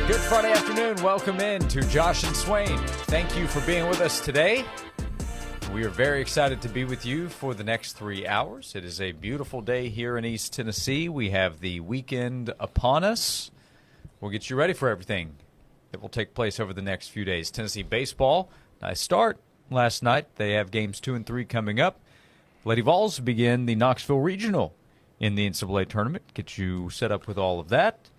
Good Friday afternoon. Welcome in to Josh and Swain. Thank you for being with us today. We are very excited to be with you for the next 3 hours. It is a beautiful day here in East Tennessee. We have the weekend upon us. We'll get you ready for everything that will take place over the next few days. Tennessee baseball, nice start last night. They have games 2 and 3 coming up. Lady Vols begin the Knoxville Regional in the NCAA tournament. Get you set up with all of that.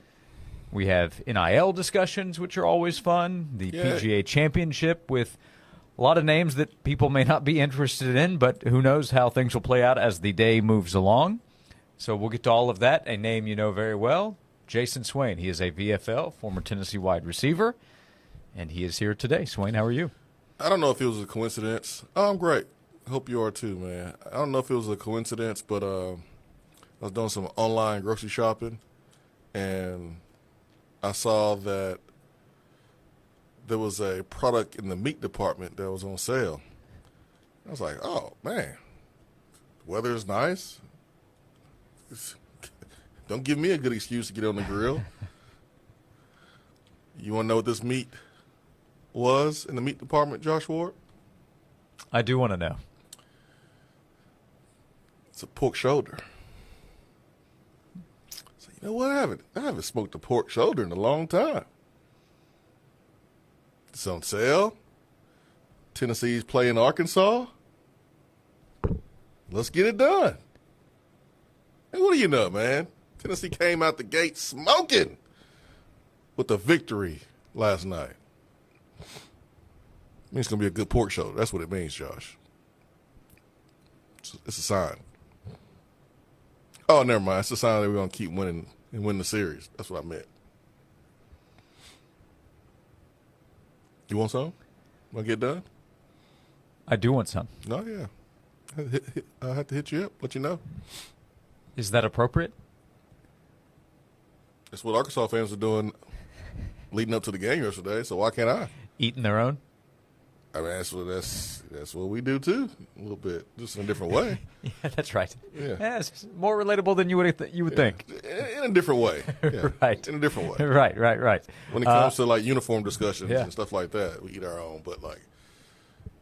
We have NIL discussions, which are always fun. The PGA Championship with a lot of names that people may not be interested in, but who knows how things will play out as the day moves along. So we'll get to all of that. A name you know very well, Jason Swain. He is a VFL, former Tennessee wide receiver, and he is here today. Swain, how are you? I don't know if it was a coincidence. Oh, I'm great. Hope you are too, man. I don't know if it was a coincidence, but I was doing some online grocery shopping, and I saw that there was a product in the meat department that was on sale. I was like, oh, man, the weather is nice. Don't give me a good excuse to get on the grill. You want to know what this meat was in the meat department, Josh Ward? I do want to know. It's a pork shoulder. So you know what? I haven't smoked a pork shoulder in a long time. It's on sale. Tennessee's playing Arkansas. Let's get it done. And what do you know, man? Tennessee came out the gate smoking with a victory last night. It means it's going to be a good pork shoulder. That's what it means, Josh. It's a sign. Oh, never mind. It's a sign that we're going to keep winning and win the series. That's what I meant. You want some? Want to get done? I do want some. No, yeah. I have to hit you up, let you know. Is that appropriate? That's what Arkansas fans are doing leading up to the game yesterday, so why can't I? Eating their own? I mean, that's what we do too, a little bit, just in a different way. Yeah, that's right. Yeah, it's more relatable than you would think. In a different way. Yeah. Right. In a different way. Right. When it comes to like uniform discussions and stuff like that, we eat our own. But like,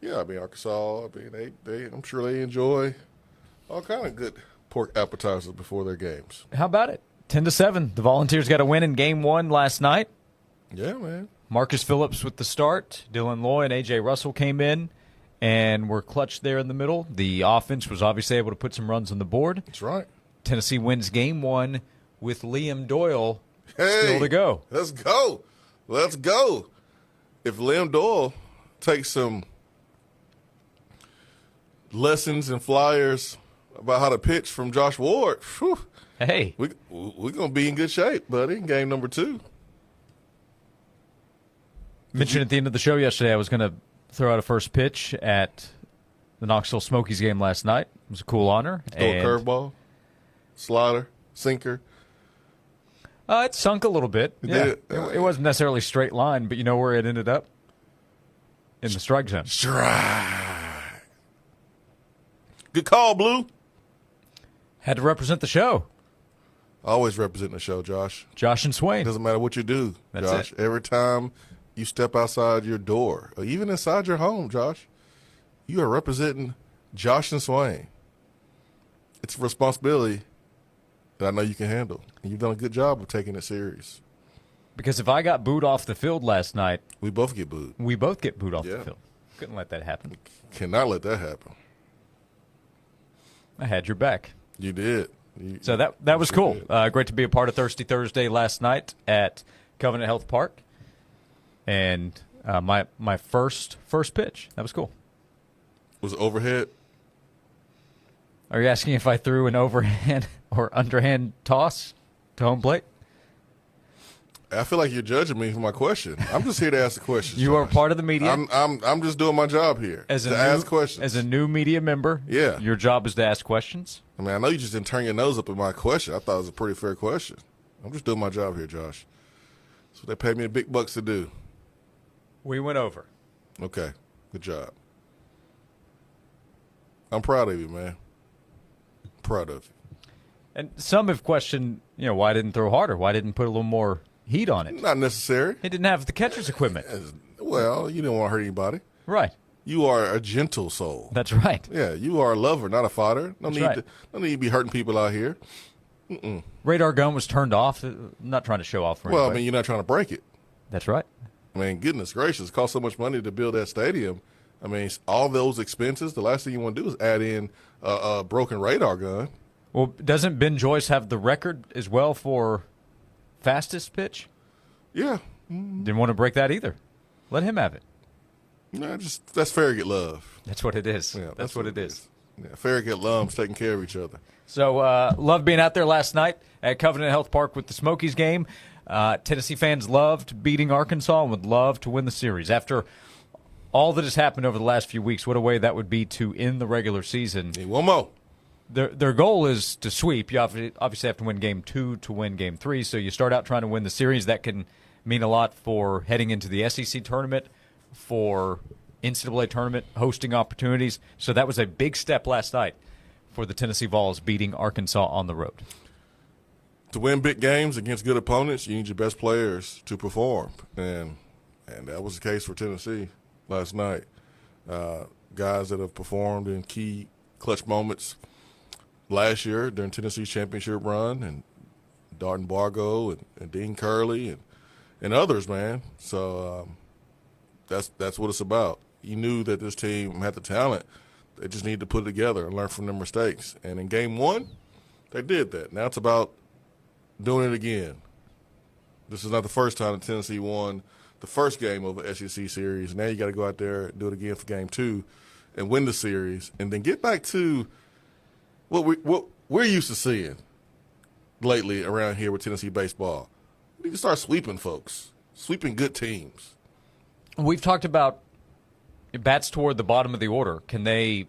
yeah, I mean Arkansas. I mean they I'm sure they enjoy all kind of good pork appetizers before their games. How about it? 10-7. The Volunteers got a win in Game 1 last night. Yeah, man. Marcus Phillips with the start. Dylan Loy and A.J. Russell came in and were clutch there in the middle. The offense was obviously able to put some runs on the board. That's right. Tennessee wins Game 1 with Liam Doyle still to go. Let's go. Let's go. If Liam Doyle takes some lessons and flyers about how to pitch from Josh Ward, whew, hey, we're going to be in good shape, buddy, in game number 2. Mentioned at the end of the show yesterday I was going to throw out a first pitch at the Knoxville Smokies game last night. It was a cool honor. Throw a curveball, slider, sinker. It sunk a little bit. It wasn't necessarily straight line, but you know where it ended up? In the strike zone. Strike. Good call, Blue. Had to represent the show. Always representing the show, Josh. Josh and Swain. Doesn't matter what you do, That's Josh. it. Every time you step outside your door, or even inside your home, Josh, you are representing Josh and Swain. It's a responsibility that I know you can handle. And you've done a good job of taking it serious. Because if I got booed off the field last night, we both get booed. We both get booed off the field. Couldn't let that happen. Cannot let that happen. I had your back. You did. So that was cool. Great to be a part of Thirsty Thursday last night at Covenant Health Park. And my first pitch. That was cool. Was it overhead? Are you asking if I threw an overhand or underhand toss to home plate? I feel like you're judging me for my question. I'm just here to ask the questions. You are part of the media. I'm just doing my job here ask questions. As a new media member, your job is to ask questions. I mean, I know you just didn't turn your nose up at my question. I thought it was a pretty fair question. I'm just doing my job here, Josh. That's what they paid me big bucks to do. We went over. Okay. Good job. I'm proud of you, man. Proud of you. And some have questioned, why didn't throw harder? Why didn't put a little more heat on it. Not necessary. He didn't have the catcher's equipment. Well, you didn't want to hurt anybody. Right. You are a gentle soul. That's right. Yeah, you are a lover, not a fighter. No need to be hurting people out here. Radar gun was turned off. I'm not trying to show off for Well, anybody. I mean, you're not trying to break it. That's right. I mean, goodness gracious, it cost so much money to build that stadium. I mean, all those expenses, the last thing you want to do is add in a broken radar gun. Well, doesn't Ben Joyce have the record as well for fastest pitch? Yeah. Didn't want to break that either. Let him have it. No, that's Farragut That's what it is. Yeah, that's what it is. Yeah, Farragut alums taking care of each other. So, loved being out there last night at Covenant Health Park with the Smokies game. Tennessee fans loved beating Arkansas and would love to win the series. After all that has happened over the last few weeks, what a way that would be to end the regular season. Need one more. Their goal is to sweep. You obviously have to win Game 2 to win Game 3, so you start out trying to win the series. That can mean a lot for heading into the SEC tournament, for NCAA tournament hosting opportunities. So that was a big step last night for the Tennessee Vols beating Arkansas on the road. To win big games against good opponents, you need your best players to perform, and that was the case for Tennessee last night. Guys that have performed in key clutch moments last year during Tennessee's championship run, and Darton Bargo and Dean Curley and others, man. So that's what it's about. You knew that this team had the talent. They just need to put it together and learn from their mistakes. And in Game 1, they did that. Now it's about doing it again. This is not the first time that Tennessee won the first game of an SEC series. Now you got to go out there and do it again for Game 2 and win the series, and then get back to what we're used to seeing lately around here with Tennessee baseball. We need to start sweeping folks, sweeping good teams. We've talked about bats toward the bottom of the order. Can they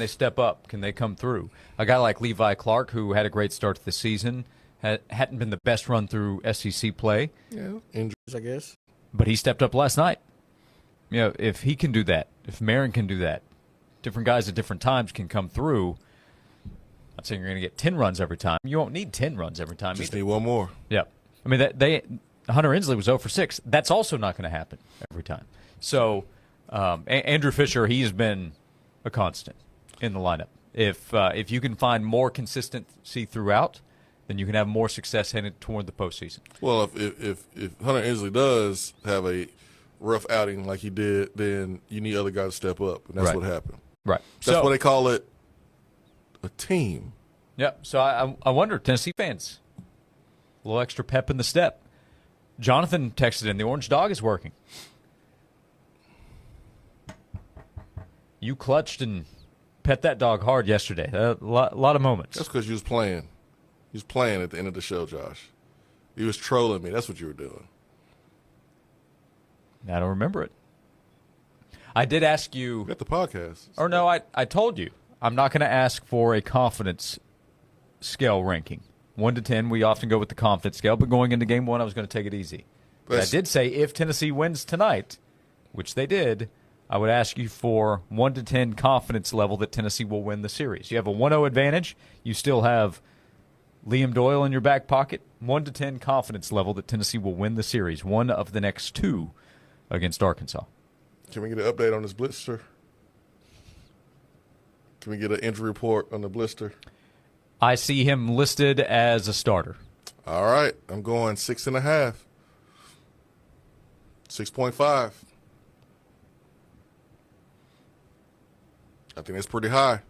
step up? Can they come through? A guy like Levi Clark, who had a great start to the season, hadn't been the best run through SEC play. Yeah, injuries, I guess. But he stepped up last night. You know, if he can do that, if Marin can do that, different guys at different times can come through. I'm not saying you're going to get 10 runs every time. You won't need 10 runs every time. Just need one more. Yeah. I mean, Hunter Inslee was 0 for 6. That's also not going to happen every time. So Andrew Fisher, he's been a constant in the lineup. If you can find more consistency throughout, then you can have more success headed toward the postseason. Well, if Hunter Inslee does have a rough outing like he did, then you need other guys to step up, and that's what happened. Right. That's why they call it a team. Yeah. So I wonder, Tennessee fans, a little extra pep in the step. Jonathan texted in, the orange dog is working. You clutched and pet that dog hard yesterday. A lot of moments. That's because you was playing. You was playing at the end of the show, Josh. You was trolling me. That's what you were doing. I don't remember it. I did ask you. At the podcast. Or no, I told you. I'm not going to ask for a confidence scale ranking. 1 to 10, we often go with the confidence scale, but going into Game 1, I was going to take it easy. But I did say if Tennessee wins tonight, which they did, I would ask you for 1 to 10 confidence level that Tennessee will win the series. You have a 1-0 advantage. You still have Liam Doyle in your back pocket. 1 to 10 confidence level that Tennessee will win the series, one of the next 2 against Arkansas. Can we get an update on this blister? Can we get an injury report on the blister? I see him listed as a starter. All right. I'm going 6.5. 6.5. I think that's pretty high.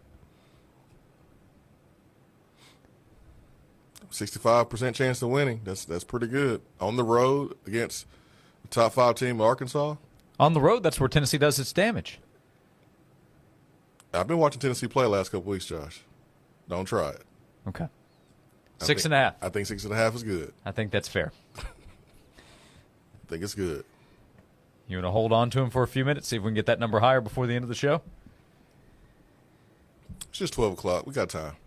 65% chance of winning. That's pretty good. On the road against the top 5 team, Arkansas. On the road, that's where Tennessee does its damage. I've been watching Tennessee play the last couple weeks, Josh. Don't try it. Okay. 6.5. I think 6.5 is good. I think that's fair. I think it's good. You want to hold on to him for a few minutes, see if we can get that number higher before the end of the show? It's just 12 o'clock. We got time.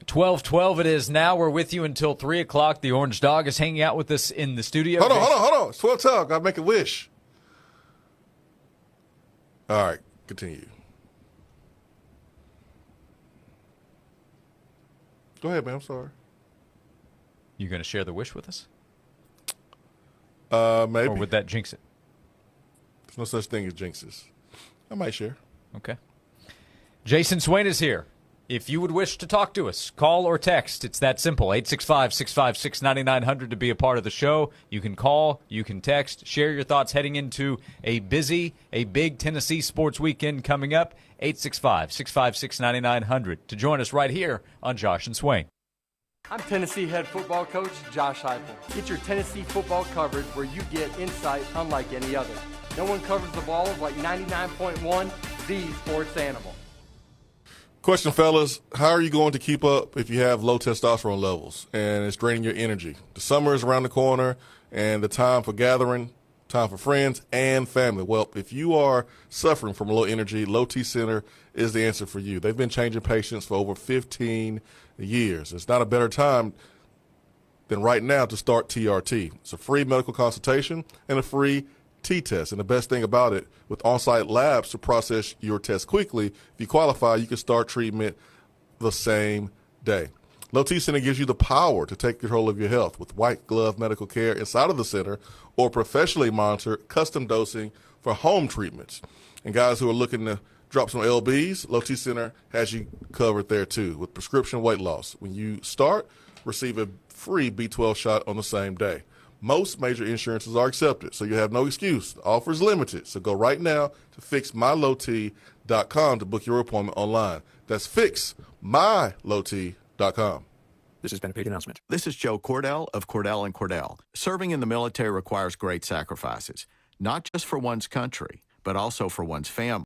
12:12 it is now. We're with you until 3 o'clock. The Orange Dog is hanging out with us in the studio. Hold on. It's 12 o'clock. Gotta make a wish. All right, continue. Go ahead, man. I'm sorry. You going to share the wish with us? Maybe. Or would that jinx it? There's no such thing as jinxes. I might share. Okay. Jason Swain is here. If you would wish to talk to us, call or text. It's that simple. 865-656-9900 to be a part of the show. You can call, you can text, share your thoughts heading into a big Tennessee sports weekend coming up. 865-656-9900 to join us right here on Josh and Swain. I'm Tennessee head football coach Josh Heupel. Get your Tennessee football coverage where you get insight unlike any other. No one covers the ball like 99.1 The Sports Animal. Question, fellas, how are you going to keep up if you have low testosterone levels and it's draining your energy? The summer is around the corner and the time for gathering, time for friends and family. Well, if you are suffering from low energy, Low T Center is the answer for you. They've been changing patients for over 15 years. It's not a better time than right now to start TRT. It's a free medical consultation and a free T-test. And the best thing about it, with on-site labs to process your test quickly, if you qualify, you can start treatment the same day. Low T Center gives you the power to take control of your health with white glove medical care inside of the center or professionally monitored custom dosing for home treatments. And guys who are looking to drop some LBs, Low T Center has you covered there too with prescription weight loss. When you start, receive a free B12 shot on the same day. Most major insurances are accepted, so you have no excuse. The offer is limited, so go right now to fixmylowt.com to book your appointment online. That's fixmylowt.com. This has been a paid announcement. This is Joe Cordell of Cordell & Cordell. Serving in the military requires great sacrifices, not just for one's country, but also for one's family.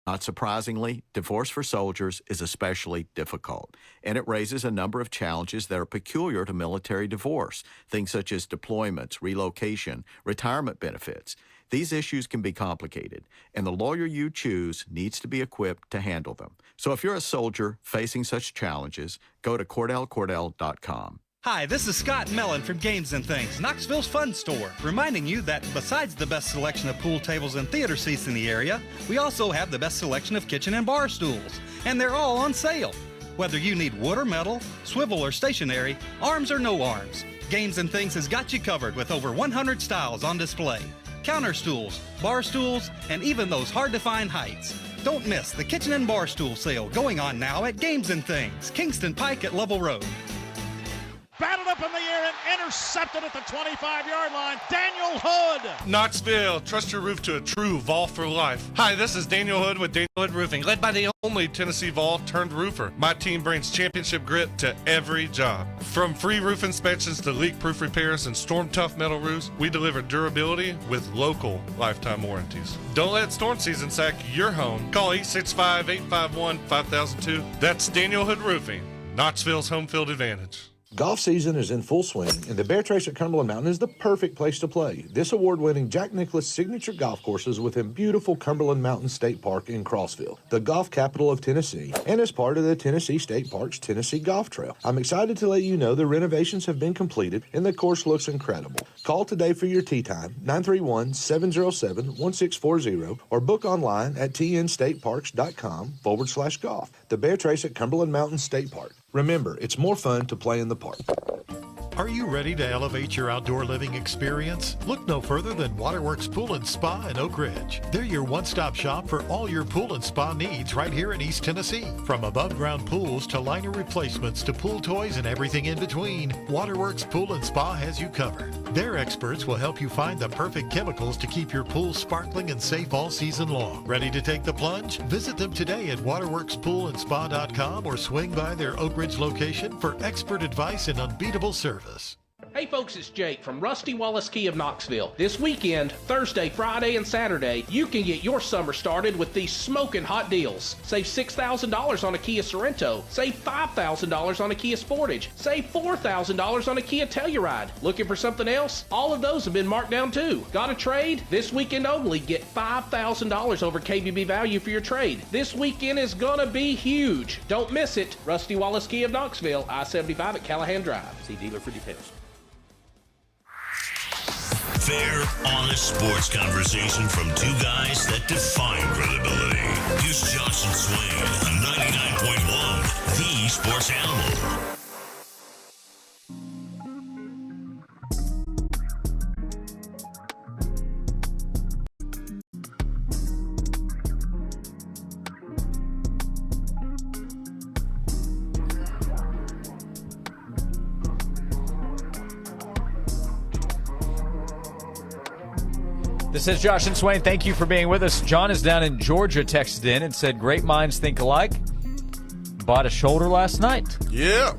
Not surprisingly, divorce for soldiers is especially difficult, and it raises a number of challenges that are peculiar to military divorce, things such as deployments, relocation, retirement benefits. These issues can be complicated, and the lawyer you choose needs to be equipped to handle them. So if you're a soldier facing such challenges, go to CordellCordell.com. Hi, this is Scott Mellon from Games and Things, Knoxville's fun store, reminding you that besides the best selection of pool tables and theater seats in the area, we also have the best selection of kitchen and bar stools, and they're all on sale. Whether you need wood or metal, swivel or stationary, arms or no arms, Games and Things has got you covered with over 100 styles on display. Counter stools, bar stools, and even those hard-to-find heights. Don't miss the kitchen and bar stool sale going on now at Games and Things, Kingston Pike at Level Road. Battled up in the air and intercepted at the 25-yard line. Daniel Hood. Knoxville, trust your roof to a true Vol for life. Hi, this is Daniel Hood with Daniel Hood Roofing, led by the only Tennessee Vol turned roofer. My team brings championship grit to every job. From free roof inspections to leak-proof repairs and storm-tough metal roofs, we deliver durability with local lifetime warranties. Don't let storm season sack your home. Call 865-851-5002. That's Daniel Hood Roofing, Knoxville's home field advantage. Golf season is in full swing, and the Bear Trace at Cumberland Mountain is the perfect place to play. This award-winning Jack Nicklaus signature golf course is within beautiful Cumberland Mountain State Park in Crossville, the golf capital of Tennessee, and is part of the Tennessee State Park's Tennessee Golf Trail. I'm excited to let you know the renovations have been completed, and the course looks incredible. Call today for your tee time, 931-707-1640, or book online at tnstateparks.com/golf. The Bear Trace at Cumberland Mountain State Park. Remember, it's more fun to play in the park. Are you ready to elevate your outdoor living experience? Look no further than Waterworks Pool and Spa in Oak Ridge. They're your one-stop shop for all your pool and spa needs right here in East Tennessee. From above-ground pools to liner replacements to pool toys and everything in between, Waterworks Pool and Spa has you covered. Their experts will help you find the perfect chemicals to keep your pool sparkling and safe all season long. Ready to take the plunge? Visit them today at waterworkspoolandspa.com or swing by their Oak Ridge location for expert advice and unbeatable service. Hey folks, it's Jake from Rusty Wallace Key of Knoxville. This weekend, Thursday, Friday, and Saturday, you can get your summer started with these smoking hot deals. Save $6,000 on a Kia Sorento. Save $5,000 on a Kia Sportage. Save $4,000 on a Kia Telluride. Looking for something else? All of those have been marked down too. Got a trade? This weekend only, get $5,000 over KBB value for your trade. This weekend is gonna be huge. Don't miss it. Rusty Wallace Key of Knoxville, I-75 at Callahan Drive. See dealer for details. Fair, honest sports conversation from two guys that define credibility. Here's Josh and Swain on 99.1, The Sports Animal. This is Josh and Swain. Thank you for being with us. John is down in Georgia, texted in and said, great minds think alike. Bought a shoulder last night. Yeah.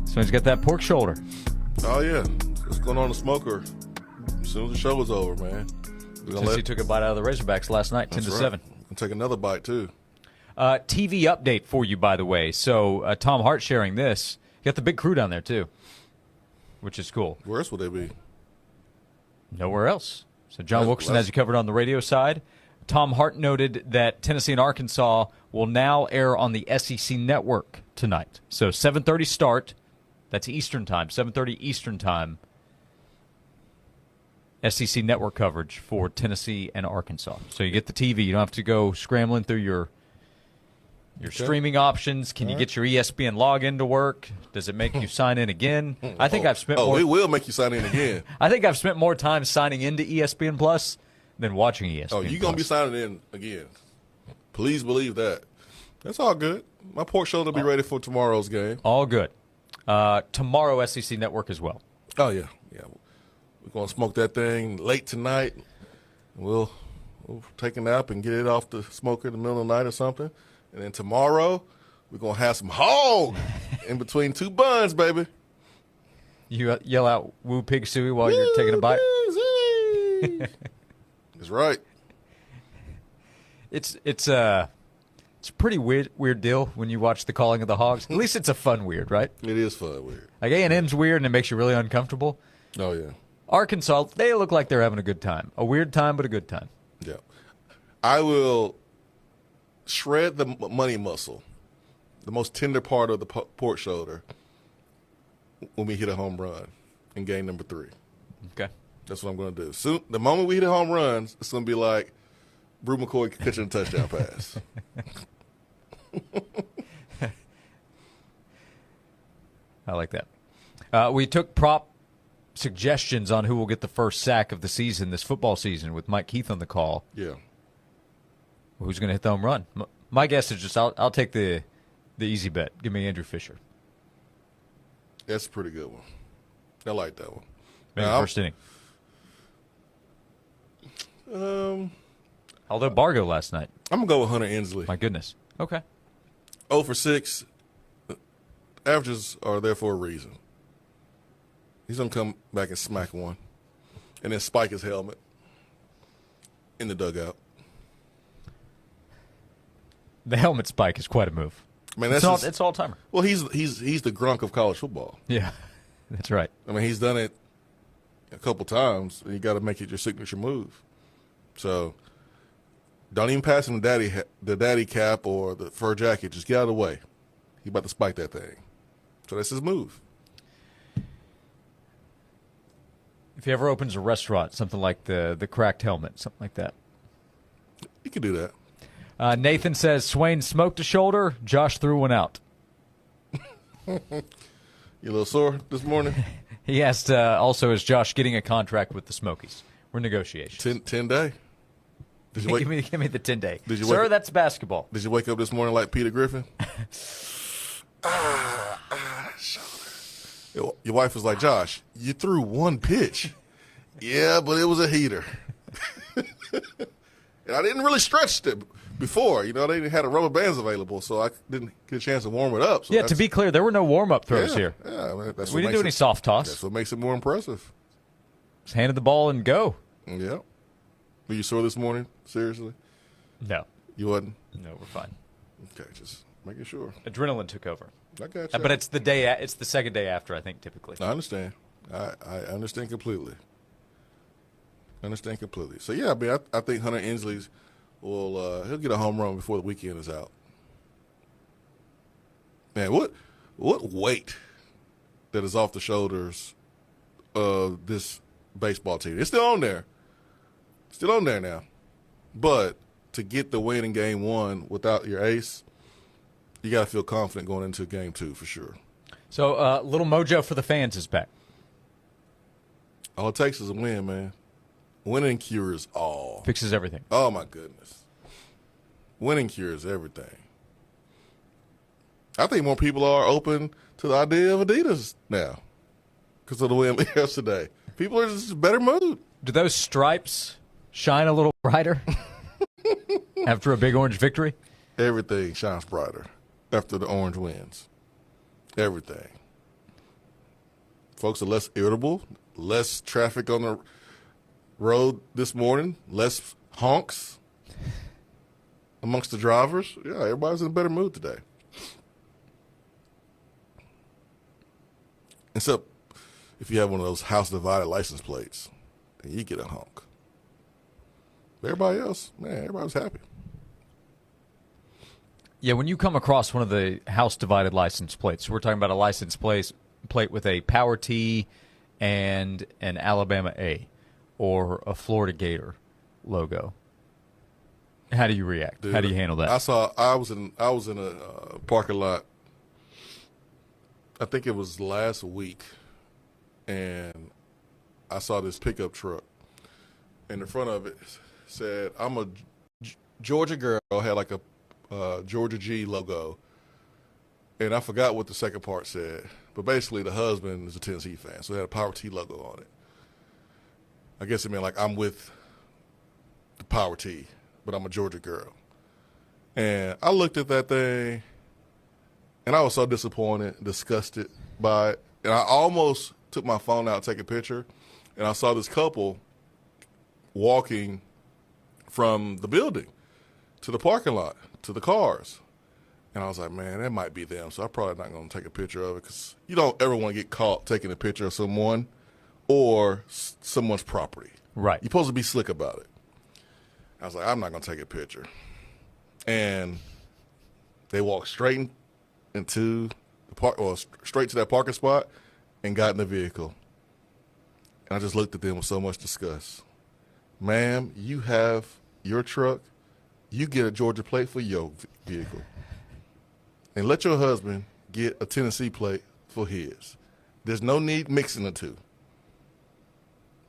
Swain's got that pork shoulder. Oh, yeah. What's going on the smoker? As soon as the show was over, man. Since he took a bite out of the Razorbacks last night, 10-7. And take another bite, too. TV update for you, by the way. So Tom Hart sharing this. You got the big crew down there, too, which is cool. Where else would they be? Nowhere else. So John Wilkerson has you covered on the radio side. Tom Hart noted that Tennessee and Arkansas will now air on the SEC network tonight. So 7:30 start. That's Eastern time, 7:30 Eastern time. SEC network coverage for Tennessee and Arkansas. So you get the TV. You don't have to go scrambling through your streaming options. Can you get your ESPN login to work? Does it make you sign in again? I think I've spent more. It will make you sign in again. I think I've spent more time signing into ESPN Plus than watching ESPN. Oh, you're going to be signing in again. Please believe that. That's all good. My pork shoulder will be ready for tomorrow's game. All good. Tomorrow, SEC Network as well. Oh, yeah. Yeah. We're going to smoke that thing late tonight. We'll take a nap and get it off the smoker in the middle of the night or something. And then tomorrow, we're going to have some hog in between two buns, baby. You yell out, woo pig suey, while you're taking a bite? That's right. It's a pretty weird deal when you watch The Calling of the Hogs. At least it's a fun weird, right? It is fun weird. Like A&M's weird and it makes you really uncomfortable. Oh, yeah. Arkansas, they look like they're having a good time. A weird time, but a good time. Yeah. I will shred the money muscle, the most tender part of the pork shoulder, when we hit a home run in game number 3. Okay. That's what I'm going to do. Soon, the moment we hit a home run, it's going to be like Brew McCoy catching a touchdown pass. I like that. We took prop suggestions on who will get the first sack of the season, this football season, with Mike Keith on the call. Yeah. Who's going to hit the home run? My guess is just I'll take the easy bet. Give me Andrew Fisher. That's a pretty good one. I like that one. Maybe first inning. Although Bargo last night. I'm going to go with Hunter Ensley. My goodness. Okay. 0 for 6. Averages are there for a reason. He's going to come back and smack one. And then spike his helmet in the dugout. The helmet spike is quite a move. I mean, it's all-timer. Well, he's the Gronk of college football. Yeah, that's right. I mean, he's done it a couple times, and you got to make it your signature move. So don't even pass him the daddy cap or the fur jacket. Just get out of the way. He's about to spike that thing. So that's his move. If he ever opens a restaurant, something like the cracked helmet, something like that. You can do that. Nathan says, Swain smoked a shoulder, Josh threw one out. You a little sore this morning? He asked also, is Josh getting a contract with the Smokies? We're negotiations. 10 day. Did you give me the 10-day. Sir, that's basketball. Did you wake up this morning like Peter Griffin? Shoulder. Your wife was like, Josh, you threw one pitch. Yeah, but it was a heater. And I didn't really stretch it before. You know, they had a rubber bands available, so I didn't get a chance to warm it up. So yeah, to be clear, there were no warm-up throws here. Yeah, I mean, we didn't do any soft toss. That's what makes it more impressive. Just handed the ball and go. Yeah. Were you sore this morning? Seriously? No. You wasn't? No, we're fine. Okay, just making sure. Adrenaline took over. I got you. But it's the second day after, I think, typically. I understand. I understand completely. So, yeah, I mean, I think Hunter Ensley's he'll get a home run before the weekend is out. Man, what weight that is off the shoulders of this baseball team. It's still on there. Still on there now. But to get the win in game 1 without your ace, you got to feel confident going into game 2 for sure. So, little mojo for the fans is back. All it takes is a win, man. Winning cures all. Fixes everything. Oh, my goodness. Winning cures everything. I think more people are open to the idea of Adidas now because of the win yesterday. People are just in a better mood. Do those stripes shine a little brighter after a big orange victory? Everything shines brighter after the orange wins. Everything. Folks are less irritable, less traffic on the road this morning, less honks amongst the drivers. Yeah, everybody's in a better mood today. Except if you have one of those house-divided license plates, then you get a honk. Everybody else, man, everybody's happy. Yeah, when you come across one of the house-divided license plates, we're talking about a license plate with a Power T and an Alabama A or a Florida Gator logo. How do you react? Dude, how do you handle that? I was in a parking lot. I think it was last week, and I saw this pickup truck, and in front of it said, "I'm a Georgia girl." Had like a Georgia G logo, and I forgot what the second part said, but basically the husband is a Tennessee fan, so it had a Power T logo on it. I guess it meant like I'm with the Power T, but I'm a Georgia girl. And I looked at that thing, and I was so disappointed, disgusted by it, and I almost took my phone out to take a picture, and I saw this couple walking from the building to the parking lot, to the cars. And I was like, man, that might be them. So I'm probably not going to take a picture of it because you don't ever want to get caught taking a picture of someone or someone's property. Right. You're supposed to be slick about it. I was like, I'm not going to take a picture. And they walked straight into the park, or straight to that parking spot and got in the vehicle. And I just looked at them with so much disgust. Ma'am, you have your truck. You get a Georgia plate for your vehicle. And let your husband get a Tennessee plate for his. There's no need mixing the two.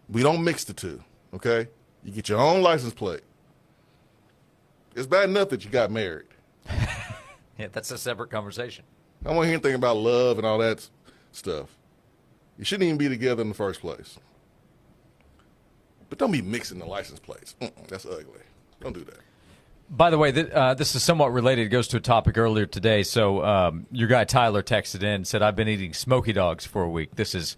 We don't mix the two, okay? You get your own license plate. It's bad enough that you got married. Yeah, that's a separate conversation. I don't want to hear anything about love and all that stuff. You shouldn't even be together in the first place. But don't be mixing the license plates. That's ugly. Don't do that. By the way, this is somewhat related. It goes to a topic earlier today. So your guy Tyler texted in and said, I've been eating Smoky Dogs for a week. This is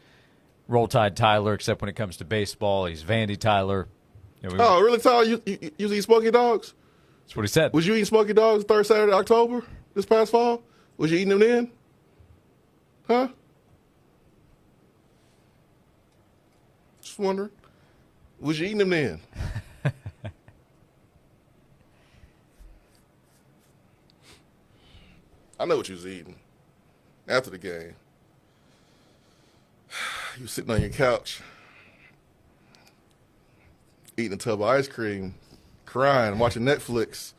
Roll Tide Tyler, except when it comes to baseball. He's Vandy Tyler. Oh, really, Tyler? You eat Smoky Dogs? That's what he said. Was you eating Smoky Dogs third Saturday of October this past fall? Was you eating them then? Huh? Just wondering. Was you eating them then? I know what you was eating after the game. You was sitting on your couch, eating a tub of ice cream, crying, watching Netflix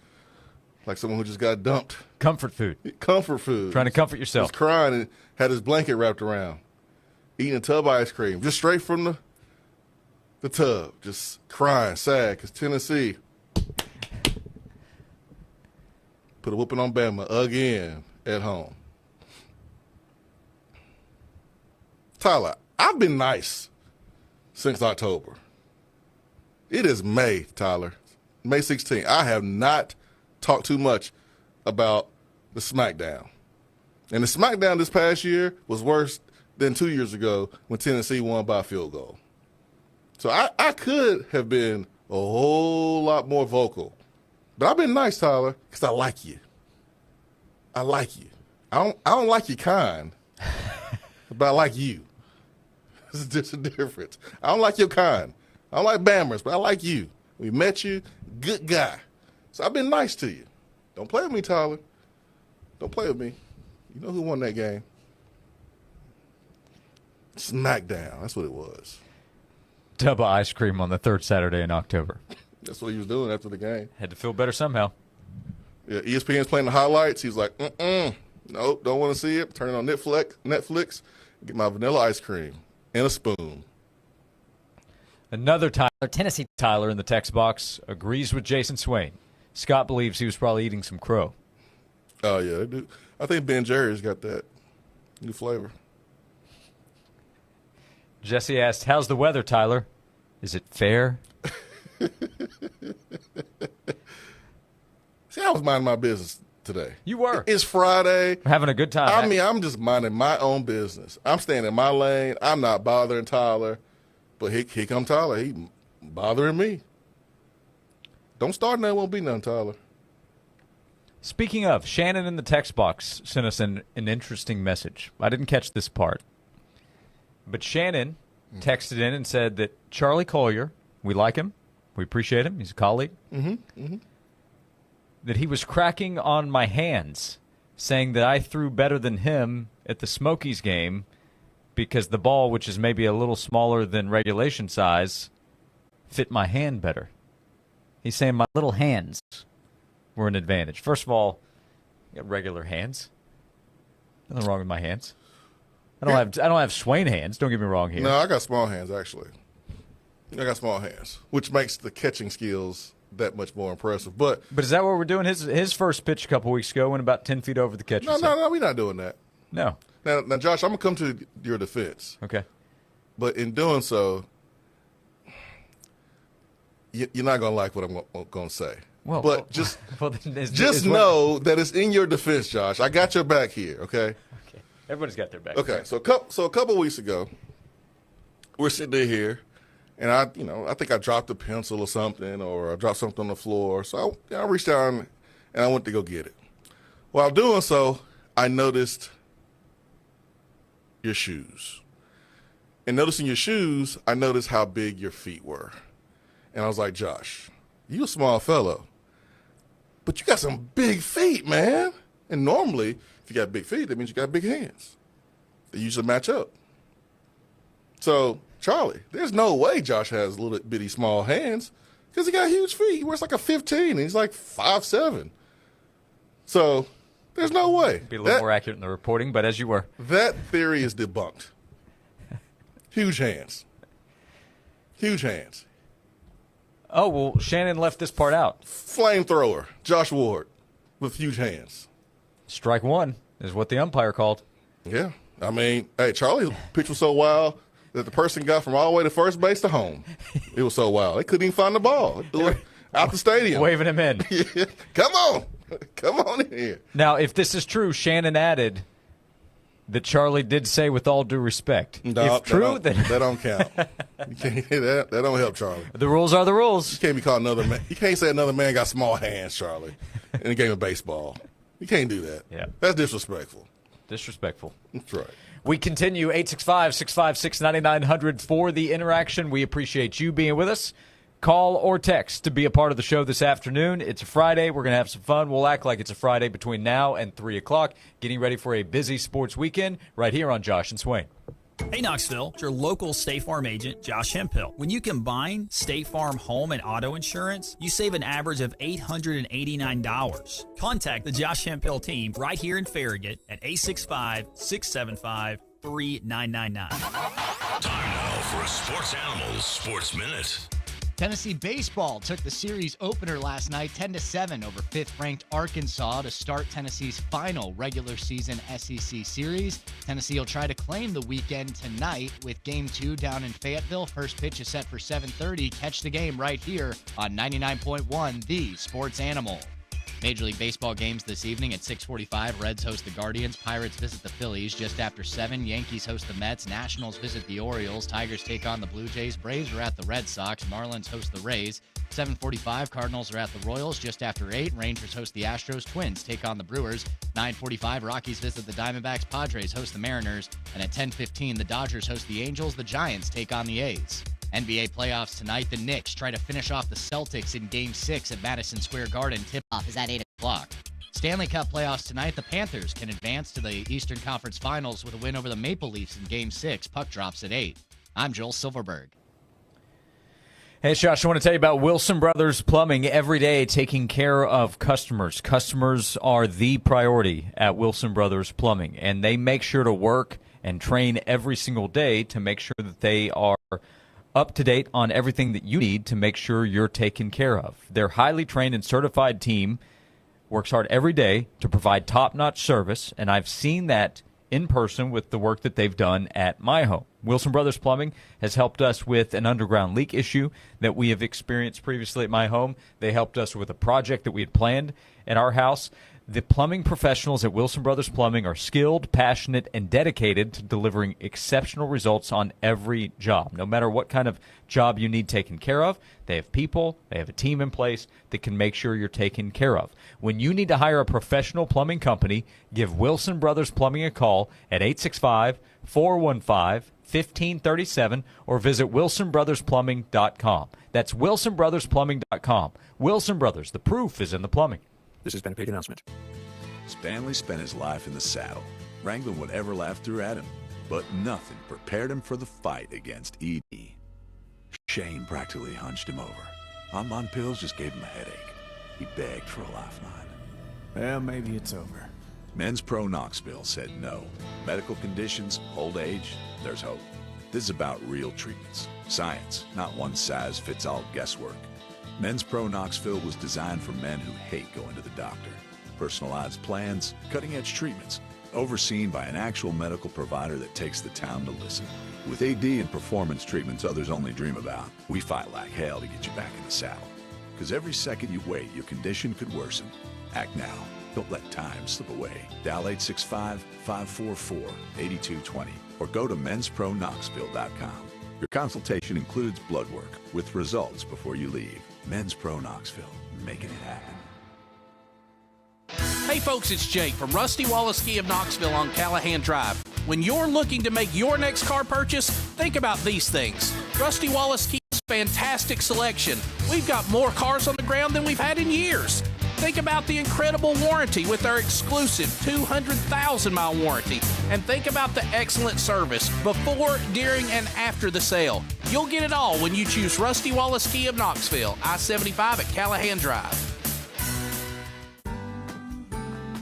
like someone who just got dumped. Comfort food. Comfort food. Trying to comfort yourself. Just crying and had his blanket wrapped around, eating a tub of ice cream, just straight from the tub, just crying, sad, because Tennessee put a whooping on Bama again at home. Tyler, I've been nice since October. It is May, Tyler. May 16th. I have not talked too much about the SmackDown. And the SmackDown this past year was worse than 2 years ago when Tennessee won by a field goal. So I could have been a whole lot more vocal. But I've been nice, Tyler, because I like you. I like you. I don't like your kind, but I like you. There's just a difference. I don't like your kind. I don't like Bammers, but I like you. We met you, good guy. So I've been nice to you. Don't play with me, Tyler. Don't play with me. You know who won that game? SmackDown. That's what it was. Tub of ice cream on the third Saturday in October. That's what he was doing after the game. Had to feel better somehow. Yeah, ESPN's playing the highlights. He's like, nope, don't want to see it. Turn it on Netflix, get my vanilla ice cream and a spoon. Another Tyler, Tennessee Tyler in the text box, agrees with Jason Swain. Scott believes he was probably eating some crow. Oh, yeah, they do. I think Ben Jerry's got that new flavor. Jesse asked, how's the weather, Tyler? Is it fair? See, I was minding my business today. You were. It's Friday. We're having a good time. I mean, I'm just minding my own business. I'm staying in my lane. I'm not bothering Tyler. But here come Tyler. He bothering me. Don't start nothing, won't be none, Tyler. Speaking of, Shannon in the text box sent us an interesting message. I didn't catch this part. But Shannon texted in and said that Charlie Collier, we like him, we appreciate him, he's a colleague, that he was cracking on my hands, saying that I threw better than him at the Smokies game because the ball, which is maybe a little smaller than regulation size, fit my hand better. He's saying my little hands were an advantage. First of all, I got regular hands. Nothing wrong with my hands. I don't have Swain hands. Don't get me wrong here. No, I got small hands, actually. I got small hands, which makes the catching skills that much more impressive. But is that what we're doing? His first pitch a couple weeks ago went about 10 feet over the catcher. No, we're not doing that. No. Now, Josh, I'm going to come to your defense. Okay. But in doing so, you're not going to like what I'm going to say. But just know that it's in your defense, Josh. I got your back here, okay? Okay. Everybody's got their back. Okay, so a couple of weeks ago, we're sitting here, and I think I dropped a pencil or something, or I dropped something on the floor. So I reached down, and I went to go get it. While doing so, I noticed your shoes. And noticing your shoes, I noticed how big your feet were. And I was like, Josh, you a small fellow, but you got some big feet, man. And normally, if you got big feet, that means you got big hands. They usually match up. So, Charlie, there's no way Josh has little bitty small hands because he got huge feet. He wears like a 15, and he's like 5'7". So, there's no way. Be a little more accurate in the reporting, but as you were. That theory is debunked. Huge hands. Huge hands. Oh, well, Shannon left this part out. Flamethrower, Josh Ward, with huge hands. Strike one is what the umpire called. Yeah. I mean, hey, Charlie's pitch was so wild that the person got from all the way to first base to home. It was so wild. They couldn't even find the ball. Threw it out the stadium. Waving him in. Yeah. Come on. Come on in here. Now, if this is true, Shannon added that Charlie did say with all due respect. No, if true, then that don't count. You can't, that don't help Charlie. The rules are the rules. You can't be called another man. You can't say another man got small hands, Charlie, in a game of baseball. You can't do that. Yeah. That's disrespectful. Disrespectful. That's right. We continue 865-656-9900 for the interaction. We appreciate you being with us. Call or text to be a part of the show this afternoon. It's a Friday. We're going to have some fun. We'll act like it's a Friday between now and 3 o'clock, getting ready for a busy sports weekend right here on Josh and Swain. Hey, Knoxville, it's your local State Farm agent, Josh Hemphill. When you combine State Farm home and auto insurance, you save an average of $889. Contact the Josh Hemphill team right here in Farragut at 865-675-3999. Time now for a Sports Animals Sports Minute. Tennessee baseball took the series opener last night 10-7 over 5th-ranked Arkansas to start Tennessee's final regular season SEC series. Tennessee will try to claim the weekend tonight with Game 2 down in Fayetteville. First pitch is set for 7:30. Catch the game right here on 99.1, the Sports Animal. Major League Baseball games this evening at 6:45. Reds host the Guardians. Pirates visit the Phillies just after 7. Yankees host the Mets. Nationals visit the Orioles. Tigers take on the Blue Jays. Braves are at the Red Sox. Marlins host the Rays. 7:45. Cardinals are at the Royals just after 8. Rangers host the Astros. Twins take on the Brewers. 9:45. Rockies visit the Diamondbacks. Padres host the Mariners. And at 10:15, the Dodgers host the Angels. The Giants take on the A's. NBA playoffs tonight. The Knicks try to finish off the Celtics in Game 6 at Madison Square Garden. Tip-off is at 8 o'clock. Stanley Cup playoffs tonight. The Panthers can advance to the Eastern Conference Finals with a win over the Maple Leafs in Game 6. Puck drops at 8. I'm Joel Silverberg. Hey, Josh, I want to tell you about Wilson Brothers Plumbing. Every day taking care of customers. Customers are the priority at Wilson Brothers Plumbing, and they make sure to work and train every single day to make sure that they are up to date on everything that you need to make sure you're taken care of. Their highly trained and certified team works hard every day to provide top-notch service, and I've seen that in person with the work that they've done at my home. Wilson Brothers Plumbing has helped us with an underground leak issue that we have experienced previously at my home. They helped us with a project that we had planned at our house. The plumbing professionals at Wilson Brothers Plumbing are skilled, passionate, and dedicated to delivering exceptional results on every job. No matter what kind of job you need taken care of, they have people, they have a team in place that can make sure you're taken care of. When you need to hire a professional plumbing company, give Wilson Brothers Plumbing a call at 865-415-1537 or visit wilsonbrothersplumbing.com. That's wilsonbrothersplumbing.com. Wilson Brothers, the proof is in the plumbing. This has been a paid announcement. Stanley spent his life in the saddle, wrangling whatever life threw at him, but nothing prepared him for the fight against E.D. Shane practically hunched him over. On pills just gave him a headache. He begged for a lifeline. Well, maybe it's over. Men's Pro Knoxville said no. Medical conditions, old age, there's hope. This is about real treatments. Science, not one-size-fits-all guesswork. Men's Pro Knoxville was designed for men who hate going to the doctor. Personalized plans, cutting-edge treatments, overseen by an actual medical provider that takes the time to listen. With AD and performance treatments others only dream about, we fight like hell to get you back in the saddle. Because every second you wait, your condition could worsen. Act now. Don't let time slip away. Dial 865-544-8220 or go to menspronknoxville.com. Your consultation includes blood work with results before you leave. Men's Pro Knoxville, making it happen. Hey folks, it's Jake from Rusty Wallace Ski of Knoxville on Callahan Drive. When you're looking to make your next car purchase, think about these things. Rusty Wallace Ski's fantastic selection. We've got more cars on the ground than we've had in years. Think about the incredible warranty with our exclusive 200,000-mile warranty. And think about the excellent service before, during, and after the sale. You'll get it all when you choose Rusty Wallace Ski of Knoxville, I-75 at Callahan Drive.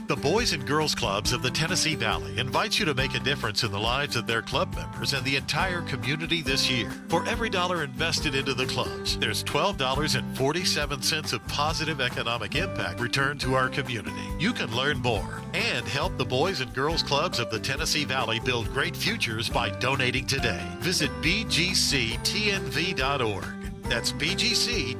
The Boys and Girls Clubs of the Tennessee Valley invite you to make a difference in the lives of their club members and the entire community this year. For every dollar invested into the clubs, there's $12.47 of positive economic impact returned to our community. You can learn more and help the Boys and Girls Clubs of the Tennessee Valley build great futures by donating today. Visit bgctnv.org. That's bgctnv.org.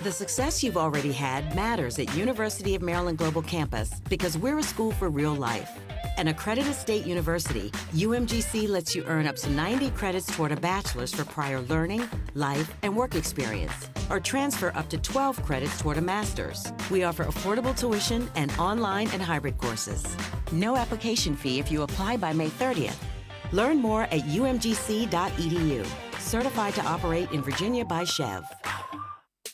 The success you've already had matters at University of Maryland Global Campus because we're a school for real life. An accredited state university, UMGC lets you earn up to 90 credits toward a bachelor's for prior learning, life, and work experience, or transfer up to 12 credits toward a master's. We offer affordable tuition and online and hybrid courses. No application fee if you apply by May 30th. Learn more at umgc.edu. Certified to operate in Virginia by Chev.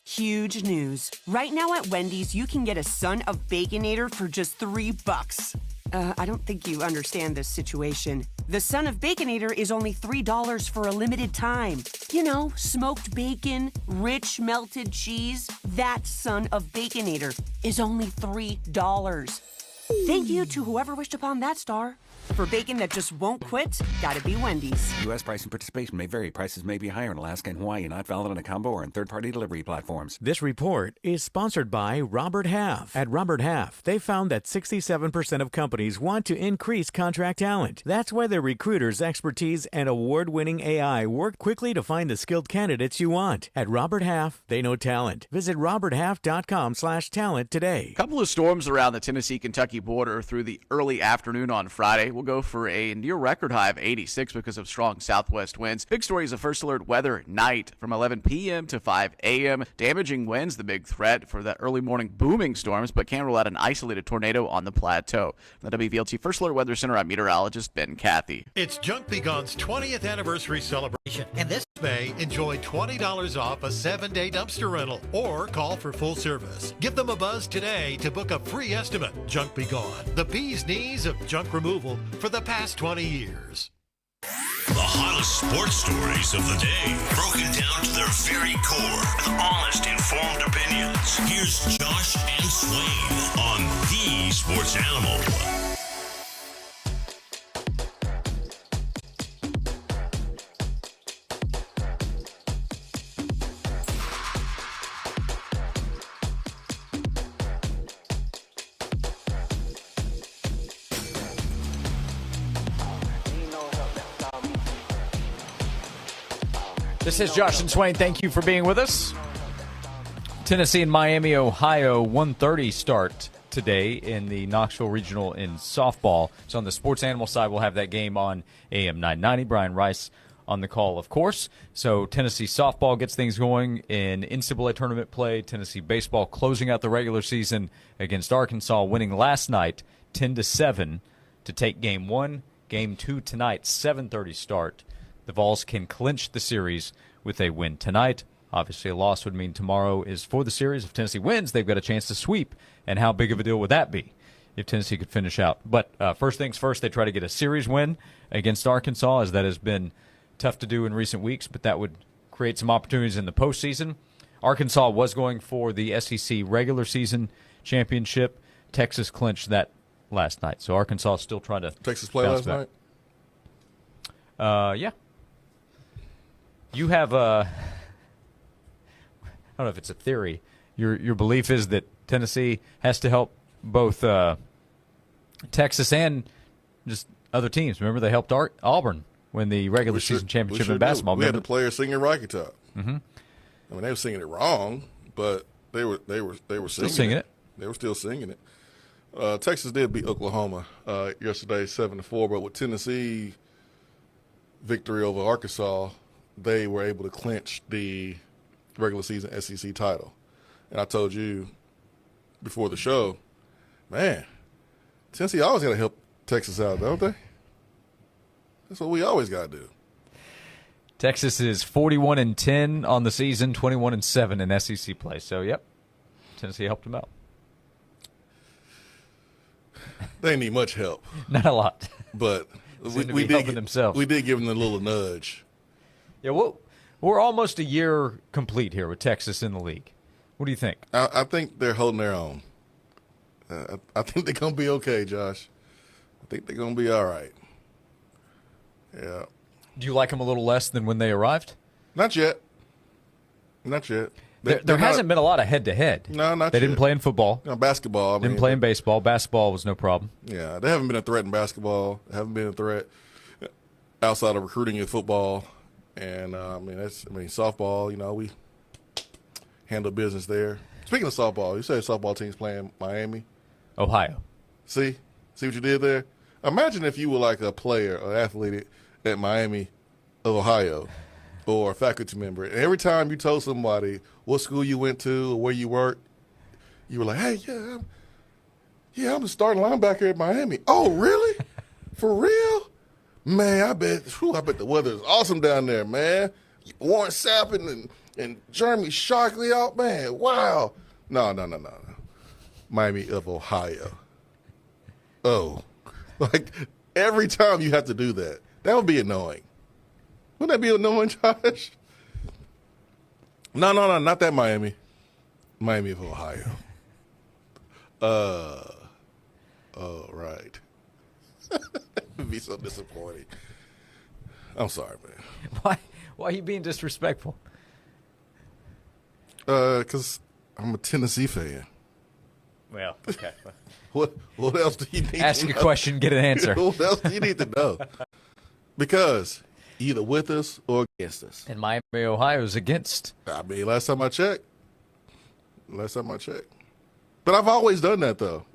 Huge news. Right now at Wendy's, you can get a Son of Baconator for just $3. I don't think you understand this situation. The Son of Baconator is only $3 for a limited time. You know, smoked bacon, rich melted cheese. That Son of Baconator is only $3. Thank you to whoever wished upon that star. For bacon that just won't quit, gotta be Wendy's. U.S. price and participation may vary. Prices may be higher in Alaska and Hawaii, not valid on a combo or on third-party delivery platforms. This report is sponsored by Robert Half. At Robert Half, they found that 67% of companies want to increase contract talent. That's why their recruiters' expertise and award-winning AI work quickly to find the skilled candidates you want. At Robert Half, they know talent. Visit roberthalf.com/talent today. A couple of storms around the Tennessee-Kentucky border through the early afternoon on Friday. We'll go for a near record high of 86 because of strong southwest winds. Big story is a first alert weather at night from 11 p.m. to 5 a.m. Damaging winds, the big threat for the early morning booming storms, but can rule out an isolated tornado on the plateau. From the WVLT First Alert Weather Center, I'm meteorologist Ben Cathy. It's Junk Be Gone's 20th anniversary celebration, and this May, enjoy $20 off a 7-day dumpster rental or call for full service. Give them a buzz today to book a free estimate. Junk Be Gone, the bee's knees of junk removal for the past 20 years. The hottest sports stories of the day, broken down to their very core with honest, informed opinions. Here's Josh and Swain on The Sports Animal. This is Josh and Swain. Thank you for being with us. Tennessee and Miami, Ohio, 1:30 start today in the Knoxville Regional in softball. So on the sports animal side, we'll have that game on AM 990. Brian Rice on the call, of course. So Tennessee softball gets things going in NCAA tournament play. Tennessee baseball closing out the regular season against Arkansas, winning last night 10-7 to take game one. Game two tonight, 7:30 start. The Vols can clinch the series with a win tonight. Obviously, a loss would mean tomorrow is for the series. If Tennessee wins, they've got a chance to sweep. And how big of a deal would that be if Tennessee could finish out? But first things first, they try to get a series win against Arkansas, as that has been tough to do in recent weeks, but that would create some opportunities in the postseason. Arkansas was going for the SEC regular season championship. Texas clinched that last night. So Arkansas is still trying to Texas play last back. night? Yeah. You have I don't know if it's a theory. Your belief is that Tennessee has to help both Texas and just other teams. Remember, they helped Auburn win the regular season championship in basketball. We had the players singing Rocky Top. Mm-hmm. I mean, they were singing it wrong, but they were singing it. They were still singing it. Texas did beat Oklahoma yesterday, 7-4. But with Tennessee victory over Arkansas, they were able to clinch the regular season SEC title. And I told you before the show, man, Tennessee always got to help Texas out, don't they? That's what we always got to do. Texas is 41-10 on the season, 21-7 in SEC play. So, yep, Tennessee helped them out. They need much help. Not a lot. But we did helping themselves. We did give them a little nudge. Yeah, well, we're almost a year complete here with Texas in the league. What do you think? I think they're holding their own. I think they're going to be okay, Josh. I think they're going to be all right. Yeah. Do you like them a little less than when they arrived? Not yet. Not yet. There hasn't been a lot of head-to-head. No, not They yet. didn't play in football. No, basketball. I mean, Didn't play in baseball. Basketball was no problem. Yeah, they haven't been a threat in basketball. They haven't been a threat outside of recruiting in football. And, softball, we handle business there. Speaking of softball, you said softball team's playing Miami. Ohio. See what you did there? Imagine if you were like a player, an athlete at Miami of Ohio, or a faculty member, and every time you told somebody what school you went to or where you worked, you were like, hey, I'm the starting linebacker at Miami. Oh, really? For real? Man, I bet the weather is awesome down there, man. Warren Sappin and Jeremy Shockley out, man. Wow. No. Miami of Ohio. Oh. Like, every time you have to do that, that would be annoying. Wouldn't that be annoying, Josh? No, not that Miami. Miami of Ohio. Oh, right. It'd be so disappointing. I'm sorry, man. Why are you being disrespectful? Because I'm a Tennessee fan. Well, okay. What else do you need Ask to a know? question, get an answer. What else do you need to know? Because either with us or against us. And Miami, Ohio is against. I mean, last time I checked. But I've always done that, though.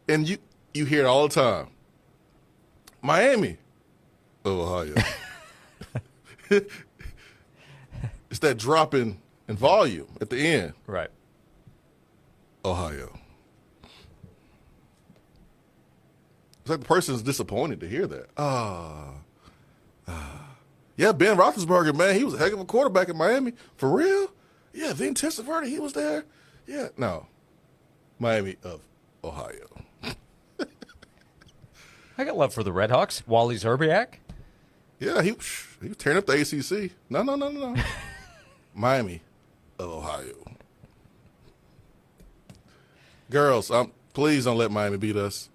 And you hear it all the time. Miami of Ohio. It's that drop in volume at the end. Right. Ohio. It's like the person's disappointed to hear that. Yeah, Ben Roethlisberger, man, he was a heck of a quarterback in Miami. For real? Yeah, Vin Testaverde, he was there. Yeah, no. Miami of Ohio. I got love for the Red Hawks. Wally Zerbiak. Yeah, he was tearing up the ACC. No. Miami of Ohio. Girls, please don't let Miami beat us,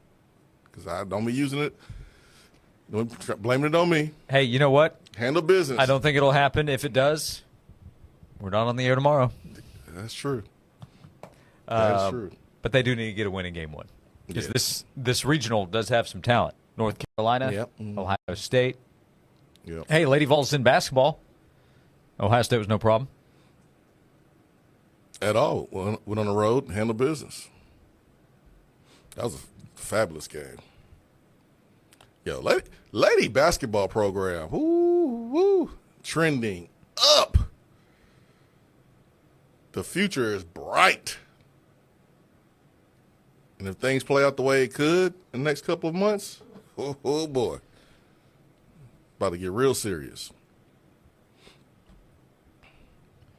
because I don't be using it. Don't blame it on me. Hey, you know what? Handle business. I don't think it'll happen. If it does, we're not on the air tomorrow. That's true. That is true. But they do need to get a win in game one, because Yes. this regional does have some talent. North Carolina, Yep. Ohio State. Yep. Hey, Lady Vols in basketball. Ohio State was no problem? At all. Went on the road and handled business. That was a fabulous game. Yo, lady basketball program. Woo. Trending up. The future is bright. And if things play out the way it could in the next couple of months, oh boy. About to get real serious.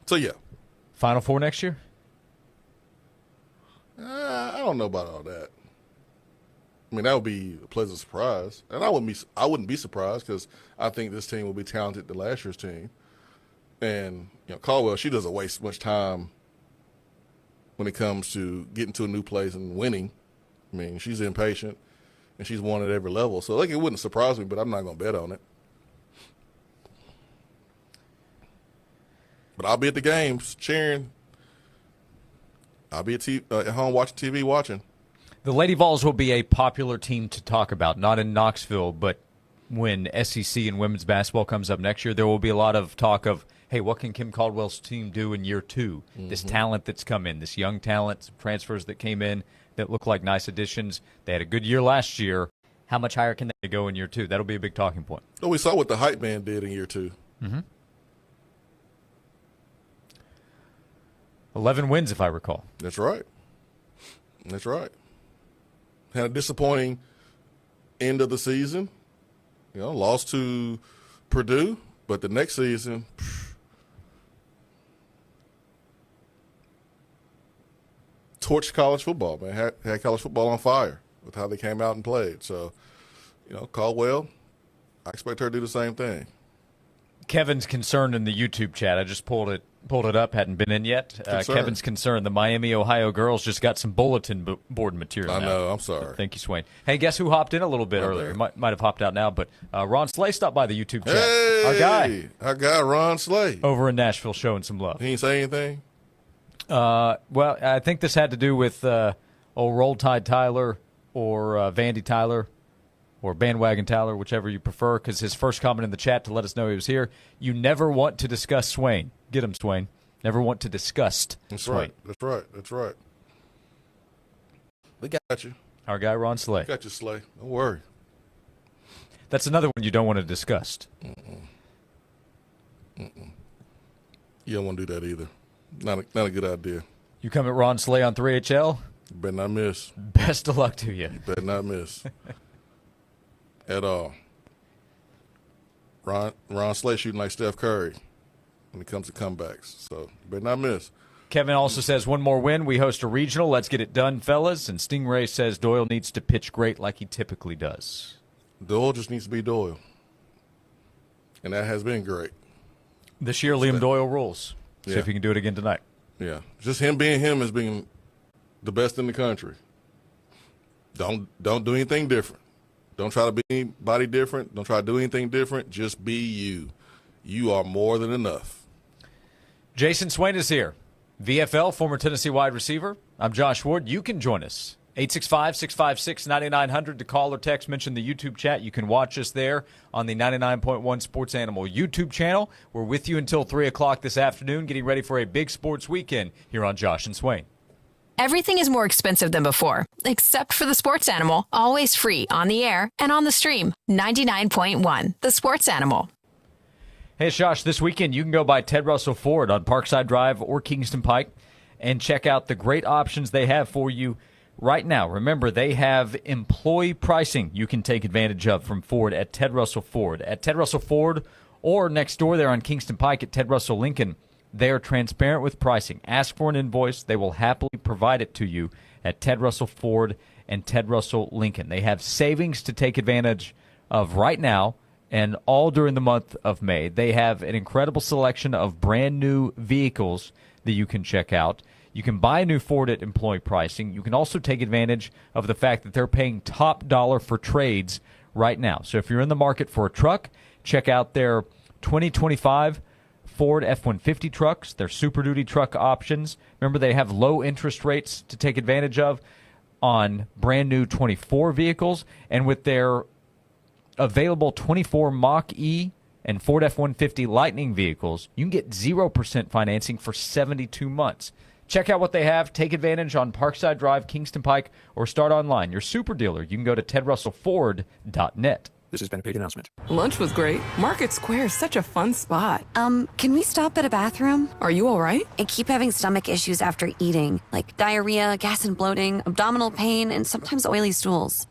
So, yeah. Final Four next year? I don't know about all that. I mean, that would be a pleasant surprise. And I wouldn't be surprised because I think this team will be talented than last year's team. And, Caldwell, she doesn't waste much time when it comes to getting to a new place and winning. I mean, she's impatient, and she's won at every level. So, it wouldn't surprise me, but I'm not going to bet on it. But I'll be at the games cheering. I'll be at home watching TV watching. The Lady Vols will be a popular team to talk about, not in Knoxville, but when SEC and women's basketball comes up next year, there will be a lot of talk of, hey, what can Kim Caldwell's team do in year two? Mm-hmm. This talent that's come in, this young talent, some transfers that came in that look like nice additions. They had a good year last year. How much higher can they go in year two? That'll be a big talking point. Well, we saw what the hype man did in year two. Mm-hmm. 11 wins, if I recall. That's right. Had a disappointing end of the season. Lost to Purdue, but the next season, torched college football, man. Had college football on fire with how they came out and played. So, Caldwell, I expect her to do the same thing. Kevin's concerned in the YouTube chat. I just pulled it up, hadn't been in yet. Kevin's concerned the Miami, Ohio girls just got some bulletin board material. I know. I'm sorry. Thank you, Swain. Hey, guess who hopped in a little bit earlier? Might have hopped out now, but Ron Slay stopped by the YouTube chat. Hey, our guy Ron Slay over in Nashville showing some love. He didn't say anything. Well, I think this had to do with old Roll Tide Tyler or Vandy Tyler or Bandwagon Tyler, whichever you prefer, because his first comment in the chat to let us know he was here, you never want to discuss Swain. Get him, Swain. Never want to discuss Swain. That's right. We got you. Our guy, Ron Slay. We got you, Slay. Don't worry. That's another one you don't want to discuss. You don't want to do that either. Not a good idea. You come at Ron Slay on 3HL? You better not miss. Best of luck to you. You better not miss. At all. Ron Slay shooting like Steph Curry when it comes to comebacks. So, you better not miss. Kevin also says, one more win. We host a regional. Let's get it done, fellas. And Stingray says Doyle needs to pitch great like he typically does. Doyle just needs to be Doyle. And that has been great. This year, Liam Doyle rules. See if he can do it again tonight. Yeah. Just him being him has been the best in the country. Don't do anything different. Don't try to be anybody different. Don't try to do anything different. Just be you. You are more than enough. Jason Swain is here. VFL, former Tennessee wide receiver. I'm Josh Ward. You can join us. 865-656-9900 to call or text. Mention the YouTube chat. You can watch us there on the 99.1 Sports Animal YouTube channel. We're with you until 3 o'clock this afternoon, getting ready for a big sports weekend here on Josh and Swain. Everything is more expensive than before, except for the Sports Animal. Always free on the air and on the stream. 99.1, the Sports Animal. Hey, Josh, this weekend you can go by Ted Russell Ford on Parkside Drive or Kingston Pike and check out the great options they have for you right now. Remember, they have employee pricing you can take advantage of from Ford at Ted Russell Ford. At Ted Russell Ford or next door there on Kingston Pike at Ted Russell Lincoln, they are transparent with pricing. Ask for an invoice. They will happily provide it to you at Ted Russell Ford and Ted Russell Lincoln. They have savings to take advantage of right now and all during the month of May. They have an incredible selection of brand new vehicles that you can check out. You can buy a new Ford at employee pricing. You can also take advantage of the fact that they're paying top dollar for trades right now. So if you're in the market for a truck, check out their 2025 Ford F-150 trucks, their Super Duty truck options. Remember, they have low interest rates to take advantage of on brand new 24 vehicles. And with their available 24 Mach-E and Ford F-150 Lightning vehicles, you can get 0% financing for 72 months. Check out what they have. Take advantage on Parkside Drive, Kingston Pike, or start online. Your super dealer. You can go to tedrussellford.net. This has been a paid announcement. Lunch was great. Market Square is such a fun spot. Can we stop at a bathroom? Are you all right? I keep having stomach issues after eating, like diarrhea, gas and bloating, abdominal pain, and sometimes oily stools.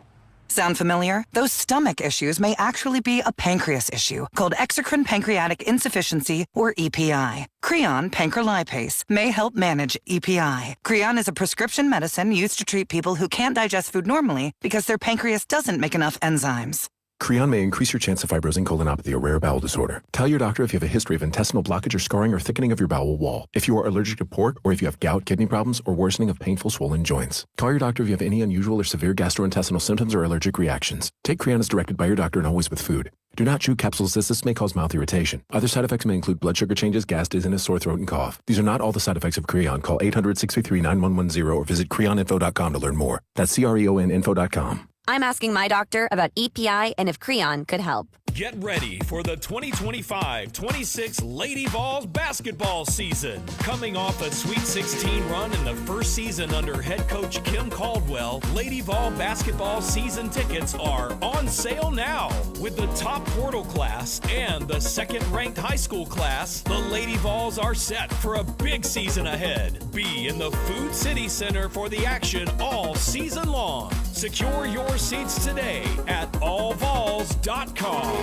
Sound familiar? Those stomach issues may actually be a pancreas issue called exocrine pancreatic insufficiency, or EPI. Creon pancrelipase may help manage EPI. Creon is a prescription medicine used to treat people who can't digest food normally because their pancreas doesn't make enough enzymes. Creon may increase your chance of fibrosing colonopathy, a rare bowel disorder. Tell your doctor if you have a history of intestinal blockage or scarring or thickening of your bowel wall, if you are allergic to pork, or if you have gout, kidney problems, or worsening of painful swollen joints. Call your doctor if you have any unusual or severe gastrointestinal symptoms or allergic reactions. Take Creon as directed by your doctor and always with food. Do not chew capsules as this may cause mouth irritation. Other side effects may include blood sugar changes, gas, dizziness, sore throat, and cough. These are not all the side effects of Creon. Call 800-633-9110 or visit creoninfo.com to learn more. That's creoninfo.com. I'm asking my doctor about EPI and if Creon could help. Get ready for the 2025-26 Lady Vols basketball season. Coming off a Sweet 16 run in the first season under head coach Kim Caldwell, Lady Vol basketball season tickets are on sale now. With the top portal class and the second-ranked high school class, the Lady Vols are set for a big season ahead. Be in the Food City Center for the action all season long. Secure your seats today at allvols.com.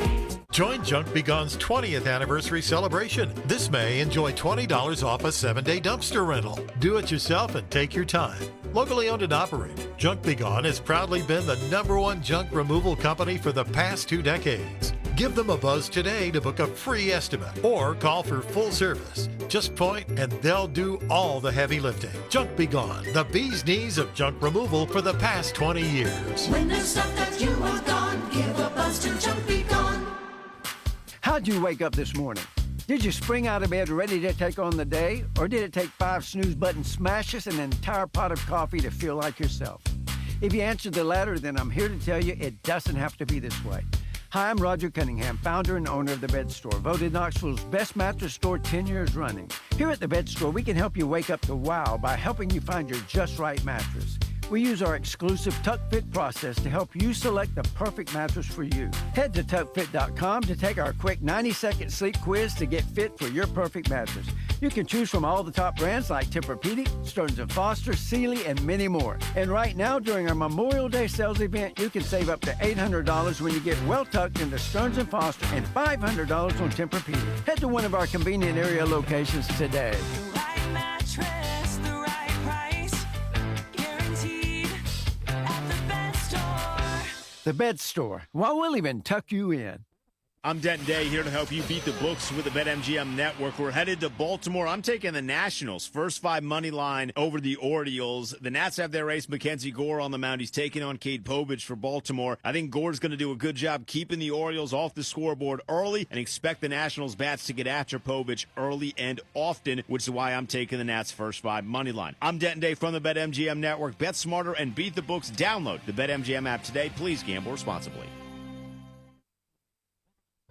Join Junk Be Gone's 20th anniversary celebration. This May, enjoy $20 off a 7-day dumpster rental. Do it yourself and take your time. Locally owned and operated, Junk Be Gone has proudly been the #1 junk removal company for the past 2 decades. Give them a buzz today to book a free estimate or call for full service. Just point and they'll do all the heavy lifting. Junk Be Gone, the bee's knees of junk removal for the past 20 years. When there's stuff that you want gone, give a buzz to Junk Be Gone. How'd you wake up this morning? Did you spring out of bed ready to take on the day? Or did it take 5 snooze button smashes and an entire pot of coffee to feel like yourself? If you answered the latter, then I'm here to tell you it doesn't have to be this way. Hi, I'm Roger Cunningham, founder and owner of The Bed Store, voted Knoxville's best mattress store 10 years running. Here at The Bed Store, we can help you wake up to wow by helping you find your just right mattress. We use our exclusive Tuck Fit process to help you select the perfect mattress for you. Head to tuckfit.com to take our quick 90-second sleep quiz to get fit for your perfect mattress. You can choose from all the top brands like Tempur-Pedic, Stearns & Foster, Sealy, and many more. And right now, during our Memorial Day sales event, you can save up to $800 when you get well tucked into Stearns & Foster and $500 on Tempur-Pedic. Head to one of our convenient area locations today. The right mattress, the right price, guaranteed at The Bed Store. The Bed Store. Well, we'll even tuck you in. I'm Denton Day, here to help you beat the books with the BetMGM Network. We're headed to Baltimore. I'm taking the Nationals. First 5 money line over the Orioles. The Nats have their ace, Mackenzie Gore, on the mound. He's taking on Cade Povich for Baltimore. I think Gore's going to do a good job keeping the Orioles off the scoreboard early and expect the Nationals bats to get after Povich early and often, which is why I'm taking the Nats first 5 money line. I'm Denton Day from the BetMGM Network. Bet smarter and beat the books. Download the BetMGM app today. Please gamble responsibly.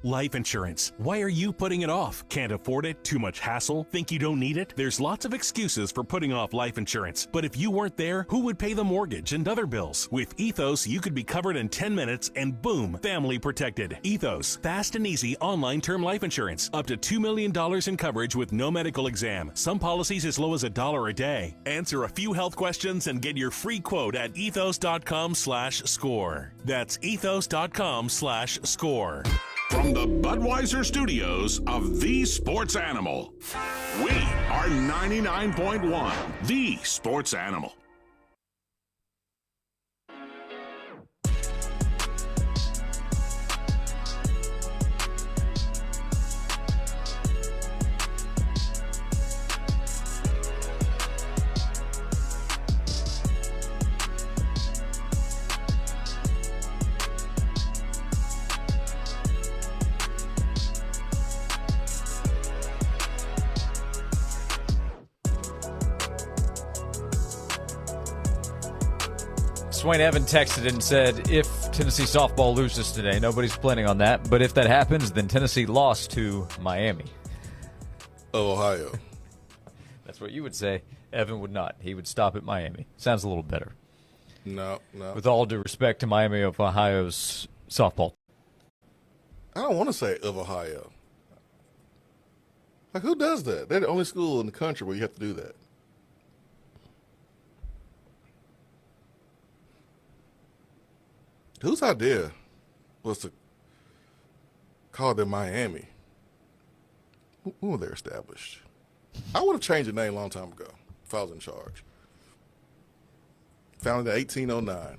Life insurance. Why are you putting it off? Can't afford it? Too much hassle? Think you don't need it? There's lots of excuses for putting off life insurance. But if you weren't there, who would pay the mortgage and other bills? With Ethos, you could be covered in 10 minutes and boom, family protected. Ethos, fast and easy online term life insurance. Up to $2 million in coverage with no medical exam. Some policies as low as $1 a day. Answer a few health questions and get your free quote at ethos.com/score. That's ethos.com/score. From the Budweiser studios of The Sports Animal, we are 99.1 The Sports Animal. Swain Evan texted and said, if Tennessee softball loses today. Nobody's planning on that. But if that happens, then Tennessee lost to Miami. Ohio. That's what you would say. Evan would not. He would stop at Miami. Sounds a little better. No. With all due respect to Miami of Ohio's softball. I don't want to say of Ohio. Like, who does that? They're the only school in the country where you have to do that. Whose idea was to call them Miami? When were they established? I would have changed the name a long time ago if I was in charge. Founded in 1809.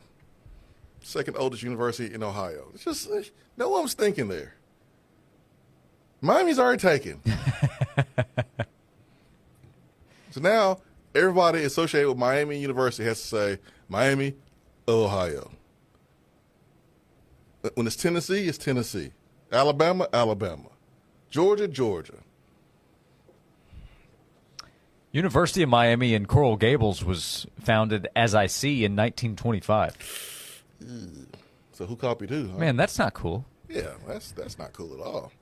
Second oldest university in Ohio. It's just, no one's thinking there. Miami's already taken. So now everybody associated with Miami University has to say Miami, Ohio. When it's Tennessee, it's Tennessee. Alabama, Alabama. Georgia, Georgia. University of Miami in Coral Gables was founded, as I see, in 1925. So who copied who? Huh? Man, that's not cool. Yeah, that's not cool at all.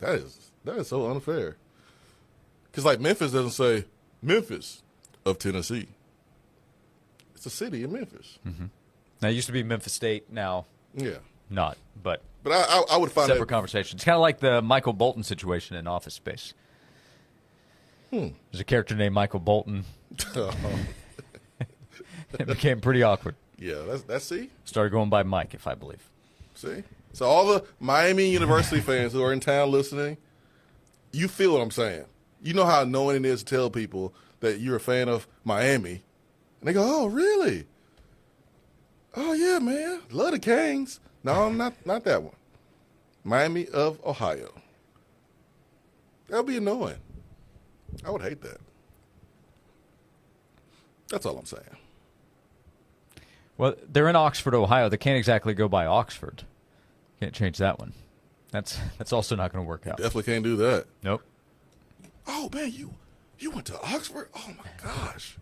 That is so unfair. Because, like, Memphis doesn't say Memphis of Tennessee. It's a city in Memphis. Mm-hmm. Now, it used to be Memphis State. Now, not. But I would find separate conversation. It's kind of like the Michael Bolton situation in Office Space. There's a character named Michael Bolton. It became pretty awkward. Yeah, that's see? Started going by Mike, if I believe. See? So all the Miami University fans who are in town listening, you feel what I'm saying. You know how annoying it is to tell people that you're a fan of Miami. And they go, oh, really? Oh, yeah, man. Love the Canes. No, not that one. Miami of Ohio. That would be annoying. I would hate that. That's all I'm saying. Well, they're in Oxford, Ohio. They can't exactly go by Oxford. Can't change that one. That's also not going to work out. Definitely can't do that. Nope. Oh, man, you went to Oxford? Oh, my gosh.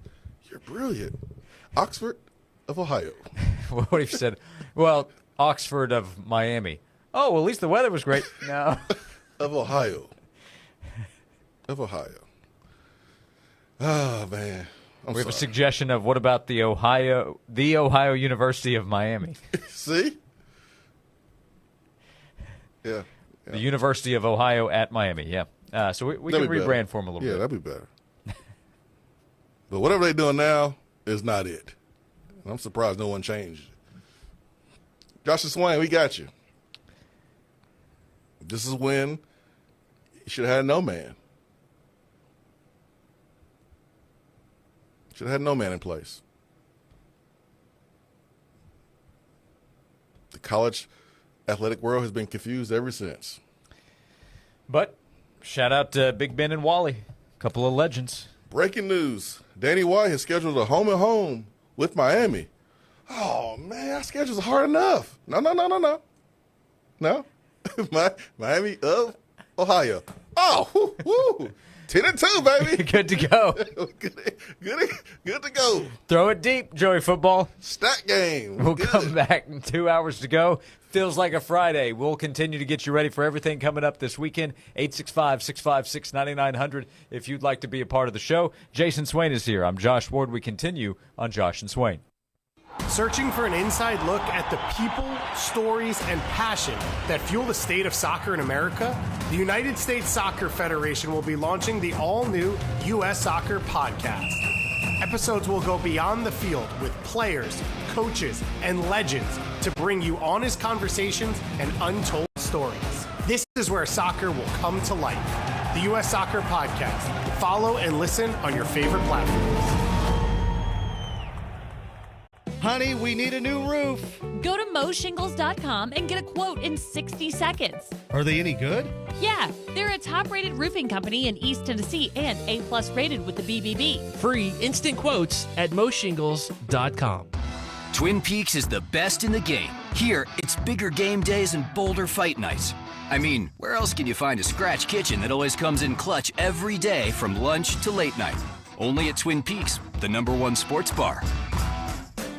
You're brilliant. Oxford of Ohio. What if you said, well, Oxford of Miami? Oh, well, at least the weather was great. No. Of Ohio. Of Ohio. Oh, man. We have a suggestion of what about the Ohio University of Miami? See? Yeah. The University of Ohio at Miami, yeah. So we can rebrand for them a little bit. Yeah, that'd be better. But whatever they're doing now is not it. I'm surprised no one changed it. Josh and Swain, we got you. This is when you should have had no man. Should have had no man in place. The college athletic world has been confused ever since. But shout out to Big Ben and Wally, a couple of legends. Breaking news. Danny White has scheduled a home-and-home with Miami. Oh, man, our schedule's hard enough. No. No? Miami of Ohio. Oh, woo. 10-2, baby. Good to go. Good to go. Throw it deep, Joey Football. Stat game. We'll come back in 2 hours to go. Feels like a Friday. We'll continue to get you ready for everything coming up this weekend. 865-656-9900 if you'd like to be a part of the show. Jason Swain is here. I'm Josh Ward. We continue on Josh and Swain. Searching for an inside look at the people, stories, and passion that fuel the state of soccer in America? The United States Soccer Federation will be launching the all-new U.S. Soccer Podcast. Episodes will go beyond the field with players, coaches, and legends to bring you honest conversations and untold stories. This is where soccer will come to life. The U.S. Soccer Podcast. Follow and listen on your favorite platforms. Honey, we need a new roof. Go to moshingles.com and get a quote in 60 seconds. Are they any good? Yeah, they're a top-rated roofing company in East Tennessee and A+ rated with the BBB. Free instant quotes at moshingles.com. Twin Peaks is the best in the game. Here, it's bigger game days and bolder fight nights. I mean, where else can you find a scratch kitchen that always comes in clutch every day from lunch to late night? Only at Twin Peaks, the #1 sports bar.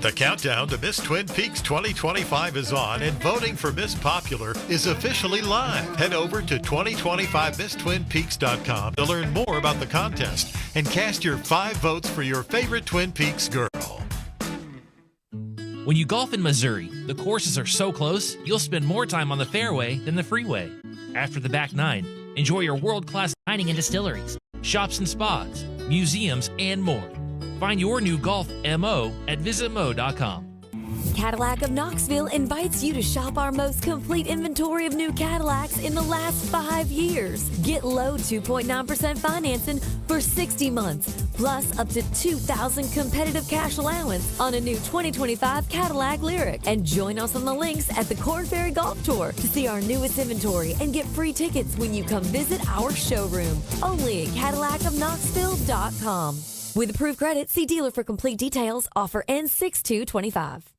The countdown to Miss Twin Peaks 2025 is on, and voting for Miss Popular is officially live. Head over to 2025misstwinpeaks.com to learn more about the contest and cast your 5 votes for your favorite Twin Peaks girl. When you golf in Missouri, the courses are so close, you'll spend more time on the fairway than the freeway. After the back nine, enjoy your world-class dining and distilleries, shops and spas, museums, and more. Find your new golf MO at visitmo.com. Cadillac of Knoxville invites you to shop our most complete inventory of new Cadillacs in the last 5 years. Get low 2.9% financing for 60 months, plus up to $2,000 competitive cash allowance on a new 2025 Cadillac Lyric. And join us on the links at the Corn Ferry Golf Tour to see our newest inventory and get free tickets when you come visit our showroom. Only at CadillacofKnoxville.com. With approved credit, see dealer for complete details. Offer ends 6/2/25.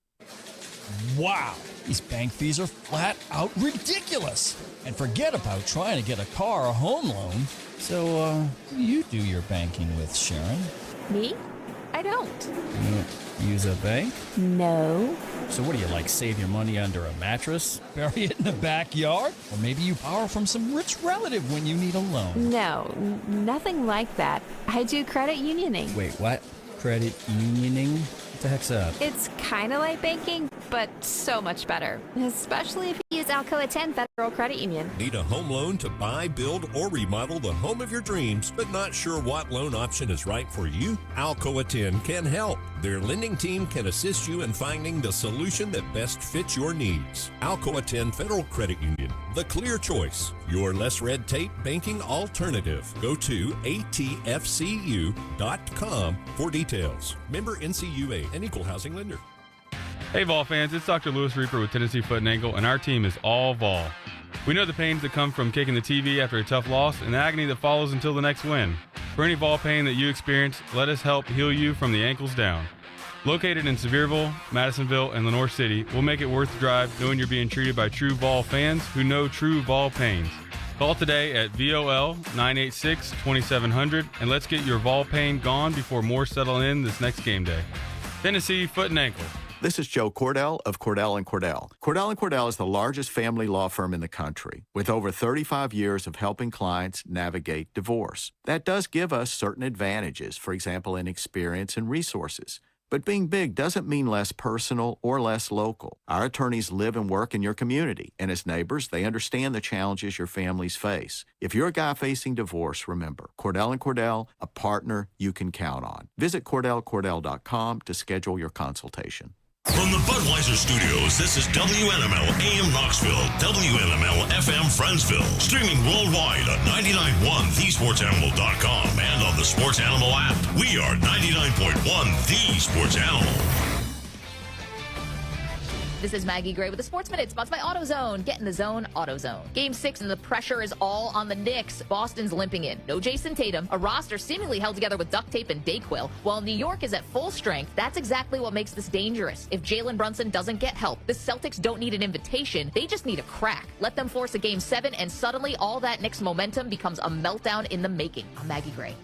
Wow, these bank fees are flat out ridiculous. And forget about trying to get a car or home loan. So, who do you do your banking with, Sharon? Me? I don't. You don't use a bank? No. So what do you, like, save your money under a mattress? Bury it in the backyard? Or maybe you borrow from some rich relative when you need a loan? No, nothing like that. I do credit unioning. Wait, what? Credit unioning? What the heck's that? It's kind of like banking, but so much better. Especially if you use Alcoa 10 Federal Credit Union. Need a home loan to buy, build, or remodel the home of your dreams, but not sure what loan option is right for you? Alcoa 10 can help. Their lending team can assist you in finding the solution that best fits your needs. Alcoa 10 Federal Credit Union, the clear choice. Your less red tape banking alternative. Go to atfcu.com for details. Member NCUA, an equal housing lender. Hey Vol fans, it's Dr. Lewis Reaper with Tennessee Foot and Ankle, and our team is all Vol. We know the pains that come from kicking the TV after a tough loss and the agony that follows until the next win. For any Vol pain that you experience, let us help heal you from the ankles down. Located in Sevierville, Madisonville, and Lenoir City, we'll make it worth the drive knowing you're being treated by true Vol fans who know true Vol pains. Call today at VOL 986-2700 and let's get your Vol pain gone before more settle in this next game day. Tennessee Foot and Ankle. This is Joe Cordell of Cordell & Cordell. Cordell & Cordell is the largest family law firm in the country with over 35 years of helping clients navigate divorce. That does give us certain advantages, for example, in experience and resources. But being big doesn't mean less personal or less local. Our attorneys live and work in your community, and as neighbors, they understand the challenges your families face. If you're a guy facing divorce, remember, Cordell & Cordell, a partner you can count on. Visit CordellCordell.com to schedule your consultation. From the Budweiser Studios, this is WNML AM Knoxville, WNML FM Friendsville. Streaming worldwide on 99.1 thesportsanimal.com and on the Sports Animal app. We are 99.1 The Sports Animal. This is Maggie Gray with the Sports Minute, sponsored by AutoZone. Get in the zone, AutoZone. Game 6 and the pressure is all on the Knicks. Boston's limping in. No Jason Tatum. A roster seemingly held together with duct tape and Dayquil. While New York is at full strength, that's exactly what makes this dangerous. If Jalen Brunson doesn't get help, the Celtics don't need an invitation. They just need a crack. Let them force a Game 7, and suddenly all that Knicks momentum becomes a meltdown in the making. I'm Maggie Gray.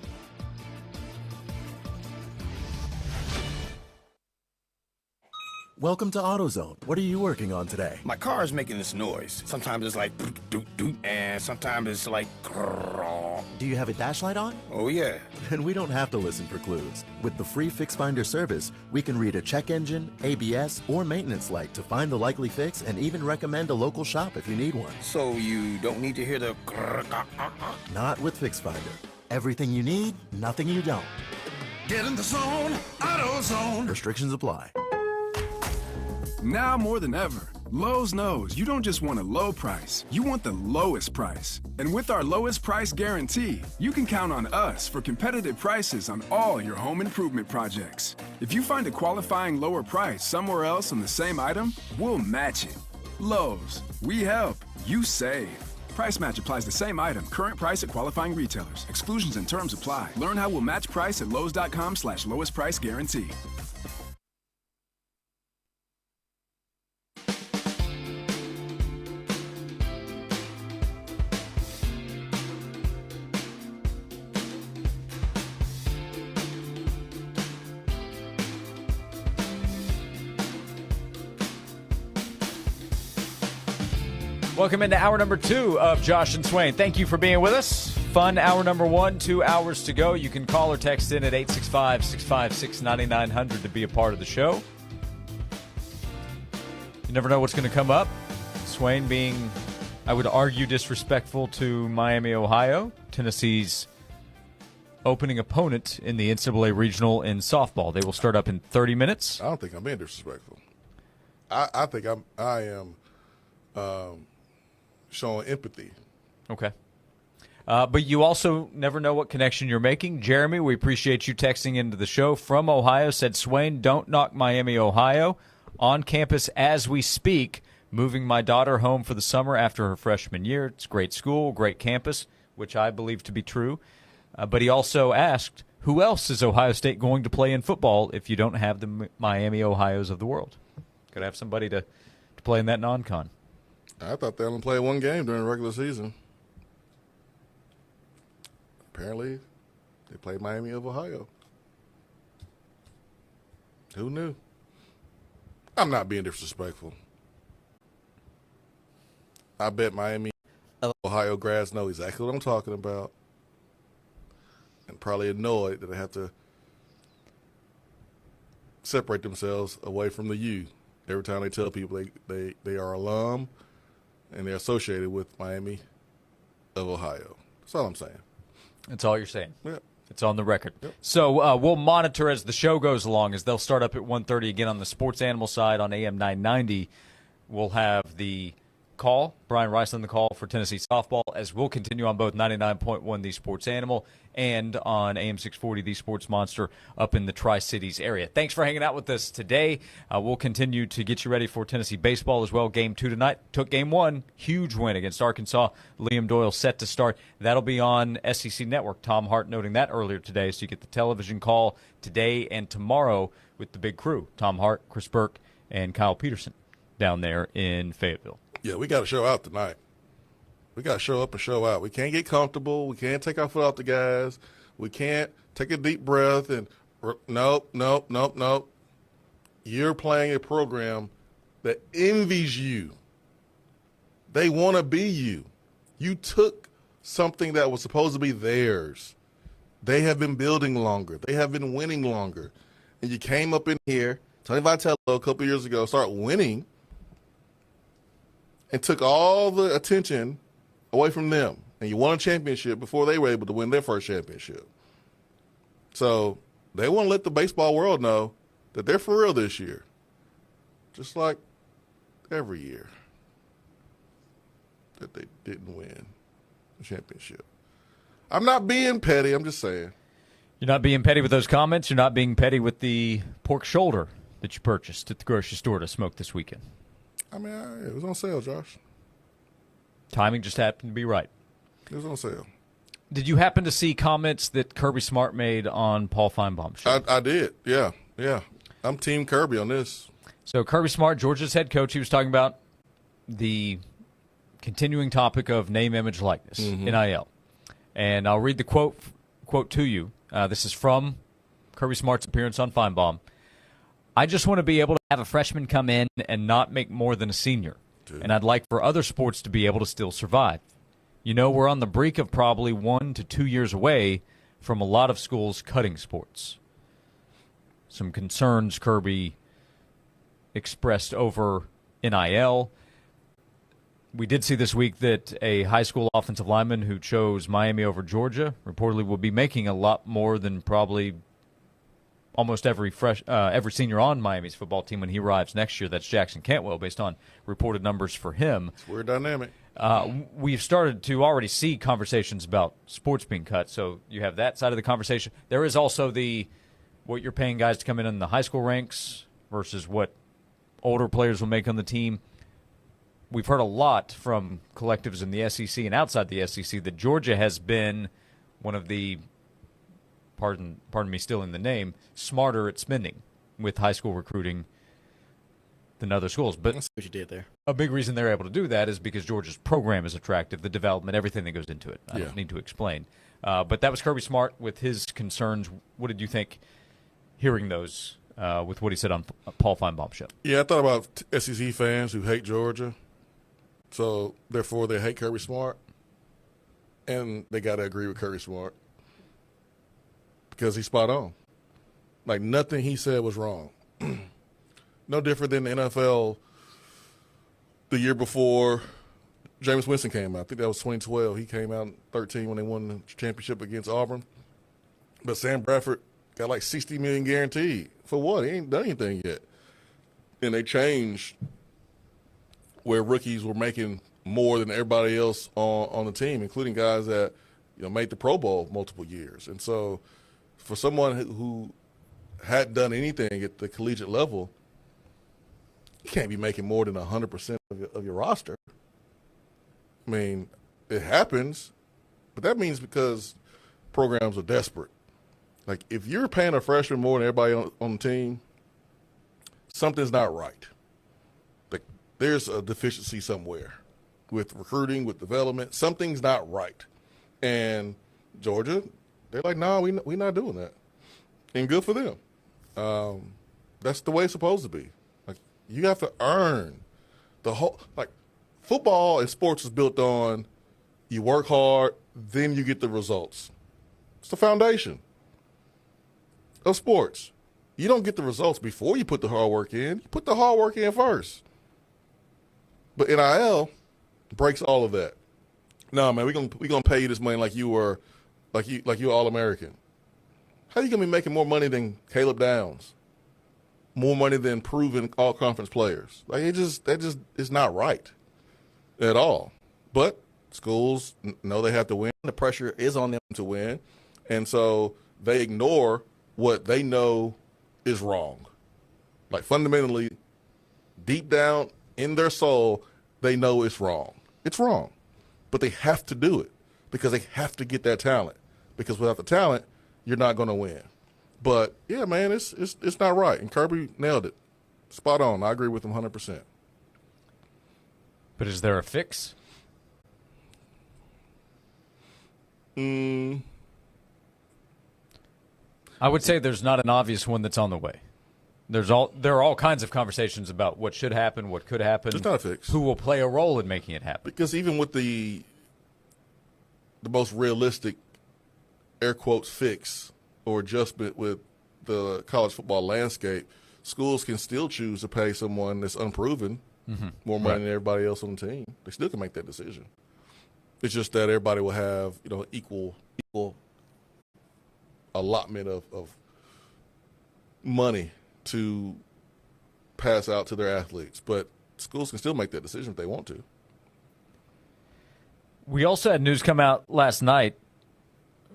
Welcome to AutoZone. What are you working on today? My car is making this noise. Sometimes it's like doot doot, and sometimes it's like grrr. Do you have a dash light on? Oh yeah. Then we don't have to listen for clues. With the free Fix Finder service, we can read a check engine, ABS, or maintenance light to find the likely fix and even recommend a local shop if you need one. So you don't need to hear the grrr. Not with Fix Finder. Everything you need, nothing you don't. Get in the zone, AutoZone. Restrictions apply. Now more than ever, Lowe's knows you don't just want a low price, you want the lowest price. And with our lowest price guarantee, you can count on us for competitive prices on all your home improvement projects. If you find a qualifying lower price somewhere else on the same item, we'll match it. Lowe's, we help, you save. Price match applies the same item. Current price at qualifying retailers. Exclusions and terms apply. Learn how we'll match price at Lowe's.com/lowest price guarantee. Welcome into hour number 2 of Josh and Swain. Thank you for being with us. Fun hour number 1, 2 hours to go. You can call or text in at 865-656-9900 to be a part of the show. You never know what's going to come up. Swain being, I would argue, disrespectful to Miami, Ohio, Tennessee's opening opponent in the NCAA Regional in softball. They will start up in 30 minutes. I don't think I'm being disrespectful. I think I am showing empathy. Okay. But you also never know what connection you're making. Jeremy, we appreciate you texting into the show from Ohio, said, Swain, don't knock Miami, Ohio. On campus as we speak, moving my daughter home for the summer after her freshman year. It's a great school, great campus, which I believe to be true. But he also asked, who else is Ohio State going to play in football if you don't have the Miami Ohios of the world? Got to have somebody to play in that non-con. I thought they only played one game during the regular season. Apparently, they played Miami of Ohio. Who knew? I'm not being disrespectful. I bet Miami, Ohio grads know exactly what I'm talking about, and probably annoyed that they have to separate themselves away from the U every time they tell people they are alum and they're associated with Miami of Ohio. That's all I'm saying. That's all you're saying. Yeah. It's on the record. Yep. So we'll monitor as the show goes along, as they'll start up at 1:30 again on the Sports Animal side on AM 990. We'll have the call, Brian Rice on the call for Tennessee softball, as we'll continue on both 99.1 The Sports Animal and on AM 640 The Sports Monster up in the Tri-Cities area. Thanks for hanging out with us today. We'll continue to get you ready for Tennessee baseball as well. Game 2 tonight. Took Game 1. Huge win against Arkansas. Liam Doyle set to start. That'll be on SEC Network. Tom Hart noting that earlier today. So you get the television call today and tomorrow with the big crew. Tom Hart, Chris Burke, and Kyle Peterson down there in Fayetteville. Yeah, we got to show out tonight. We got to show up and show out. We can't get comfortable. We can't take our foot off the gas. We can't take a deep breath and nope. You're playing a program that envies you. They want to be you. You took something that was supposed to be theirs. They have been building longer. They have been winning longer. And you came up in here, Tony Vitello a couple years ago, started winning, and took all the attention away from them. And you won a championship before they were able to win their first championship. So they want to let the baseball world know that they're for real this year, just like every year that they didn't win the championship. I'm not being petty. I'm just saying. You're not being petty with those comments. You're not being petty with the pork shoulder that you purchased at the grocery store to smoke this weekend. I mean, it was on sale, Josh. Timing just happened to be right. It was on sale. Did you happen to see comments that Kirby Smart made on Paul Feinbaum's show? I did, yeah. I'm Team Kirby on this. So Kirby Smart, Georgia's head coach, he was talking about the continuing topic of name, image, likeness, NIL. And I'll read the quote to you. This is from Kirby Smart's appearance on Feinbaum. I just want to be able to have a freshman come in and not make more than a senior. Dude. And I'd like for other sports to be able to still survive. You know, we're on the brink of probably 1 to 2 years away from a lot of schools cutting sports. Some concerns Kirby expressed over NIL. We did see this week that a high school offensive lineman who chose Miami over Georgia reportedly will be making a lot more than probably almost every senior on Miami's football team when he arrives next year. That's Jackson Cantwell, based on reported numbers for him. It's weird dynamic. We've started to already see conversations about sports being cut, so you have that side of the conversation. There is also what you're paying guys to come in the high school ranks versus what older players will make on the team. We've heard a lot from collectives in the SEC and outside the SEC that Georgia has been one of the, pardon me stealing the name, smarter at spending with high school recruiting than other schools. But that's what you did there. A big reason they're able to do that is because Georgia's program is attractive, the development, everything that goes into it. I don't need to explain. But that was Kirby Smart with his concerns. What did you think hearing those with what he said on Paul Feinbaum's show? Yeah, I thought about SEC fans who hate Georgia. So, therefore, they hate Kirby Smart, and they got to agree with Kirby Smart because he's spot on. Like, nothing he said was wrong. No different than the NFL the year before Jameis Winston came out. I think that was 2012. He came out in 13 when they won the championship against Auburn. But Sam Bradford got like $60 million guaranteed. For what? He ain't done anything yet. And they changed where rookies were making more than everybody else on the team, including guys that made the Pro Bowl multiple years. And so for someone who hadn't done anything at the collegiate level, you can't be making more than 100% of your roster. I mean, it happens, but that means because programs are desperate. Like, if you're paying a freshman more than everybody on the team, something's not right. Like, there's a deficiency somewhere with recruiting, with development. Something's not right. And Georgia, they're like, no, we're not doing that. And good for them. That's the way it's supposed to be. Like, you have to earn the whole – like, football and sports is built on you work hard, then you get the results. It's the foundation of sports. You don't get the results before you put the hard work in. You put the hard work in first. But NIL breaks all of that. No, man, we're gonna pay you this money like you were All-American. How are you gonna be making more money than Caleb Downs? More money than proven all-conference players? Like, that just is not right at all. But schools know they have to win. The pressure is on them to win. And so they ignore what they know is wrong. Like, fundamentally, deep down in their soul, they know it's wrong. It's wrong. But they have to do it because they have to get that talent. Because without the talent, you're not going to win. But, yeah, man, it's not right. And Kirby nailed it. Spot on. I agree with him 100%. But is there a fix? I would say there's not an obvious one that's on the way. There are all kinds of conversations about what should happen, what could happen. It's not a fix. Who will play a role in making it happen. Because even with the most realistic, air quotes, fix or adjustment with the college football landscape, schools can still choose to pay someone that's unproven more money than everybody else on the team. They still can make that decision. It's just that everybody will have, equal allotment of money to pass out to their athletes. But schools can still make that decision if they want to. We also had news come out last night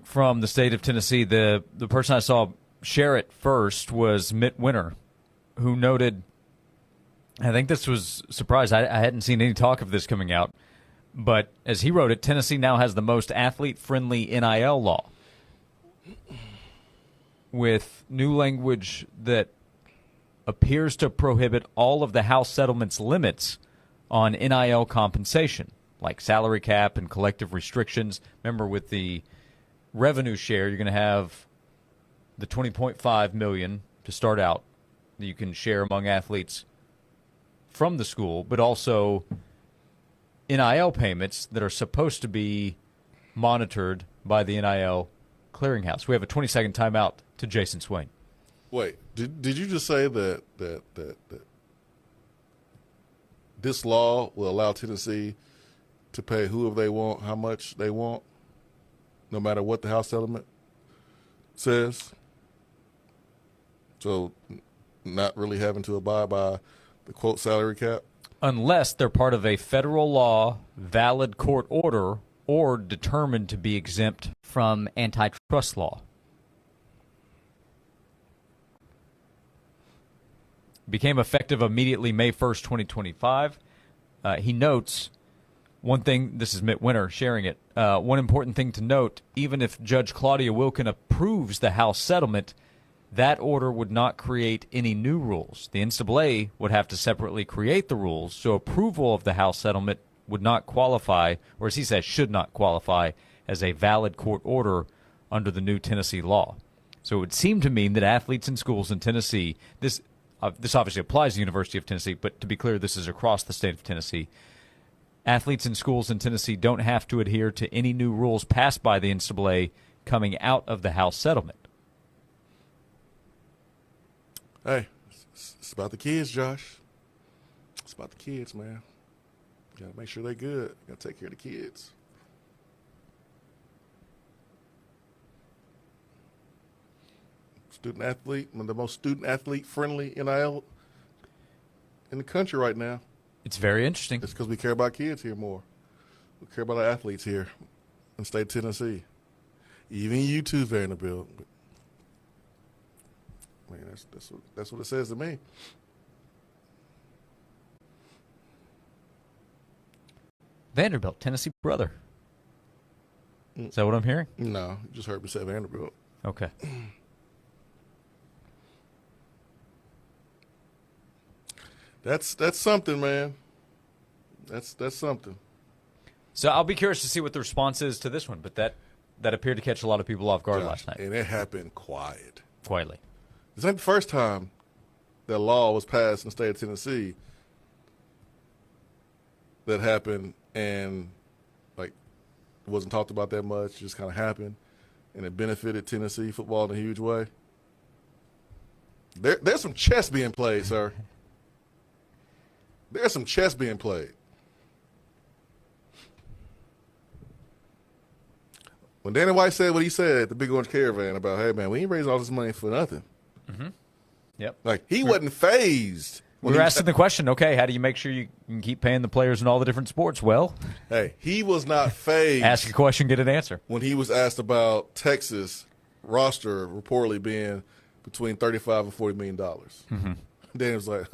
from the state of Tennessee. The person I saw share it first was Mitt Winter, who noted, I think this was a surprise. I hadn't seen any talk of this coming out. But as he wrote it, Tennessee now has the most athlete-friendly NIL law, with new language that appears to prohibit all of the House settlement's limits on NIL compensation, like salary cap and collective restrictions. Remember, with the revenue share, you're going to have the $20.5 million to start out that you can share among athletes from the school, but also NIL payments that are supposed to be monitored by the NIL clearinghouse. We have a 20-second timeout to Jason Swain. Wait, did you just say that this law will allow Tennessee to pay whoever they want, how much they want, no matter what the House settlement says? So not really having to abide by the, quote, salary cap? Unless they're part of a federal law, valid court order, or determined to be exempt from antitrust law. Became effective immediately May 1st, 2025. He notes one thing, this is Mitt Winter sharing it, one important thing to note, even if Judge Claudia Wilkin approves the House settlement, that order would not create any new rules. The NCAA would have to separately create the rules, so approval of the House settlement would not qualify, or as he says, should not qualify as a valid court order under the new Tennessee law. So it would seem to mean that athletes in schools in Tennessee, this obviously applies to the University of Tennessee, but to be clear, this is across the state of Tennessee, Athletes and schools in Tennessee don't have to adhere to any new rules passed by the NCAA coming out of the House settlement. Hey, it's about the kids, Josh. It's about the kids, man. You got to make sure they're good. You got to take care of the kids. Student athlete, one of the most student athlete friendly NIL in the country right now. It's very interesting. It's because we care about kids here more. We care about our athletes here in the state of Tennessee. Even you too, Vanderbilt. Man, that's what it says to me. Vanderbilt, Tennessee brother. Is that what I'm hearing? No, you just heard me say Vanderbilt. Okay. That's something, man. That's something. So I'll be curious to see what the response is to this one, but that appeared to catch a lot of people off guard last night. And it happened quietly. This ain't the first time that law was passed in the state of Tennessee that happened and like it wasn't talked about that much, just kind of happened, and it benefited Tennessee football in a huge way. There's some chess being played, sir. There's some chess being played. When Danny White said what he said at the Big Orange Caravan about, hey, man, we ain't raising all this money for nothing. Mm-hmm. Yep. Like, he wasn't phased. We were asking the question, okay, how do you make sure you can keep paying the players in all the different sports? Well, hey, he was not phased. Ask a question, get an answer. When he was asked about Texas roster reportedly being between $35 and $40 million. Mm-hmm. Danny was like,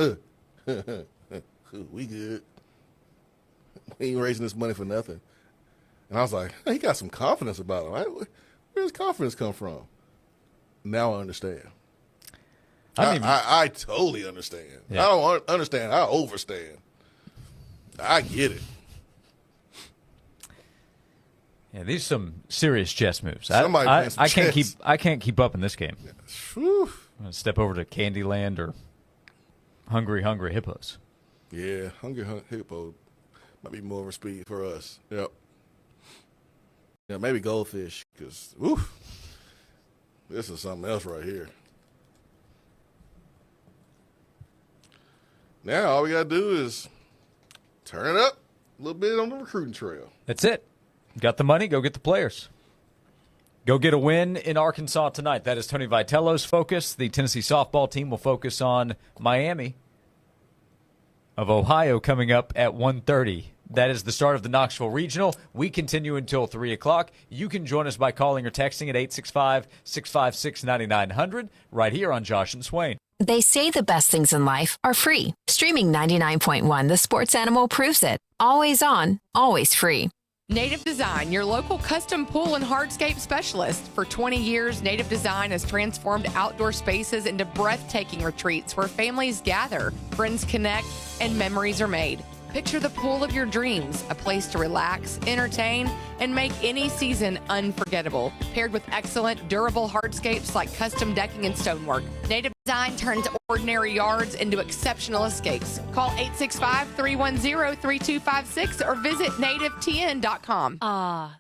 we good. We ain't raising this money for nothing. And I was like, hey, he got some confidence about him. Right? Where does confidence come from? Now I understand. I totally understand. Yeah. I don't understand. I overstand. I get it. Yeah, these are some serious chess moves. I can't keep up in this game. Whew. I'm gonna step over to Candyland or Hungry Hippos. Yeah, Hungry Hippo might be more of a speed for us. Yep. Yeah, maybe Goldfish, because, this is something else right here. Now, all we got to do is turn it up a little bit on the recruiting trail. That's it. Got the money, go get the players. Go get a win in Arkansas tonight. That is Tony Vitello's focus. The Tennessee softball team will focus on Miami of Ohio coming up at 1:30. That is the start of the Knoxville Regional. We continue until 3 o'clock. You can join us by calling or texting at 865-656-9900 right here on Josh and Swain. They say the best things in life are free. Streaming 99.1, The Sports Animal proves it. Always on, always free. Native Design, your local custom pool and hardscape specialist. For 20 years, Native Design has transformed outdoor spaces into breathtaking retreats where families gather, friends connect, and memories are made. Picture the pool of your dreams, a place to relax, entertain, and make any season unforgettable. Paired with excellent, durable hardscapes like custom decking and stonework, Native Design turns ordinary yards into exceptional escapes. Call 865-310-3256 or visit nativetn.com.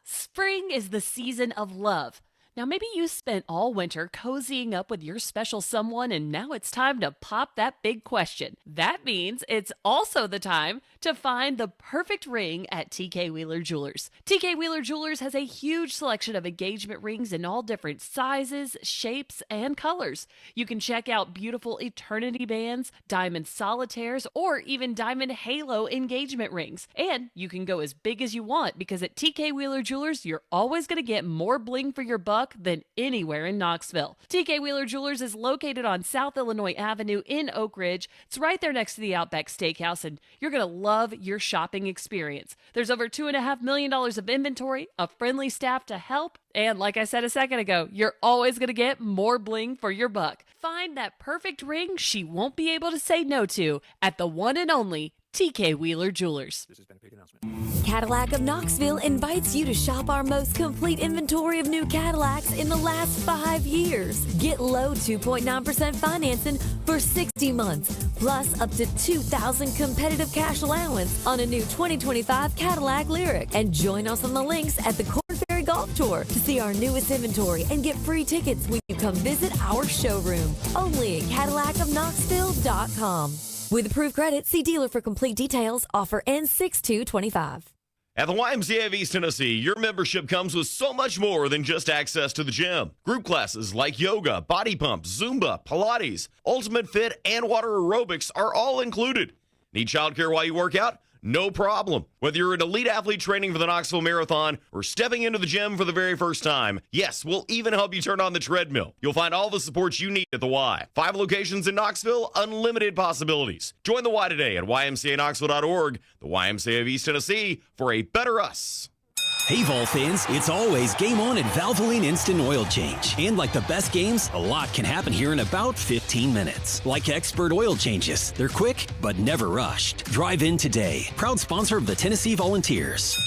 Spring is the season of love. Now, maybe you spent all winter cozying up with your special someone, and now it's time to pop that big question. That means it's also the time to find the perfect ring at TK Wheeler Jewelers. TK Wheeler Jewelers has a huge selection of engagement rings in all different sizes, shapes, and colors. You can check out beautiful eternity bands, diamond solitaires, or even diamond halo engagement rings. And you can go as big as you want because at TK Wheeler Jewelers, you're always going to get more bling for your buck than anywhere in Knoxville. TK Wheeler Jewelers is located on South Illinois Avenue in Oak Ridge. It's right there next to the Outback Steakhouse, and you're going to love your shopping experience. There's over $2.5 million of inventory, a friendly staff to help, and like I said a second ago, you're always going to get more bling for your buck. Find that perfect ring she won't be able to say no to at the one and only TK Wheeler Jewelers. Cadillac of Knoxville invites you to shop our most complete inventory of new Cadillacs in the last 5 years. Get low 2.9% financing for 60 months, plus up to $2,000 competitive cash allowance on a new 2025 Cadillac Lyric. And join us on the links at the Corn Ferry Golf Tour to see our newest inventory and get free tickets when you come visit our showroom. Only at CadillacofKnoxville.com. With approved credit, see dealer for complete details. Offer ends 6/2/25. At the YMCA of East Tennessee, your membership comes with so much more than just access to the gym. Group classes like yoga, body pump, Zumba, Pilates, Ultimate Fit, and water aerobics are all included. Need childcare while you work out? No problem. Whether you're an elite athlete training for the Knoxville Marathon or stepping into the gym for the very first time, yes, we'll even help you turn on the treadmill. You'll find all the support you need at the Y. 5 locations in Knoxville, unlimited possibilities. Join the Y today at ymcaknoxville.org, the YMCA of East Tennessee, for a better us. Hey, Vol fans, it's always game on at Valvoline Instant Oil Change. And like the best games, a lot can happen here in about 15 minutes. Like expert oil changes. They're quick, but never rushed. Drive in today. Proud sponsor of the Tennessee Volunteers.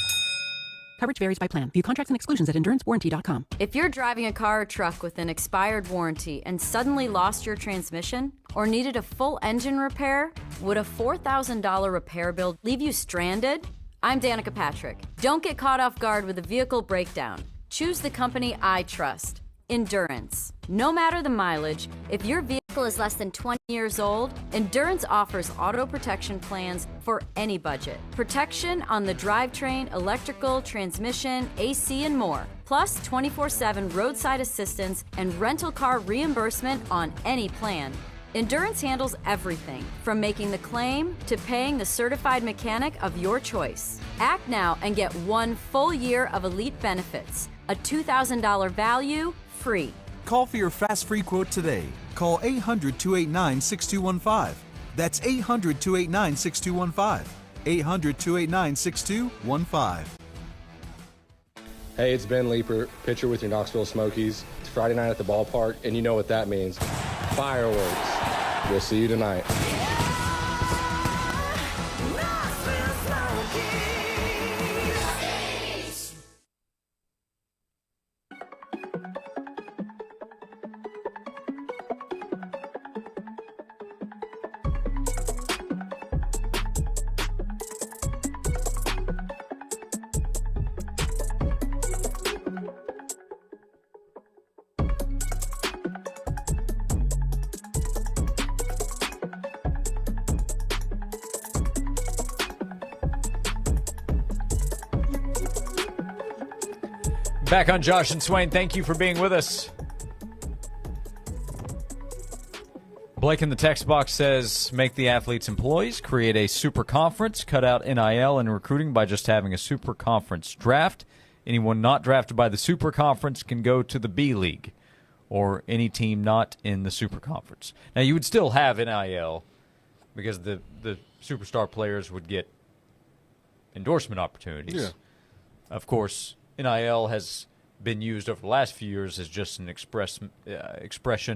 Coverage varies by plan. View contracts and exclusions at endurancewarranty.com. If you're driving a car or truck with an expired warranty and suddenly lost your transmission or needed a full engine repair, would a $4,000 repair bill leave you stranded? I'm Danica Patrick. Don't get caught off guard with a vehicle breakdown. Choose the company I trust, Endurance. No matter the mileage, if your vehicle is less than 20 years old, Endurance offers auto protection plans for any budget. Protection on the drivetrain, electrical, transmission, AC, and more. Plus 24/7 roadside assistance and rental car reimbursement on any plan. Endurance handles everything, from making the claim to paying the certified mechanic of your choice. Act now and get 1 full year of elite benefits. A $2,000 value, free. Call for your fast free quote today. Call 800-289-6215. That's 800-289-6215. 800-289-6215. Hey, it's Ben Leeper, pitcher with your Knoxville Smokies. It's Friday night at the ballpark, and you know what that means. Fireworks. We'll see you tonight. Back on Josh and Swain. Thank you for being with us. Blake in the text box says, make the athletes employees, create a super conference, cut out NIL and recruiting by just having a super conference draft. Anyone not drafted by the super conference can go to the B League or any team not in the super conference. Now, you would still have NIL because the superstar players would get endorsement opportunities. Yeah. Of course, NIL has been used over the last few years as just an expression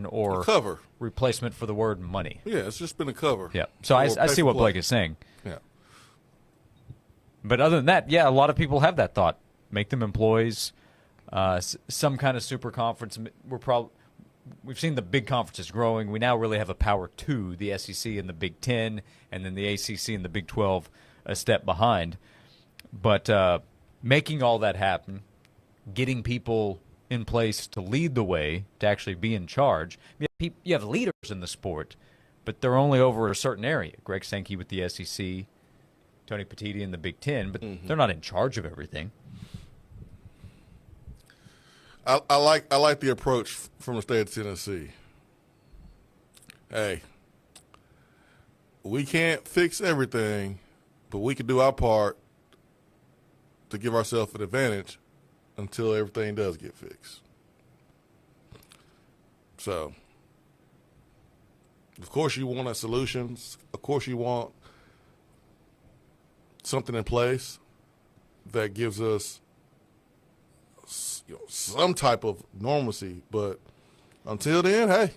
or a cover replacement for the word money. Yeah, it's just been a cover. Yeah. So I see what Blake is saying. Yeah. But other than that, yeah, a lot of people have that thought. Make them employees, some kind of super conference. We've seen the big conferences growing. We now really have a power two, the SEC and the Big Ten, and then the ACC and the Big 12 a step behind. But making all that happen, getting people in place to lead the way, to actually be in charge. You have leaders in the sport, but they're only over a certain area. Greg Sankey with the SEC, Tony Petitti in the Big Ten, but they're not in charge of everything. I like the approach from the state of Tennessee. Hey, we can't fix everything, but we can do our part to give ourselves an advantage until everything does get fixed. So, of course you want solutions. Of course you want something in place that gives us some type of normalcy. But until then, hey,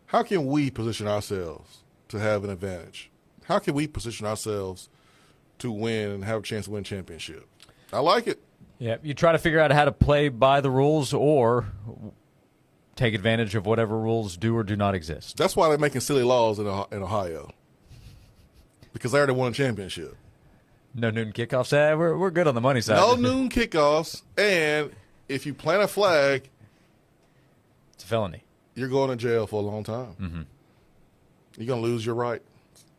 how can we position ourselves to have an advantage? How can we position ourselves to win and have a chance to win championship? I like it. Yeah, you try to figure out how to play by the rules or take advantage of whatever rules do or do not exist. That's why they're making silly laws in Ohio, because they already won a championship. No noon kickoffs. We're good on the money side. No noon kickoffs, and if you plant a flag, it's a felony. You're going to jail for a long time. Mm-hmm. You're going to lose your right.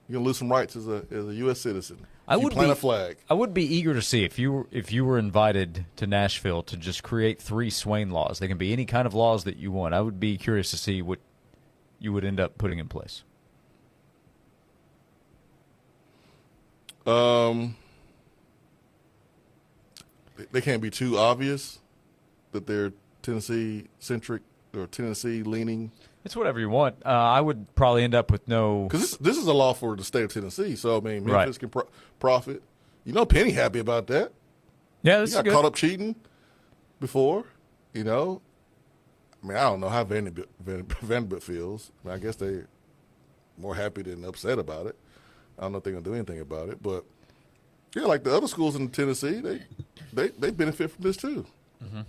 You're going to lose some rights as a U.S. citizen. You plant a flag. I would be eager to see if you were invited to Nashville to just create 3 Swain laws. They can be any kind of laws that you want. I would be curious to see what you would end up putting in place. They can't be too obvious that they're Tennessee-centric or Tennessee-leaning. It's whatever you want. I would probably end up with no. Because this is a law for the state of Tennessee, so I mean, Memphis can profit. You know, Penny happy about that. Yeah, this he got caught up cheating before. You know, I mean, I don't know how Vanderbilt feels. I mean, I guess they're more happy than upset about it. I don't know if they're gonna do anything about it, but yeah, like the other schools in Tennessee, they benefit from this too. Mm-hmm.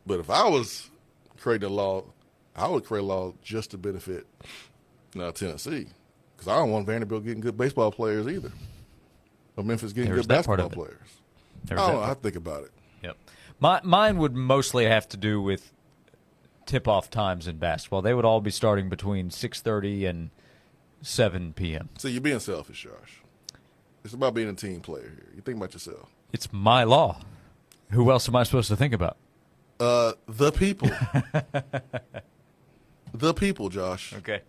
But if I was creating a law, I would create a law just to benefit Tennessee, because I don't want Vanderbilt getting good baseball players either, or Memphis getting good basketball players. I don't know. I think about it. Yep. Mine would mostly have to do with tip-off times in basketball. They would all be starting between 6:30 and 7 p.m. So you're being selfish, Josh. It's about being a team player here. You think about yourself. It's my law. Who else am I supposed to think about? The people. The people, Josh. Okay.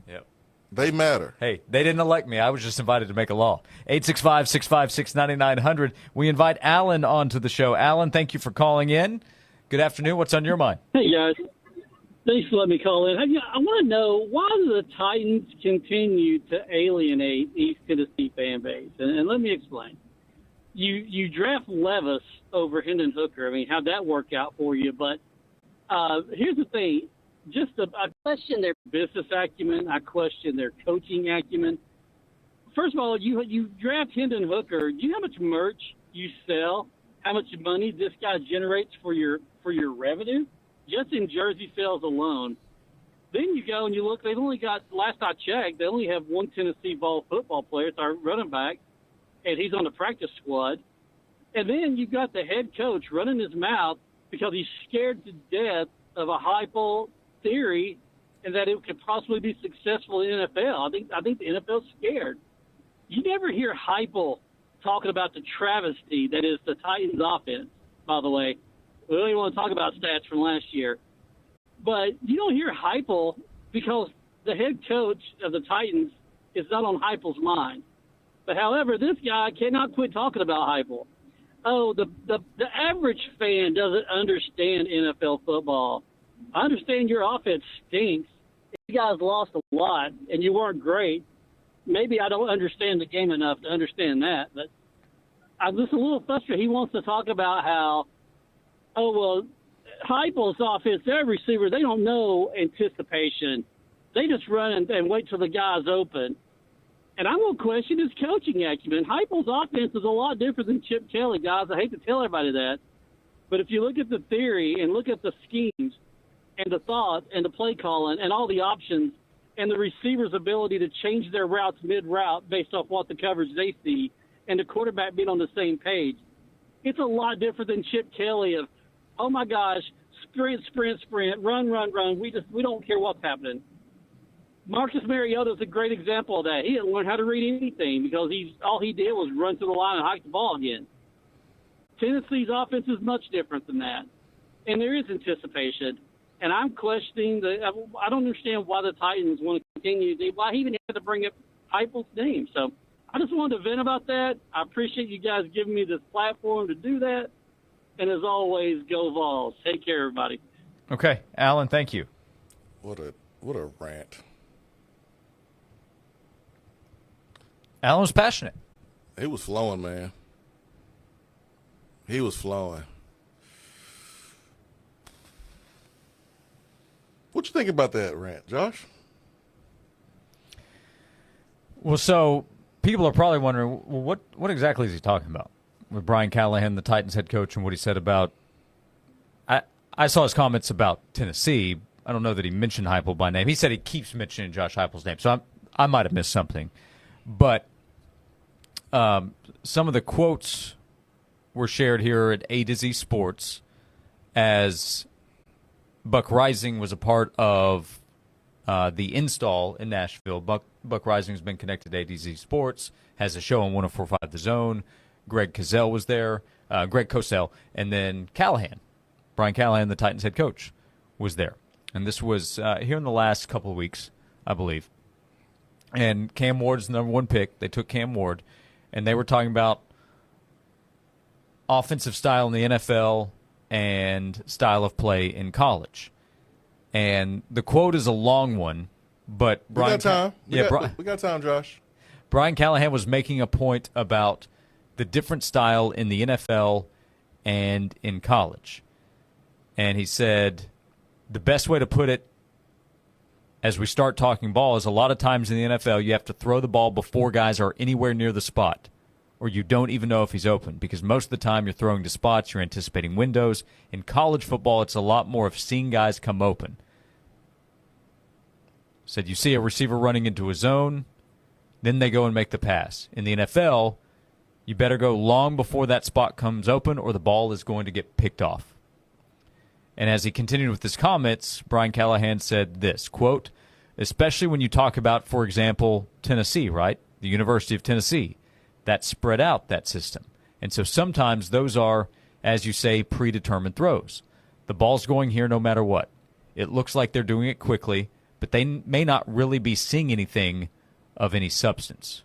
Yep. They matter. Hey, they didn't elect me. I was just invited to make a law. 865-656-9900. We invite Alan onto the show. Alan, thank you for calling in. Good afternoon. What's on your mind? Hey, guys. Thanks for letting me call in. I want to know, why do the Titans continue to alienate East Tennessee fan base? And let me explain. You draft Levis over Hendon Hooker. I mean, how'd that work out for you? But here's the thing. I question their business acumen. I question their coaching acumen. First of all, you draft Hendon Hooker. Do you know how much merch you sell? How much money this guy generates for your revenue? Just in jersey sales alone. Then you go and you look, they've only got, last I checked, they only have one Tennessee ball football player. It's our running back, and he's on the practice squad. And then you've got the head coach running his mouth because he's scared to death of a Heupel theory and that it could possibly be successful in the NFL. I think the NFL's scared. You never hear Heupel talking about the travesty that is the Titans offense, by the way. We don't even want to talk about stats from last year. But you don't hear Heupel because the head coach of the Titans is not on Heupel's mind. But, however, this guy cannot quit talking about Heupel. Oh, the average fan doesn't understand NFL football. I understand your offense stinks. You guys lost a lot, and you weren't great. Maybe I don't understand the game enough to understand that. But I'm just a little frustrated. He wants to talk about how, Heupel's offense, their receiver, they don't know anticipation. They just run and wait till the guy's open. And I'm going to question his coaching acumen. Heupel's offense is a lot different than Chip Kelly, guys. I hate to tell everybody that. But if you look at the theory and look at the schemes and the thought and the play calling and all the options and the receiver's ability to change their routes mid-route based off what the coverage they see and the quarterback being on the same page, it's a lot different than Chip Kelly of, oh, my gosh, sprint, run. We don't care what's happening. Marcus Mariota is a great example of that. He didn't learn how to read anything because all he did was run to the line and hike the ball again. Tennessee's offense is much different than that. And there is anticipation. And I'm questioning I don't understand why the Titans want to continue why he even had to bring up Heupel's name. So I just wanted to vent about that. I appreciate you guys giving me this platform to do that. And as always, go Vols. Take care, everybody. Okay, Alan, thank you. What a rant. Alan was passionate. He was flowing, man. He was flowing. What you think about that rant, Josh? Well, so people are probably wondering, well, what exactly is he talking about with Brian Callahan, the Titans head coach, and what he said about I saw his comments about Tennessee. I don't know that he mentioned Heupel by name. He said he keeps mentioning Josh Heupel's name, so I might have missed something. But some of the quotes were shared here at A to Z Sports as Buck Rising was a part of the install in Nashville. Buck Rising has been connected to A to Z Sports, has a show on 104.5 The Zone. Greg Cosell was there, Greg Cosell, and then Callahan. Brian Callahan, the Titans head coach, was there. And this was here in the last couple of weeks, I believe. And Cam Ward's the number one pick. They took Cam Ward, and they were talking about offensive style in the NFL and style of play in college. And the quote is a long one, but Brian, we got time. We got time, Josh. Brian Callahan was making a point about the different style in the NFL and in college. And he said the best way to put it as we start talking ball is a lot of times in the NFL you have to throw the ball before guys are anywhere near the spot, or you don't even know if he's open, because most of the time you're throwing to spots, you're anticipating windows. In college football, it's a lot more of seeing guys come open. Said you see a receiver running into a zone, then they go and make the pass. In the NFL, you better go long before that spot comes open or the ball is going to get picked off. And as he continued with his comments, Brian Callahan said this, quote, especially when you talk about, for example, Tennessee, right? The University of Tennessee. That spread out, that system. And so sometimes those are, as you say, predetermined throws. The ball's going here no matter what. It looks like they're doing it quickly, but they may not really be seeing anything of any substance.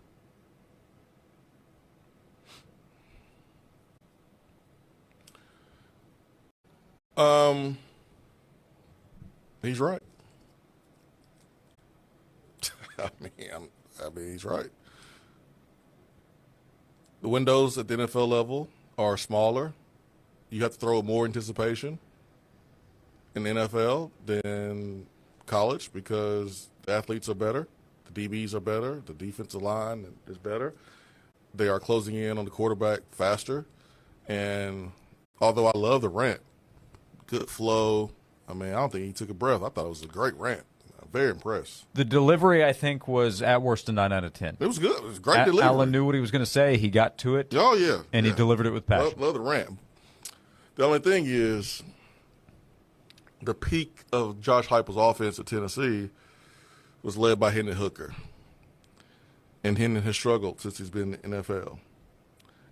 He's right. I mean, he's right. The windows at the NFL level are smaller. You have to throw more anticipation in the NFL than college because the athletes are better, the DBs are better, the defensive line is better. They are closing in on the quarterback faster. And although I love the rant, good flow. I mean, I don't think he took a breath. I thought it was a great rant. I'm very impressed. The delivery, I think, was at worst a 9 out of 10. It was good. It was a great delivery. Allen knew what he was going to say. He got to it. Oh, yeah. And he delivered it with passion. Love the rant. The only thing is the peak of Josh Heupel's offense at Tennessee was led by Hendon Hooker. And Hendon has struggled since he's been in the NFL.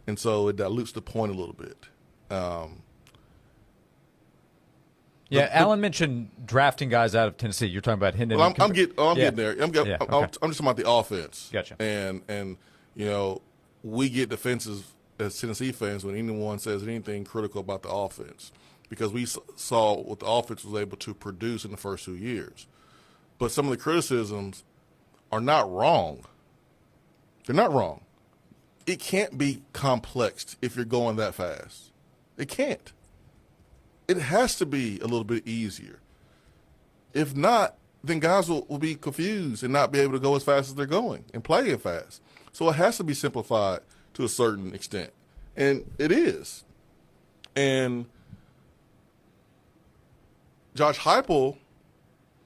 And so it dilutes the point a little bit. Allen mentioned drafting guys out of Tennessee. You're talking about Hendon. Well, I'm getting there. I'm just talking about the offense. Gotcha. And you know, we get defensive as Tennessee fans when anyone says anything critical about the offense because we saw what the offense was able to produce in the first 2 years. But some of the criticisms are not wrong. They're not wrong. It can't be complex if you're going that fast. It can't. It has to be a little bit easier. If not, then guys will be confused and not be able to go as fast as they're going and play it fast. So it has to be simplified to a certain extent. And it is. And Josh Heupel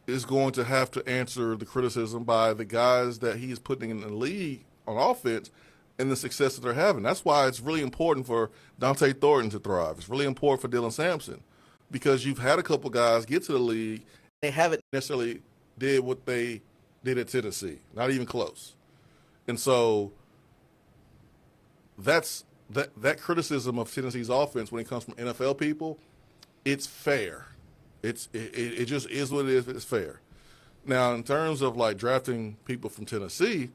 is going to have to answer the criticism by the guys that he is putting in the league on offense and the success that they're having. That's why it's really important for Dante Thornton to thrive. It's really important for Dylan Sampson because you've had a couple guys get to the league. They haven't necessarily did what they did at Tennessee, not even close. And so that's that criticism of Tennessee's offense when it comes from NFL people, it's fair. It just is what it is. It's fair. Now, in terms of like drafting people from Tennessee,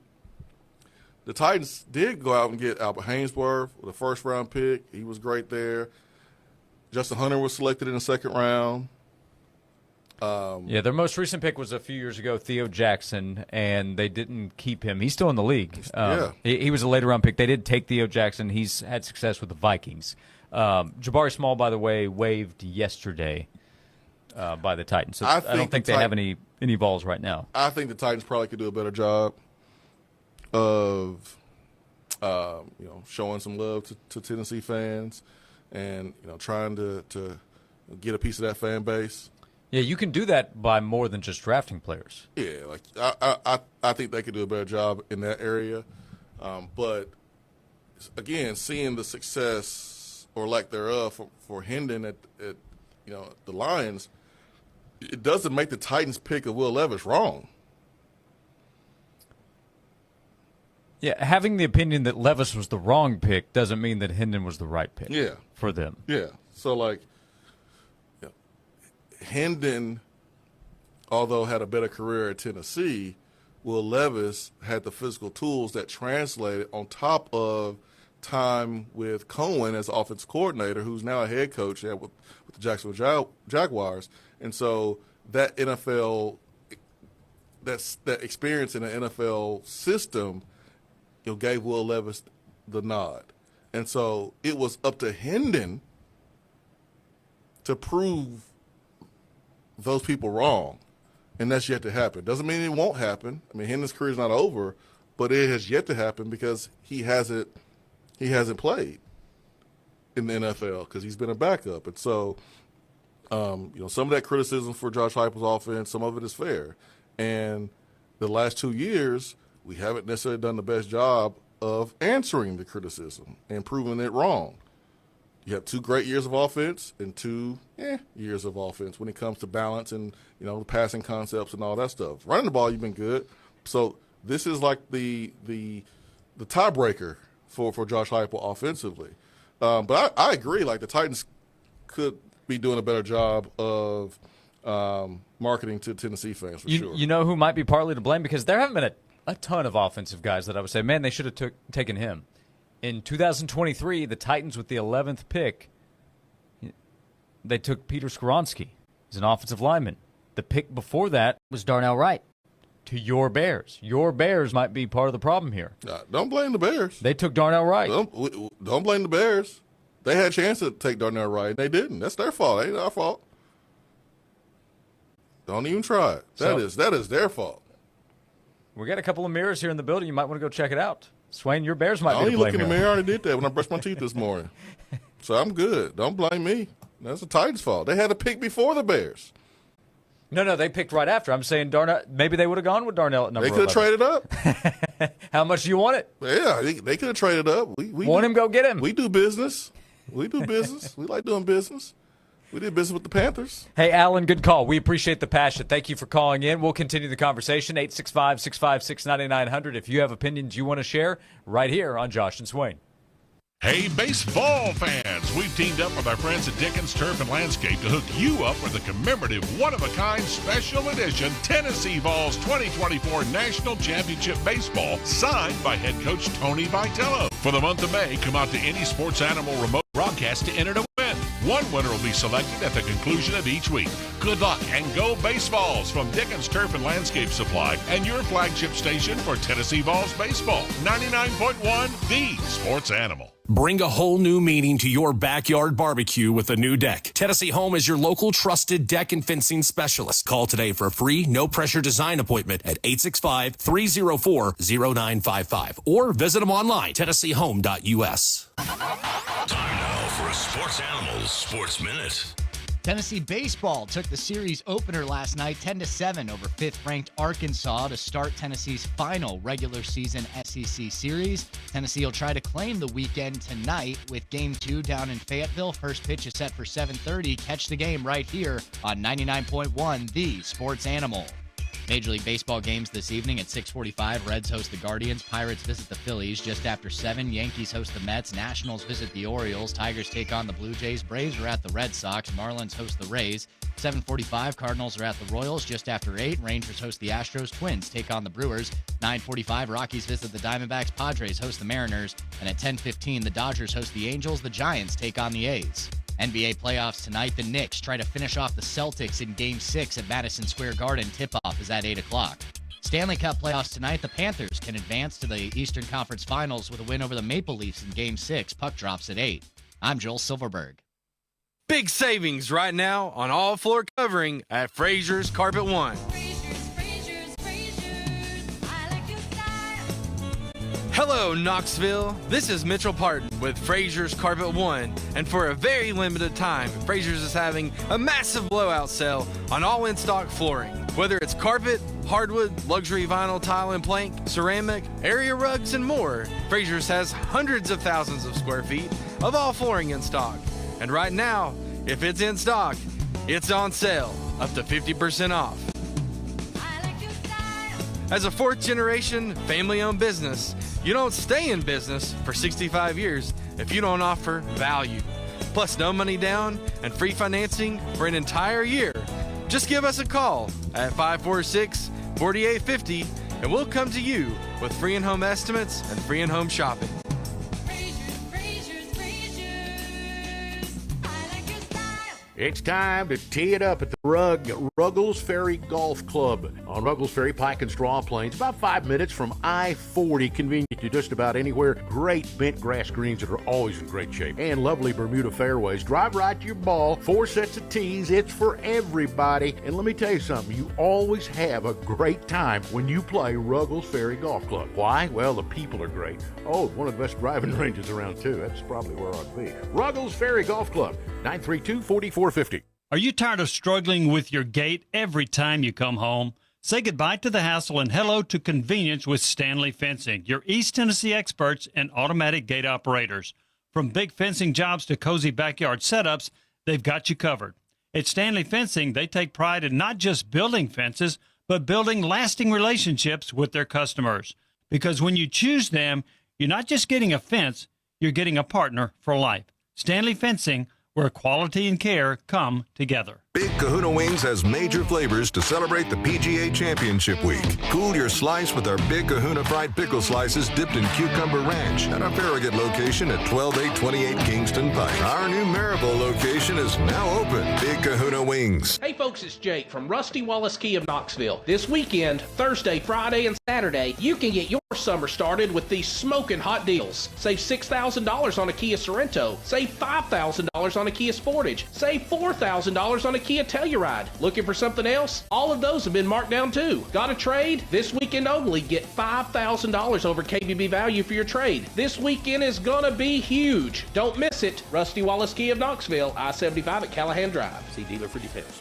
the Titans did go out and get Albert Haynesworth with a first-round pick. He was great there. Justin Hunter was selected in the second round. Their most recent pick was a few years ago, Theo Jackson, and they didn't keep him. He's still in the league. He was a later-round pick. They did take Theo Jackson. He's had success with the Vikings. Jabari Small, by the way, waived yesterday by the Titans. So I don't think they have any balls right now. I think the Titans probably could do a better job of showing some love to Tennessee fans and trying to get a piece of that fan base. Yeah, you can do that by more than just drafting players. Yeah, like I think they could do a better job in that area. But again, seeing the success or lack thereof for Hendon at the Lions, it doesn't make the Titans' pick of Will Levis wrong. Yeah, having the opinion that Levis was the wrong pick doesn't mean that Hendon was the right pick. Yeah, for them. Yeah, so Hendon, although had a better career at Tennessee, Will Levis had the physical tools that translated on top of time with Cohen as offense coordinator, who's now a head coach with the Jacksonville Jaguars. And so that NFL, that experience in the NFL system, gave Will Levis the nod. And so it was up to Hendon to prove those people wrong, and that's yet to happen. Doesn't mean it won't happen. I mean, Hendon's career is not over, but it has yet to happen because he hasn't played in the NFL because he's been a backup. And so, some of that criticism for Josh Heupel's offense, some of it is fair. And the last 2 years, we haven't necessarily done the best job of answering the criticism and proving it wrong. You have 2 great years of offense and 2 years of offense when it comes to balance and, the passing concepts and all that stuff. Running the ball, you've been good. So this is like the tiebreaker for Josh Heupel offensively. But I agree, like the Titans could be doing a better job of marketing to Tennessee fans for sure. You know who might be partly to blame? Because there haven't been a ton of offensive guys that I would say, man, they should have taken him. In 2023, the Titans with the 11th pick, they took Peter Skoronski. He's an offensive lineman. The pick before that was Darnell Wright to your Bears. Your Bears might be part of the problem here. Don't blame the Bears. They took Darnell Wright. Don't blame the Bears. They had a chance to take Darnell Wright. They didn't. That's their fault. It ain't our fault. Don't even try it. That is their fault. We got a couple of mirrors here in the building. You might want to go check it out. Swain, your Bears might be to blame. I look in the mirror. I already did that when I brushed my teeth this morning. So I'm good. Don't blame me. That's the Titans' fault. They had a pick before the Bears. No, they picked right after. I'm saying Darnell. Maybe they would have gone with Darnell at number 11. They could have traded up. How much do you want it? Yeah, they could have traded up. We want him, go get him. We do business. We like doing business. We did business with the Panthers. Hey, Alan, good call. We appreciate the passion. Thank you for calling in. We'll continue the conversation. 865-656-9900. If you have opinions you want to share, right here on Josh and Swain. Hey, baseball fans, we've teamed up with our friends at Dickens Turf and Landscape to hook you up with a commemorative, one-of-a-kind special edition Tennessee Vols 2024 National Championship Baseball signed by head coach Tony Vitello. For the month of May, come out to any Sports Animal remote broadcast to enter to win. One winner will be selected at the conclusion of each week. Good luck and go Baseballs from Dickens Turf and Landscape Supply and your flagship station for Tennessee Vols baseball. 99.1 The Sports Animal. Bring a whole new meaning to your backyard barbecue with a new deck. Tennessee Home is your local trusted deck and fencing specialist. Call today for a free, no-pressure design appointment at 865-304-0955 or visit them online, tennesseehome.us. Time now for a Sports Animals Sports Minute. Tennessee baseball took the series opener last night 10-7 over 5th-ranked Arkansas to start Tennessee's final regular season SEC series. Tennessee will try to claim the weekend tonight with Game 2 down in Fayetteville. First pitch is set for 7:30. Catch the game right here on 99.1 The Sports Animal. Major League Baseball games this evening at 6:45. Reds host the Guardians. Pirates visit the Phillies just after 7. Yankees host the Mets. Nationals visit the Orioles. Tigers take on the Blue Jays. Braves are at the Red Sox. Marlins host the Rays. 7:45. Cardinals are at the Royals just after 8. Rangers host the Astros. Twins take on the Brewers. 9:45. Rockies visit the Diamondbacks. Padres host the Mariners. And at 10:15, the Dodgers host the Angels. The Giants take on the A's. NBA playoffs tonight. The Knicks try to finish off the Celtics in Game 6 at Madison Square Garden. Tip-off is at 8 o'clock. Stanley Cup playoffs tonight. The Panthers can advance to the Eastern Conference Finals with a win over the Maple Leafs in Game 6. Puck drops at 8. I'm Joel Silverberg. Big savings right now on all floor covering at Frazier's Carpet One. Hello, Knoxville. This is Mitchell Parton with Frazier's Carpet One. And for a very limited time, Frazier's is having a massive blowout sale on all in-stock flooring. Whether it's carpet, hardwood, luxury vinyl tile and plank, ceramic, area rugs, and more, Frazier's has hundreds of thousands of square feet of all flooring in stock. And right now, if it's in stock, it's on sale, up to 50% off. As a fourth-generation, family-owned business, you don't stay in business for 65 years if you don't offer value. Plus, no money down and free financing for an entire year. Just give us a call at 546-4850, and we'll come to you with free in-home estimates and free in-home shopping. It's time to tee it up at the Ruggles Ferry Golf Club on Ruggles Ferry, Pike and Straw Plains, about 5 minutes from I-40, convenient to just about anywhere. Great bent grass greens that are always in great shape, and lovely Bermuda fairways. Drive right to your ball, 4 sets of tees. It's for everybody. And let me tell you something, you always have a great time when you play Ruggles Ferry Golf Club. Why? Well, the people are great. Oh, one of the best driving ranges around, too. That's probably where I'd be. Ruggles Ferry Golf Club, 932-4450. Are you tired of struggling with your gate every time you come home? Say goodbye to the hassle and hello to convenience with Stanley Fencing, your East Tennessee experts in automatic gate operators. From big fencing jobs to cozy backyard setups, they've got you covered. At Stanley Fencing, they take pride in not just building fences, but building lasting relationships with their customers. Because when you choose them, you're not just getting a fence, you're getting a partner for life. Stanley Fencing, where quality and care come together. Big Kahuna Wings has major flavors to celebrate the PGA Championship Week. Cool your slice with our Big Kahuna fried pickle slices dipped in cucumber ranch at our Farragut location at 12828 Kingston Pike. Our new Maryville location is now open. Big Kahuna Wings. Hey folks, it's Jake from Rusty Wallace Key of Knoxville. This weekend, Thursday, Friday, and Saturday, you can get your summer started with these smoking hot deals. Save $6,000 on a Kia Sorento. Save $5,000 on a Kia Sportage. Save $4,000 on a Kia Telluride. Looking for something else? All of those have been marked down too. Got a trade? This weekend only, get $5,000 over KBB value for your trade. This weekend is gonna be huge. Don't miss it. Rusty Wallace Key of Knoxville, I-75 at Callahan Drive. See dealer for details.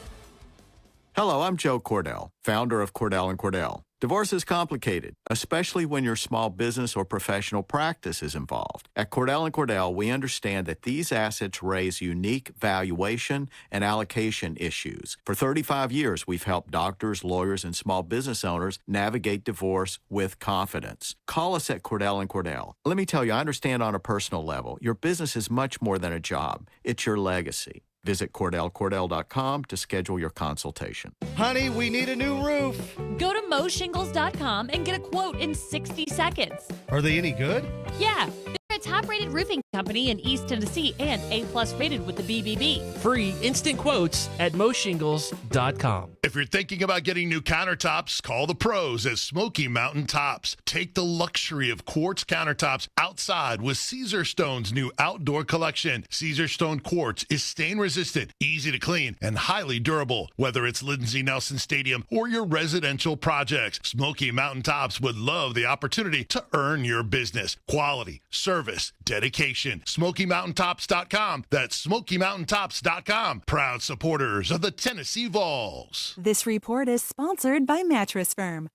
Hello, I'm Joe Cordell, founder of Cordell & Cordell. Divorce is complicated, especially when your small business or professional practice is involved. At Cordell & Cordell, we understand that these assets raise unique valuation and allocation issues. For 35 years, we've helped doctors, lawyers, and small business owners navigate divorce with confidence. Call us at Cordell & Cordell. Let me tell you, I understand on a personal level, your business is much more than a job. It's your legacy. Visit CordellCordell.com to schedule your consultation. Honey, we need a new roof. Go to MoShingles.com and get a quote in 60 seconds. Are they any good? Yeah, they're a top-rated roofing company in East Tennessee and A+ rated with the BBB. Free instant quotes at MoShingles.com. If you're thinking about getting new countertops, call the pros at Smoky Mountain Tops. Take the luxury of quartz countertops outside with Caesar Stone's new outdoor collection. Caesar Stone Quartz is stain-resistant, easy to clean, and highly durable. Whether it's Lindsey Nelson Stadium or your residential projects, Smoky Mountain Tops would love the opportunity to earn your business. Quality, service, dedication. SmokyMountainTops.com. That's SmokyMountainTops.com. Proud supporters of the Tennessee Vols. This report is sponsored by Mattress Firm.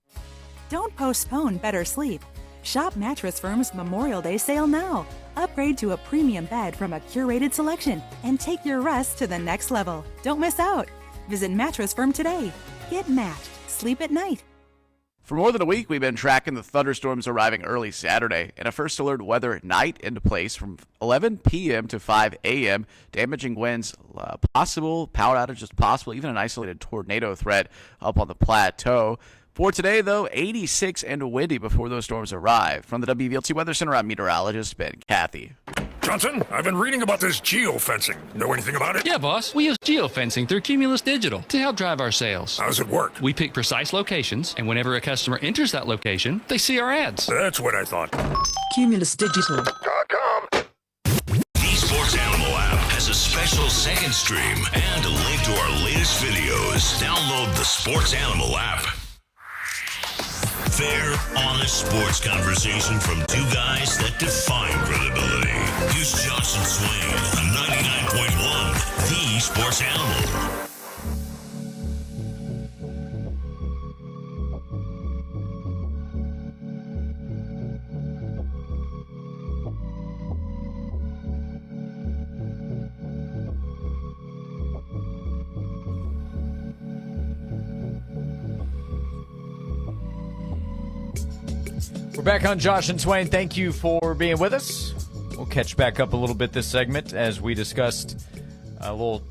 Don't postpone better sleep. Shop Mattress Firm's Memorial Day sale now. Upgrade to a premium bed from a curated selection and take your rest to the next level. Don't miss out. Visit Mattress Firm today. Get matched. Sleep at night. For more than a week, we've been tracking the thunderstorms arriving early Saturday, and a first alert weather at night into place from 11 p.m. to 5 a.m., damaging winds possible, power outages possible, even an isolated tornado threat up on the plateau. For today, though, 86 and windy before those storms arrive. From the WVLT Weather Center, I'm meteorologist Ben Cathy. Johnson, I've been reading about this geofencing. Know anything about it? Yeah, boss. We use geofencing through Cumulus Digital to help drive our sales. How does it work? We pick precise locations, and whenever a customer enters that location, they see our ads. That's what I thought. CumulusDigital.com. The Sports Animal app has a special second stream and a link to our latest videos. Download the Sports Animal app. Fair, honest sports conversation from two guys that define credibility. Here's Josh and Swain on 99.1, The Sports Animal. We're back on Josh and Swain. Thank you for being with us. We'll catch back up a little bit this segment as we discussed a little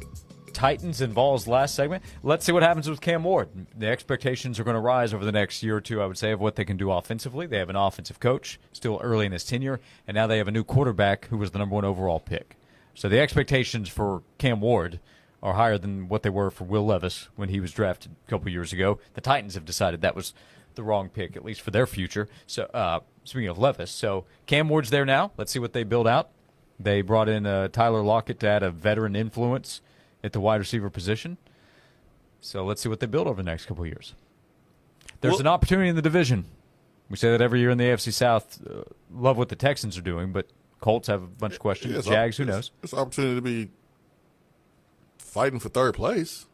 Titans and Vols last segment. Let's see what happens with Cam Ward. The expectations are going to rise over the next year or two, I would say, of what they can do offensively. They have an offensive coach still early in his tenure, and now they have a new quarterback who was the number 1 overall pick. So the expectations for Cam Ward are higher than what they were for Will Levis when he was drafted a couple years ago. The Titans have decided that was the wrong pick, at least for their future. So speaking of Levis, so Cam Ward's there now. Let's see what they build out. They brought in Tyler Lockett to add a veteran influence at the wide receiver position. So let's see what they build over the next couple of years. There's an opportunity in the division. We say that every year in the AFC South. Love what the Texans are doing, but Colts have a bunch of questions. Jags, who knows? It's an opportunity to be fighting for third place.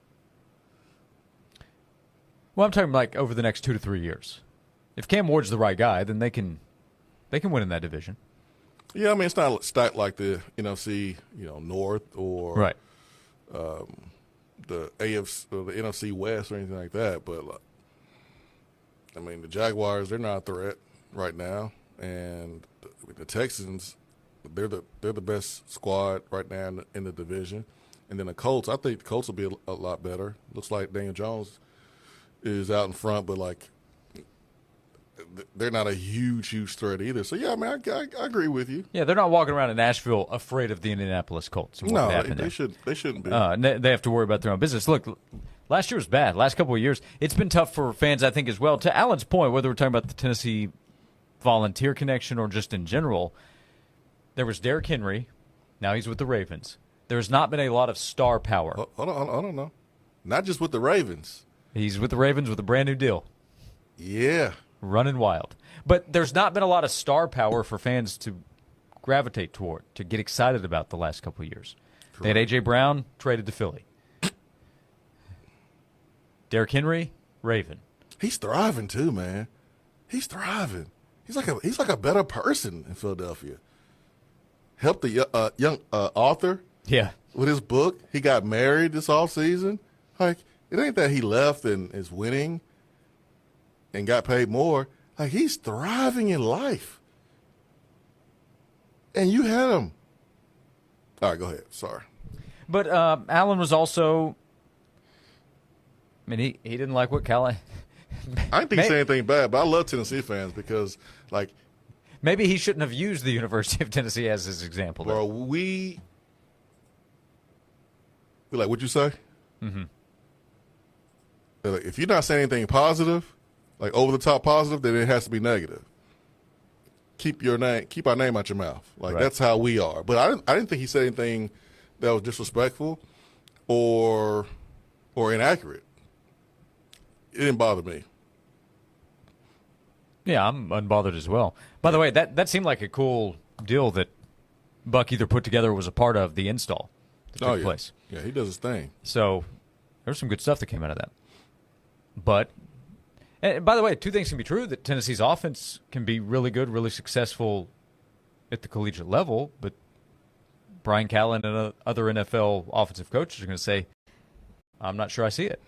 Well, I'm talking like over the next 2 to 3 years. If Cam Ward's the right guy, then they can win in that division. Yeah, I mean it's not stacked like the NFC, North or right. The AFC or the NFC West or anything like that. But I mean the Jaguars, they're not a threat right now, and the Texans, they're the best squad right now in the division. And then the Colts, I think the Colts will be a lot better. Looks like Daniel Jones is out in front, but like they're not a huge threat either. So yeah, I mean, I agree with you. Yeah, they're not walking around in Nashville afraid of the Indianapolis Colts. No, they shouldn't be. They have to worry about their own business. Look, last year was bad. Last couple of years, it's been tough for fans, I think, as well. To Alan's point, whether we're talking about the Tennessee Volunteer connection or just in general, there was Derrick Henry. Now he's with the Ravens. There's not been a lot of star power. Hold on, no. Not just with the Ravens. He's with the Ravens with a brand new deal. Yeah. Running wild. But there's not been a lot of star power for fans to gravitate toward, to get excited about the last couple of years. Correct. They had A.J. Brown traded to Philly. Derrick Henry, Raven. He's thriving too, man. He's thriving. He's like a better person in Philadelphia. Helped the young author with his book. He got married this offseason. Like, it ain't that he left and is winning and got paid more. Like, he's thriving in life. And you had him. All right, go ahead. Sorry. But Allen was also, I mean, he didn't like what Callahan. I didn't think he said anything bad, but I love Tennessee fans because, like. Maybe he shouldn't have used the University of Tennessee as his example. Bro, we like, what'd you say? Mm-hmm. Like, if you're not saying anything positive, like over the top positive, then it has to be negative. Keep our name out your mouth. Like, that's how we are. But I didn't think he said anything that was disrespectful or inaccurate. It didn't bother me. Yeah, I'm unbothered as well. By the way, that seemed like a cool deal that Buck either put together or was a part of the install that took place. Yeah, he does his thing. So there's some good stuff that came out of that. But, and by the way, two things can be true, that Tennessee's offense can be really good, really successful at the collegiate level, but Brian Callen and other NFL offensive coaches are going to say, I'm not sure I see it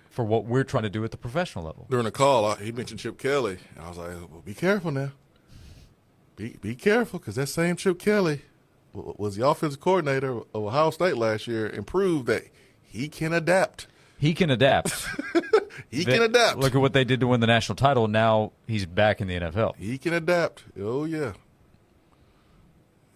for what we're trying to do at the professional level. During the call, he mentioned Chip Kelly. And I was like, well, be careful now. Be careful, because that same Chip Kelly was the offensive coordinator of Ohio State last year and proved that he can adapt. He can adapt. He can adapt. Look at what they did to win the national title. Now he's back in the NFL. He can adapt. Oh, yeah.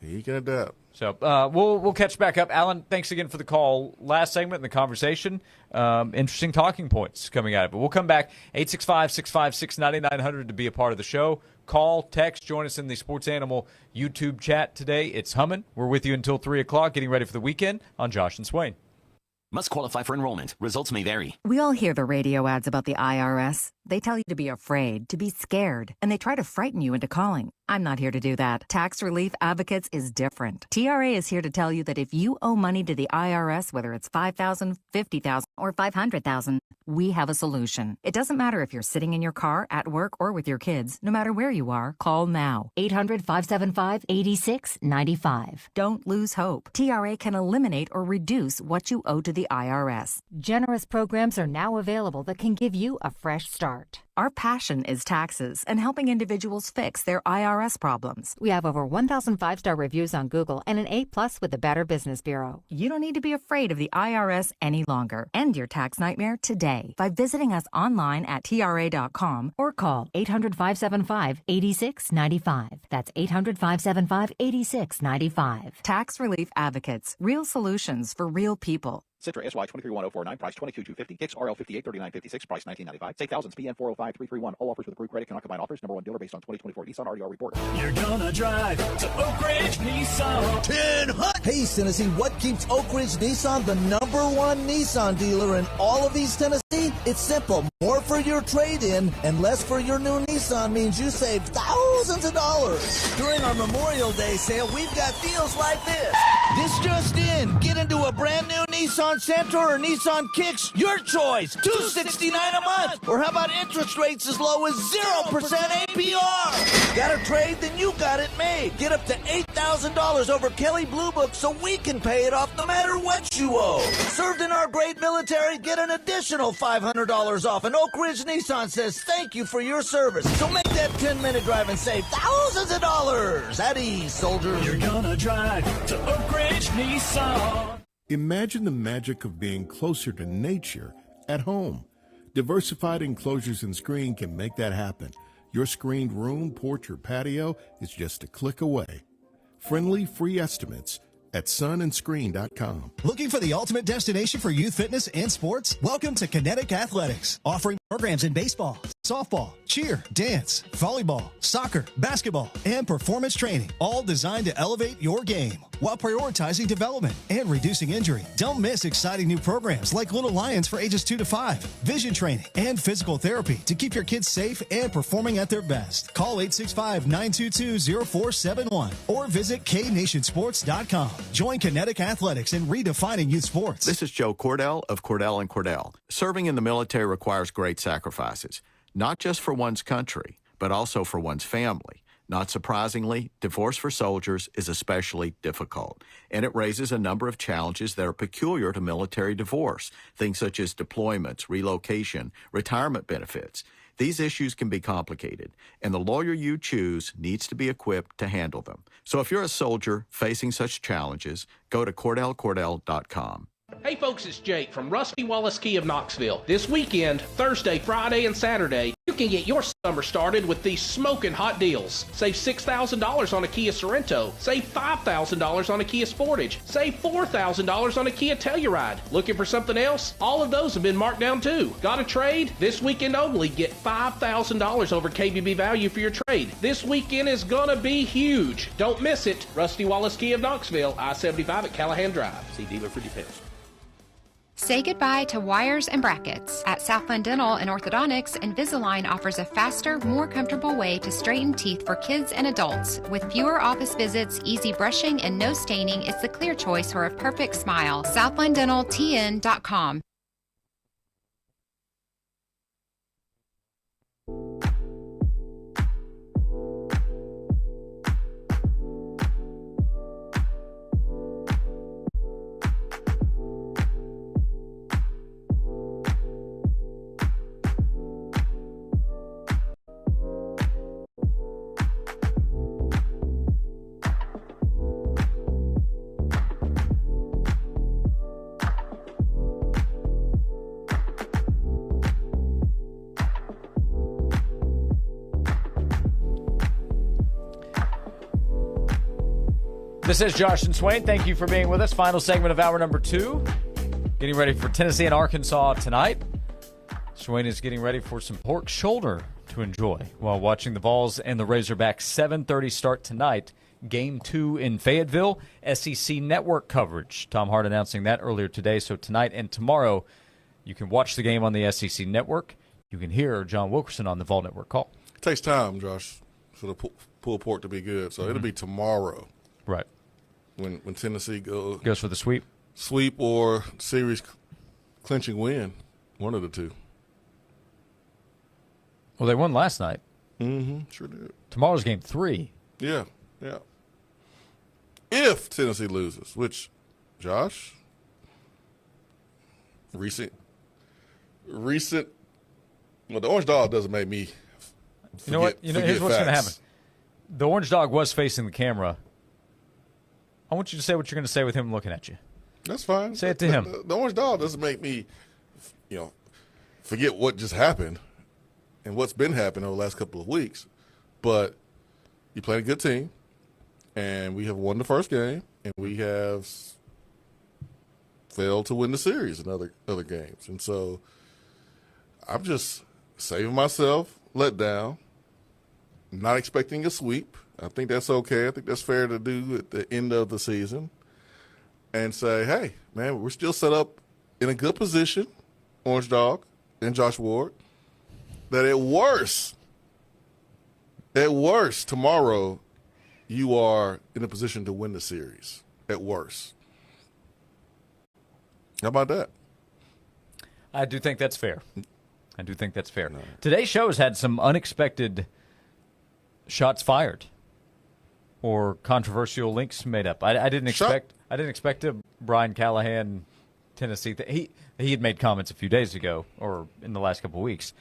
He can adapt. So we'll catch back up. Alan, thanks again for the call last segment and the conversation. Interesting talking points coming out of it. We'll come back, 865-656-9900 to be a part of the show. Call, text, join us in the Sports Animal YouTube chat today. It's humming. We're with you until 3 o'clock, getting ready for the weekend on Josh and Swain. Must qualify for enrollment. Results may vary. We all hear the radio ads about the IRS. They tell you to be afraid, to be scared, and they try to frighten you into calling. I'm not here to do that. Tax Relief Advocates is different. TRA is here to tell you that if you owe money to the IRS, whether it's $5,000, $50,000, or $500,000, we have a solution. It doesn't matter if you're sitting in your car, at work, or with your kids. No matter where you are, call now. 800-575-8695. Don't lose hope. TRA can eliminate or reduce what you owe to the IRS. Generous programs are now available that can give you a fresh start. Our passion is taxes and helping individuals fix their IRS problems. We have over 1,000 5-star reviews on Google and an A+ with the Better Business Bureau. You don't need to be afraid of the IRS any longer. End your tax nightmare today by visiting us online at TRA.com or call 800-575-8695. That's 800-575-8695. Tax Relief Advocates. Real solutions for real people. Citra SY 231049, price 22,250. Kicks RL 583956, price 1995. Say thousands, PN 405331. All offers with approved credit cannot combine offers. Number one dealer based on 2024 Nissan RDR report. You're gonna drive to Oak Ridge Nissan. 10 Hut. Hey, East Tennessee, what keeps Oak Ridge Nissan the #1 Nissan dealer in all of East Tennessee? It's simple. More for your trade-in and less for your new Nissan means you save thousands of dollars. During our Memorial Day sale, we've got deals like this. This just in. Get into a brand new Nissan Sentra or Nissan Kicks, your choice, $269 a month. Or how about interest rates as low as 0% APR? Got a trade? Then you got it made. Get up to $8,000 over Kelly Blue Book so we can pay it off no matter what you owe. Served in our great military? Get an additional $500 off. And Oak Ridge Nissan says thank you for your service. So make that 10-minute drive and save thousands of dollars. At ease, soldiers. You're gonna drive to Oak Ridge Nissan. Imagine the magic of being closer to nature at home. Diversified Enclosures and Screen can make that happen. Your screened room, porch, or patio is just a click away. Friendly, free estimates at sunandscreen.com. Looking for the ultimate destination for youth fitness and sports? Welcome to Kinetic Athletics, offering programs in baseball, softball, cheer, dance, volleyball, soccer, basketball, and performance training, all designed to elevate your game while prioritizing development and reducing injury. Don't miss exciting new programs like Little Lions for ages 2 to 5, vision training, and physical therapy to keep your kids safe and performing at their best. Call 865-922-0471 or visit knationsports.com. Join Kinetic Athletics in redefining youth sports. This is Joe Cordell of Cordell & Cordell. Serving in the military requires great sacrifices, not just for one's country, but also for one's family. Not surprisingly, divorce for soldiers is especially difficult, and it raises a number of challenges that are peculiar to military divorce, things such as deployments, relocation, retirement benefits. These issues can be complicated, and the lawyer you choose needs to be equipped to handle them. So if you're a soldier facing such challenges, go to CordellCordell.com. Hey folks, it's Jake from Rusty Wallace Key of Knoxville. This weekend, Thursday, Friday, and Saturday, you can get your summer started with these smoking hot deals. Save $6,000 on a Kia Sorento. Save $5,000 on a Kia Sportage. Save $4,000 on a Kia Telluride. Looking for something else? All of those have been marked down too. Got a trade? This weekend only, get $5,000 over KBB value for your trade. This weekend is gonna be huge. Don't miss it. Rusty Wallace Key of Knoxville, I-75 at Callahan Drive. See dealer for details. Say goodbye to wires and brackets. At Southland Dental and Orthodontics, Invisalign offers a faster, more comfortable way to straighten teeth for kids and adults. With fewer office visits, easy brushing, and no staining, it's the clear choice for a perfect smile. SouthlandDentalTN.com. This is Josh and Swain. Thank you for being with us. Final segment of hour number 2. Getting ready for Tennessee and Arkansas tonight. Swain is getting ready for some pork shoulder to enjoy while watching the Vols and the Razorbacks 7:30 start tonight. Game 2 in Fayetteville. SEC Network coverage. Tom Hart announcing that earlier today. So tonight and tomorrow, you can watch the game on the SEC Network. You can hear John Wilkerson on the Vol Network call. It takes time, Josh, for the pulled pork to be good. So it'll be tomorrow. Right. When Tennessee goes for the sweep. Sweep or series clinching win. One of the two. Well, they won last night. Mm-hmm. Sure did. Tomorrow's game 3. Yeah. If Tennessee loses, which, Josh, recent. Well, the Orange Dog doesn't make me. You know what? Here's what's going to happen. The Orange Dog was facing the camera. I want you to say what you're going to say with him looking at you. That's fine. Say it to him. The Orange Dog doesn't make me, forget what just happened and what's been happening over the last couple of weeks. But you played a good team, and we have won the first game, and we have failed to win the series in other games. And so I'm just saving myself, let down, not expecting a sweep. I think that's okay. I think that's fair to do at the end of the season. And say, hey, man, we're still set up in a good position, Orange Dog and Josh Ward, that at worst, tomorrow, you are in a position to win the series. At worst. How about that? I do think that's fair. Today's show has had some unexpected shots fired or controversial links made up. I didn't expect a Brian Callahan Tennessee. He had made comments a few days ago or in the last couple of weeks.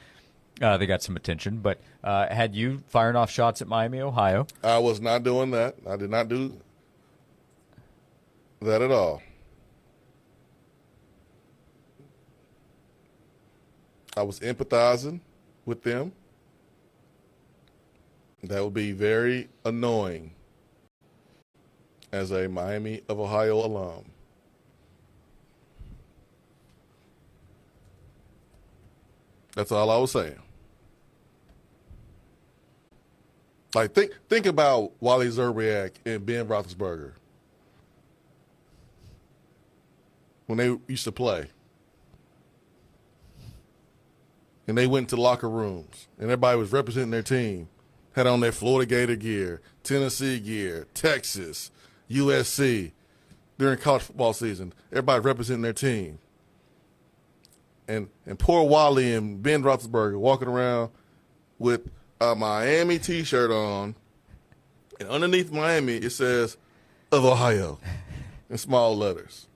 They got some attention, but had you firing off shots at Miami, Ohio? I was not doing that. I did not do that at all. I was empathizing with them. That would be very annoying as a Miami of Ohio alum. That's all I was saying. Like, think about Wally Zerbiak and Ben Roethlisberger when they used to play. And they went to locker rooms, and everybody was representing their team. Had on their Florida Gator gear, Tennessee gear, Texas, USC. During college football season, everybody representing their team. And poor Wally and Ben Roethlisberger walking around with a Miami T-shirt on, and underneath Miami it says, of Ohio, in small letters.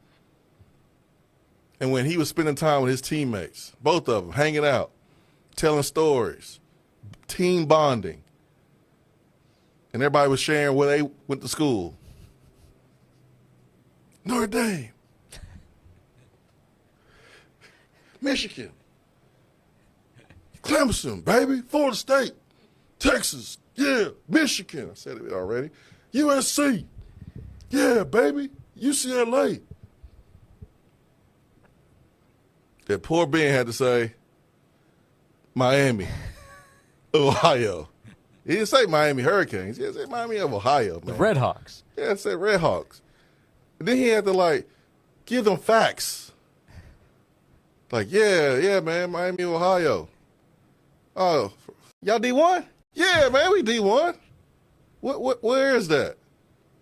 And when he was spending time with his teammates, both of them, hanging out, telling stories, team bonding, and everybody was sharing where they went to school. Notre Dame. Michigan. Clemson, baby. Florida State. Texas. Yeah. Michigan. I said it already. USC. Yeah, baby. UCLA. That poor Ben had to say, Miami, Ohio. He didn't say Miami Hurricanes. He said Miami of Ohio, man. The Red Hawks. Yeah, it said Red Hawks. And then he had to, give them facts. Yeah, man, Miami, Ohio. Oh, y'all D1? Yeah, man, we D1. Where is that?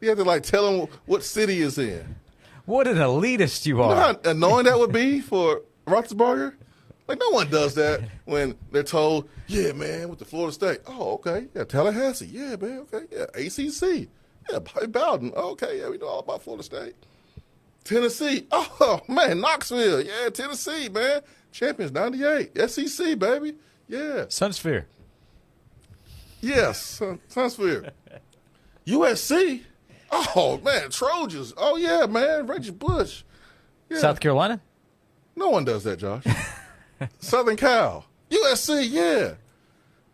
You have to, tell them what city is in. What an elitist you are. You know how annoying that would be for Roethlisberger? No one does that when they're told, yeah, man, with the Florida State. Oh, okay. Yeah, Tallahassee. Yeah, man, okay. Yeah, ACC. Yeah, Bowden. Okay, yeah, we know all about Florida State. Tennessee. Oh, man, Knoxville. Yeah, Tennessee, man. Champions 98. SEC, baby. Yeah. Sunsphere. Yes, Sunsphere. USC. Oh, man, Trojans. Oh, yeah, man, Reggie Bush. Yeah. South Carolina? No one does that, Josh. Southern Cal. USC, yeah.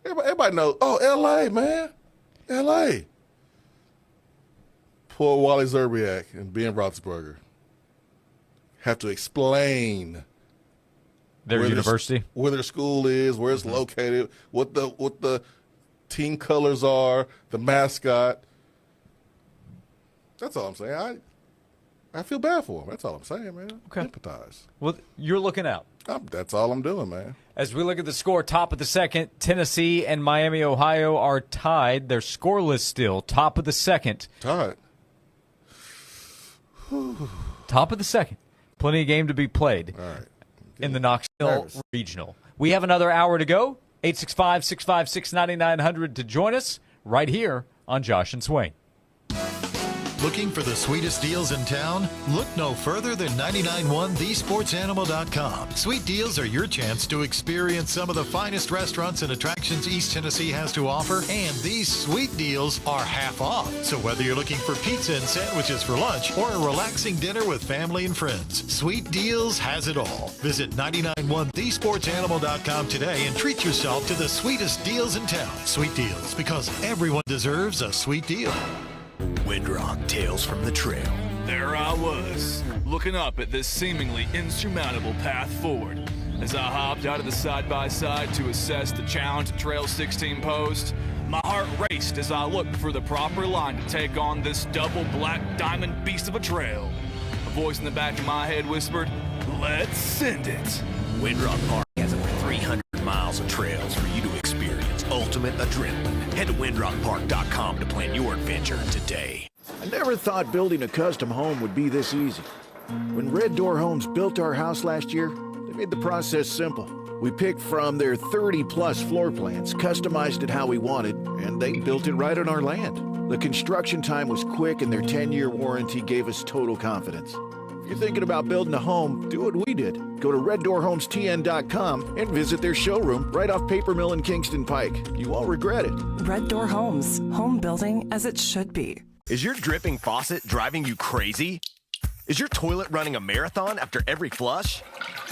Everybody knows. Oh, L.A., man. L.A. Poor Wally Zerbiak and Ben Roethlisberger have to explain their university, where their school is, where it's located, what the team colors are, the mascot. That's all I'm saying. I feel bad for him. That's all I'm saying, man. Okay. Empathize. Well, you're looking out. That's all I'm doing, man. As we look at the score, top of the second, Tennessee and Miami, Ohio are tied. They're scoreless still. Top of the second. Tied. Top of the second. Plenty of game to be played in the Knoxville Regional. We have another hour to go. 865-656-9900 to join us right here on Josh and Swain. Looking for the sweetest deals in town? Look no further than 991thesportsanimal.com. Sweet deals are your chance to experience some of the finest restaurants and attractions East Tennessee has to offer, and these sweet deals are half off. So whether you're looking for pizza and sandwiches for lunch or a relaxing dinner with family and friends, Sweet Deals has it all. Visit 991thesportsanimal.com today and treat yourself to the sweetest deals in town. Sweet Deals, because everyone deserves a sweet deal. Windrock Tales from the Trail. There I was, looking up at this seemingly insurmountable path forward. As I hopped out of the side-by-side to assess the challenge the Trail 16 posed, my heart raced as I looked for the proper line to take on this double black diamond beast of a trail. A voice in the back of my head whispered, "Let's send it." Windrock Park has over 300 miles of trails for you to experience ultimate adrenaline. Head to windrockpark.com to plan your adventure today. I never thought building a custom home would be this easy. When Red Door Homes built our house last year, they made the process simple. We picked from their 30-plus floor plans, customized it how we wanted, and they built it right on our land. The construction time was quick, and their 10-year warranty gave us total confidence. If you're thinking about building a home, do what we did. Go to reddoorhomestn.com and visit their showroom right off Paper Mill and Kingston Pike. You won't regret it. Red Door Homes, home building as it should be. Is your dripping faucet driving you crazy? Is your toilet running a marathon after every flush?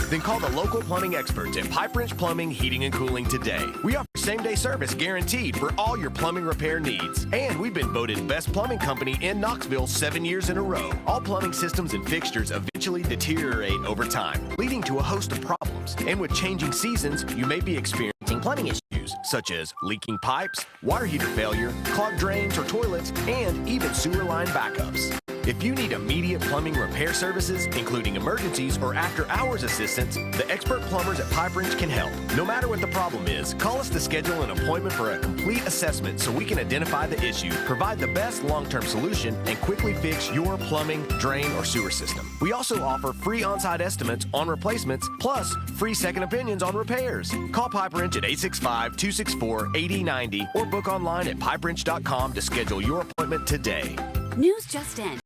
Then call the local plumbing experts at Pipe Wrench Plumbing, Heating, and Cooling today. We offer same-day service guaranteed for all your plumbing repair needs. And we've been voted best plumbing company in Knoxville 7 years in a row. All plumbing systems and fixtures eventually deteriorate over time, leading to a host of problems. And with changing seasons, you may be experiencing plumbing issues, such as leaking pipes, water heater failure, clogged drains or toilets, and even sewer line backups. If you need immediate plumbing repair services, including emergencies or after-hours assistance, the expert plumbers at Pipe Wrench can help. No matter what the problem is, call us to schedule an appointment for a complete assessment so we can identify the issue, provide the best long-term solution, and quickly fix your plumbing, drain, or sewer system. We also offer free on-site estimates on replacements, plus free second opinions on repairs. Call Pipe Wrench at 865-264-8090 or book online at pipewrench.com to schedule your appointment today. News just in.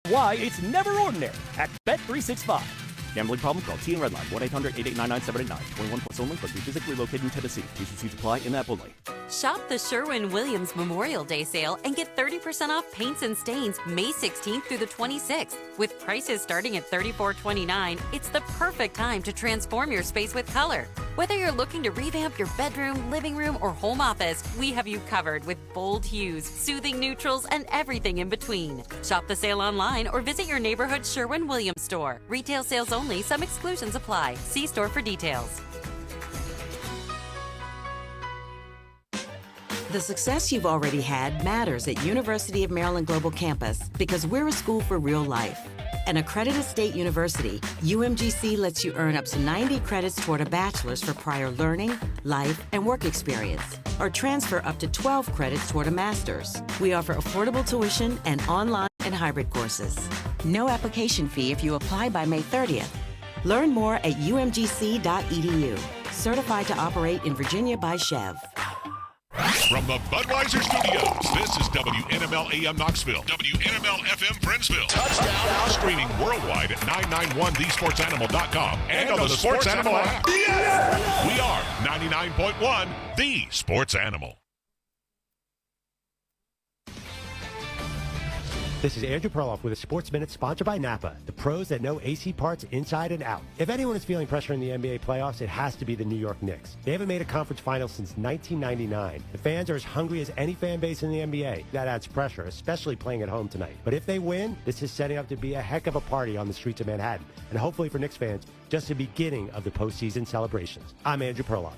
Why it's never ordinary at Bet365. Gambling problem? Call TN Redline 1-800-889-9789. 21 plus only, but be physically located in Tennessee. T's and C's apply in app only. Shop the Sherwin-Williams Memorial Day sale and get 30% off paints and stains May 16th through the 26th. With prices starting at $34.29, it's the perfect time to transform your space with color. Whether you're looking to revamp your bedroom, living room, or home office, we have you covered with bold hues, soothing neutrals, and everything in between. Shop the sale online or visit your neighborhood Sherwin-Williams store. Retail sales only. Some exclusions apply. See store for details. The success you've already had matters at University of Maryland Global Campus because we're a school for real life. An accredited state university, UMGC lets you earn up to 90 credits toward a bachelor's for prior learning, life, and work experience, or transfer up to 12 credits toward a master's. We offer affordable tuition and online and hybrid courses. No application fee if you apply by May 30th. Learn more at umgc.edu. Certified to operate in Virginia by Chev. From the Budweiser Studios, this is WNML AM Knoxville, WNML FM Friendsville. Touchdown! Streaming worldwide at 991thesportsanimal.com and on the Sports Animal app. Yes! We are 99.1 The Sports Animal. This is Andrew Perloff with a Sports Minute sponsored by Napa, the pros that know AC parts inside and out. If anyone is feeling pressure in the NBA playoffs, it has to be the New York Knicks. They haven't made a conference final since 1999. The fans are as hungry as any fan base in the NBA. That adds pressure, especially playing at home tonight. But if they win, this is setting up to be a heck of a party on the streets of Manhattan. And hopefully for Knicks fans, just the beginning of the postseason celebrations. I'm Andrew Perloff.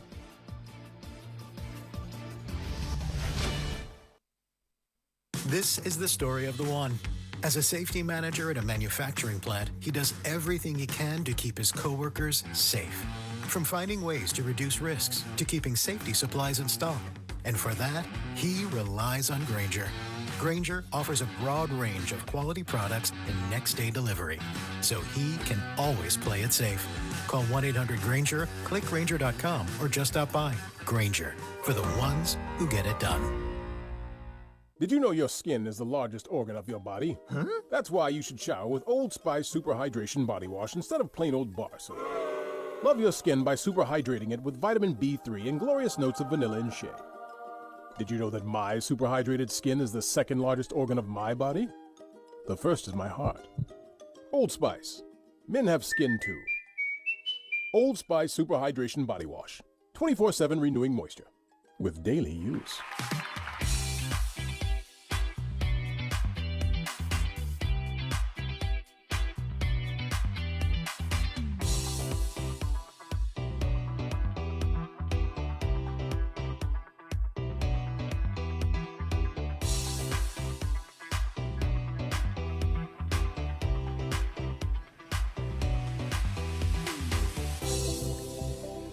This is the story of the one. As a safety manager at a manufacturing plant, he does everything he can to keep his coworkers safe. From finding ways to reduce risks to keeping safety supplies in stock. And for that, he relies on Grainger. Grainger offers a broad range of quality products and next-day delivery, so he can always play it safe. Call 1-800-GRAINGER, click Grainger.com, or just stop by. Grainger, for the ones who get it done. Did you know your skin is the largest organ of your body? Huh? That's why you should shower with Old Spice Super Hydration Body Wash instead of plain old bar soap. Love your skin by super hydrating it with vitamin B3 and glorious notes of vanilla and shea. Did you know that my super hydrated skin is the second largest organ of my body? The first is my heart. Old Spice. Men have skin too. Old Spice Super Hydration Body Wash. 24/7 renewing moisture. With daily use.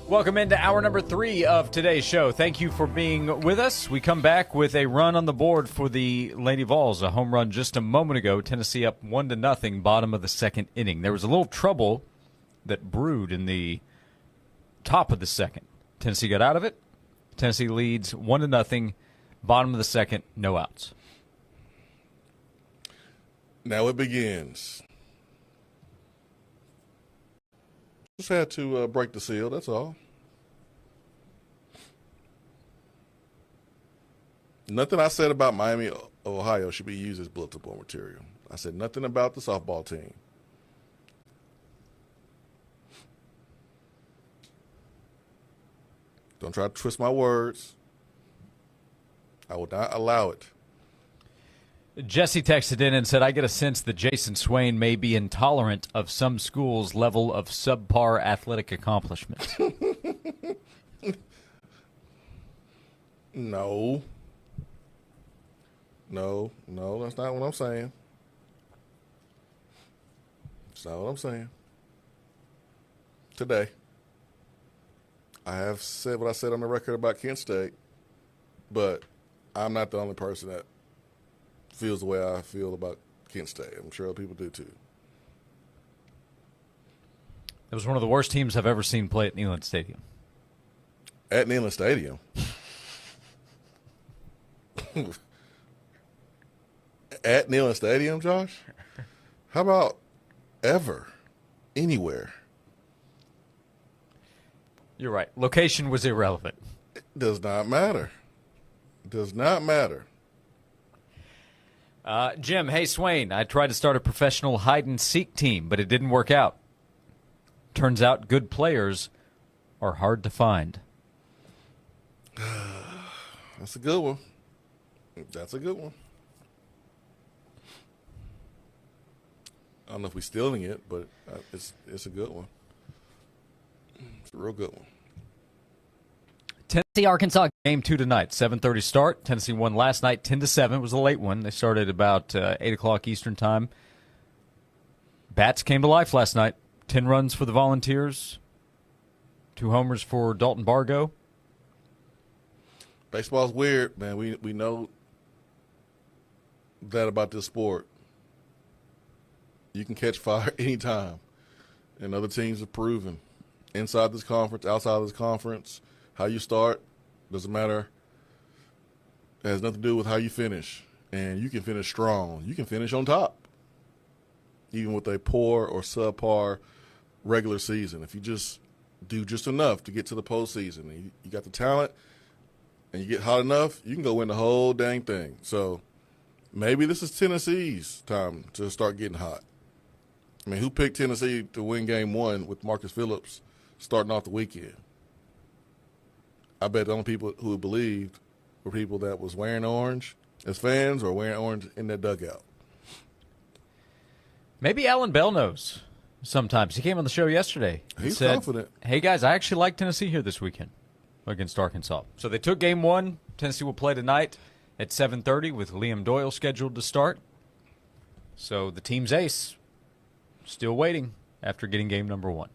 Welcome into hour number 3 of today's show. Thank you for being with us. We come back with a run on the board for the Lady Vols. A home run just a moment ago. Tennessee up 1-0, bottom of the second inning. There was a little trouble that brewed in the top of the second. Tennessee got out of it. Tennessee leads 1-0, bottom of the second, no outs. Now it begins. Just had to break the seal, that's all. Nothing I said about Miami, Ohio should be used as bulletin board material. I said nothing about the softball team. Don't try to twist my words. I will not allow it. Jesse texted in and said, I get a sense that Jason Swain may be intolerant of some schools' level of subpar athletic accomplishment. No, that's not what I'm saying. That's not what I'm saying. Today, I have said what I said on the record about Kent State, but I'm not the only person that feels the way I feel about Kent State. I'm sure other people do too. It was one of the worst teams I've ever seen play at Neyland Stadium. At Neyland Stadium? At Neyland Stadium, Josh? How about ever? Anywhere? You're right. Location was irrelevant. It does not matter. It does not matter. Jim, hey, Swain, I tried to start a professional hide-and-seek team, but it didn't work out. Turns out good players are hard to find. That's a good one. That's a good one. I don't know if we're stealing it, but it's a good one. It's a real good one. Tennessee-Arkansas game 2 tonight, 7:30 start. Tennessee won last night 10-7. It was a late one. They started about 8 o'clock Eastern time. Bats came to life last night. 10 runs for the Volunteers. 2 homers for Dalton Bargo. Baseball's weird, man. We know that about this sport. You can catch fire anytime. And other teams have proven. Inside this conference, outside this conference, how you start doesn't matter. It has nothing to do with how you finish. And you can finish strong. You can finish on top. Even with a poor or subpar regular season. If you just do just enough to get to the postseason, and you got the talent, and you get hot enough, you can go win the whole dang thing. So maybe this is Tennessee's time to start getting hot. I mean, who picked Tennessee to win game one with Marcus Phillips starting off the weekend? I bet the only people who believed were people that was wearing orange as fans or wearing orange in their dugout. Maybe Alan Bell knows sometimes. He came on the show yesterday. He's said, confident. Hey, guys, I actually like Tennessee here this weekend against Arkansas. So they took game one. Tennessee will play tonight at 7:30 with Liam Doyle scheduled to start. So the team's ace still waiting after getting game number one.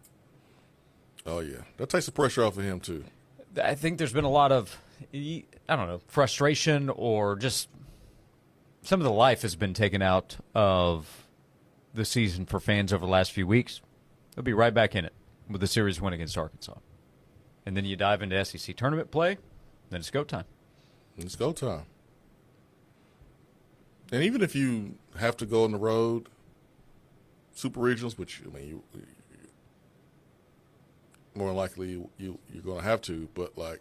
Oh, yeah. That takes the pressure off of him, too. I think there's been a lot of, I don't know, frustration or just some of the life has been taken out of the season for fans over the last few weeks. They'll be right back in it with the series win against Arkansas. And then you dive into SEC tournament play, then it's go time. It's go time. And even if you have to go on the road, super regionals, which, I mean, you more than likely you're going to have to, but, like,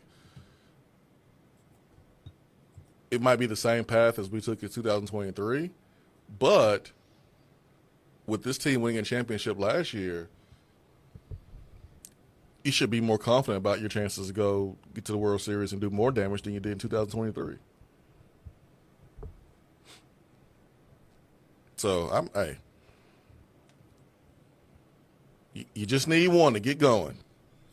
it might be the same path as we took in 2023, but with this team winning a championship last year, you should be more confident about your chances to go get to the World Series and do more damage than you did in 2023. So, you just need one to get going.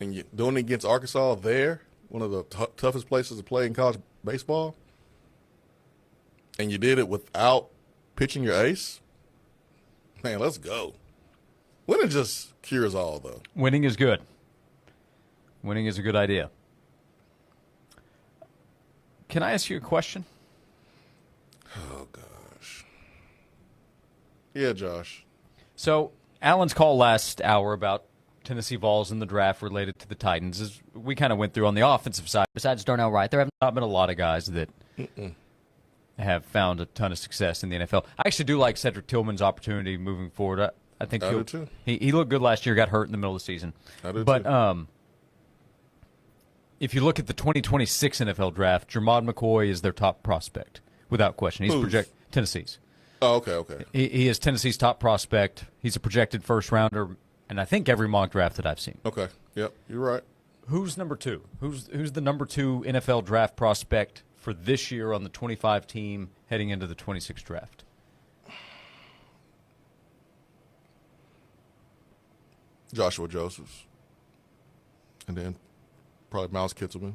And you're doing it against Arkansas there, one of the toughest places to play in college baseball, and you did it without pitching your ace, man, let's go. Winning just cures all, though. Winning is good. Winning is a good idea. Can I ask you a question? Oh, gosh. Yeah, Josh. So, Alan's call last hour about Tennessee Vols in the draft related to the Titans is we kind of went through on the offensive side. Besides Darnell Wright, there have not been a lot of guys that have found a ton of success in the NFL. I actually do like Cedric Tillman's opportunity moving forward. I think I do too. He looked good last year, got hurt in the middle of the season. I do but too. If you look at the 2026 NFL draft, Jermod McCoy is their top prospect, without question. He's Tennessee's. Oh, okay. He is Tennessee's top prospect. He's a projected first-rounder, and I think every mock draft that I've seen. Okay, yep, you're right. Who's number two? Who's the number two NFL draft prospect for this year on the 25 team heading into the 26 draft? Joshua Josephs. And then probably Miles Kitselman.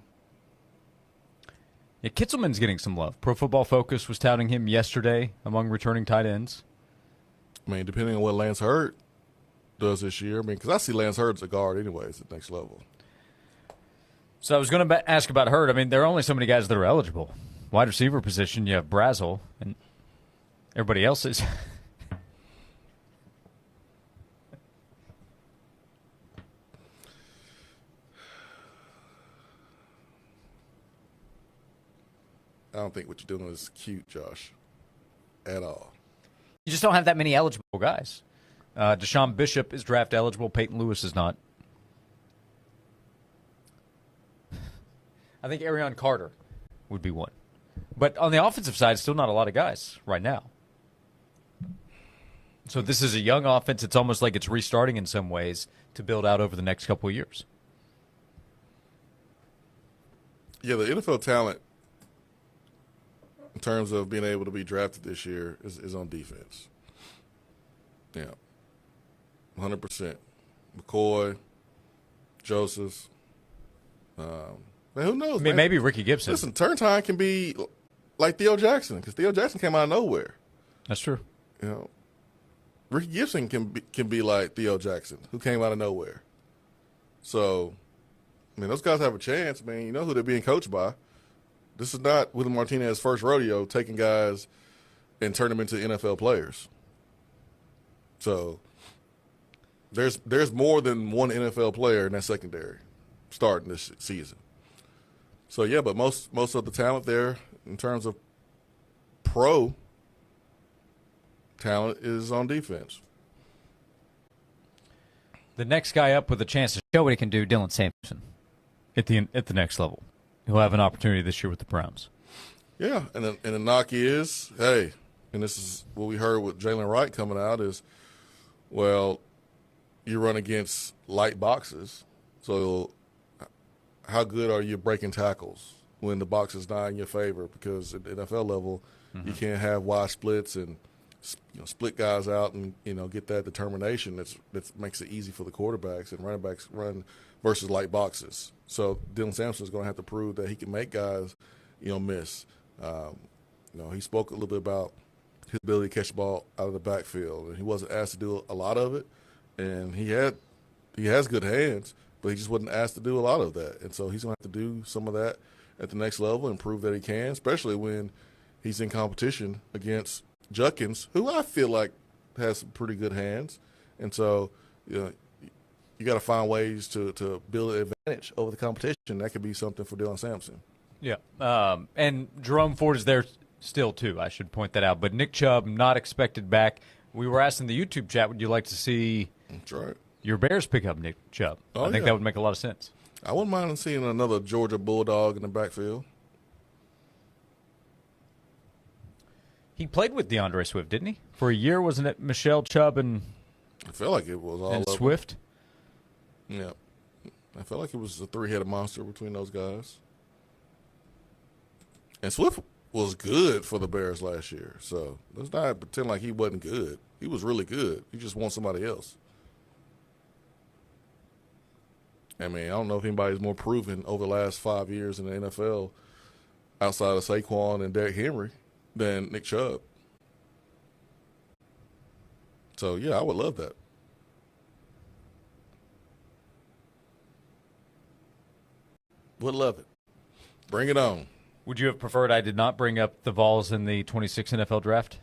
Yeah, Kitselman's getting some love. Pro Football Focus was touting him yesterday among returning tight ends. I mean, depending on what Lance Hurd does this year. I mean, because I see Lance Hurd as a guard anyways at the next level. So I was going to ask about Hurd. I mean, there are only so many guys that are eligible. Wide receiver position, you have Brazel, and everybody else is. I don't think what you're doing is cute, Josh, at all. You just don't have that many eligible guys. Deshaun Bishop is draft eligible. Peyton Lewis is not. I think Arion Carter would be one. But on the offensive side, still not a lot of guys right now. So this is a young offense. It's almost like it's restarting in some ways to build out over the next couple of years. Yeah, the NFL talent in terms of being able to be drafted this year is on defense. Yeah, 100%. McCoy, Joseph. Man, who knows? I mean, maybe Ricky Gibson. Listen, Turntime can be like Theo Jackson because Theo Jackson came out of nowhere. That's true. You know, Ricky Gibson can be like Theo Jackson, who came out of nowhere. So, I mean, those guys have a chance. I mean, you know who they're being coached by. This is not Willie Martinez's first rodeo taking guys and turn them into NFL players. So, there's more than one NFL player in that secondary starting this season. So, yeah, but most of the talent there in terms of pro talent is on defense. The next guy up with a chance to show what he can do, Dylan Sampson, at the next level. He'll have an opportunity this year with the Browns. Yeah, and the knock is, hey, and this is what we heard with Jalen Wright coming out is, well, you run against light boxes, so how good are you breaking tackles when the box is not in your favor? Because at the NFL level, you can't have wide splits and split guys out and get that determination. That makes it easy for the quarterbacks and running backs run versus light boxes. So Dylan Sampson is going to have to prove that he can make guys miss. He spoke a little bit about his ability to catch the ball out of the backfield, and he wasn't asked to do a lot of it. And he has good hands, but he just wasn't asked to do a lot of that. And so he's going to have to do some of that at the next level and prove that he can, especially when he's in competition against Judkins, who I feel like has some pretty good hands. And so you got to find ways to build an advantage over the competition. That could be something for Dylan Sampson. Yeah. And Jerome Ford is there still, too. I should point that out. But Nick Chubb, not expected back. We were asked in the YouTube chat, would you like to see your Bears pick up Nick Chubb? I think that would make a lot of sense. I wouldn't mind seeing another Georgia Bulldog in the backfield. He played with DeAndre Swift, didn't he? For a year, wasn't it Michelle Chubb and I feel like it was all and Swift? Yeah. I felt like it was a three-headed monster between those guys. And Swift was good for the Bears last year, so let's not pretend like he wasn't good. He was really good. He just wants somebody else. I mean, I don't know if anybody's more proven over the last 5 years in the NFL outside of Saquon and Derrick Henry than Nick Chubb. So, yeah, I would love that. Would love it. Bring it on. Would you have preferred I did not bring up the Vols in the 26 NFL draft?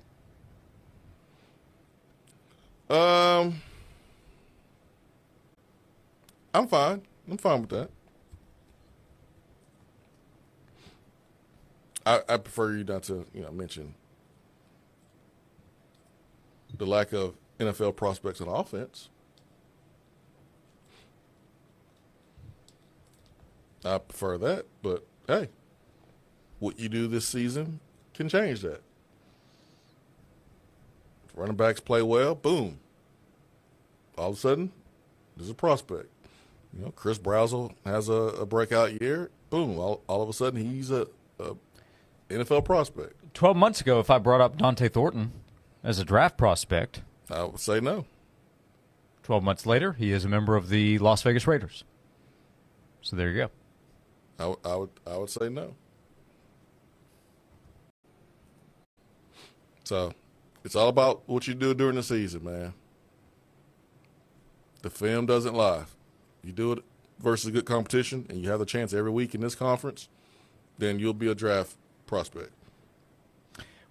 I'm fine. I'm fine with that. I prefer you not to, mention the lack of NFL prospects on offense. I prefer that, but hey, what you do this season can change that. If running backs play well, boom. All of a sudden, there's a prospect. Chris Brazzell has a breakout year. Boom. All of a sudden, he's a NFL prospect. 12 months ago, if I brought up Dante Thornton as a draft prospect, I would say no. 12 months later, he is a member of the Las Vegas Raiders. So there you go. I would say no. So it's all about what you do during the season, man. The film doesn't lie. You do it versus good competition, and you have the chance every week in this conference, then you'll be a draft prospect.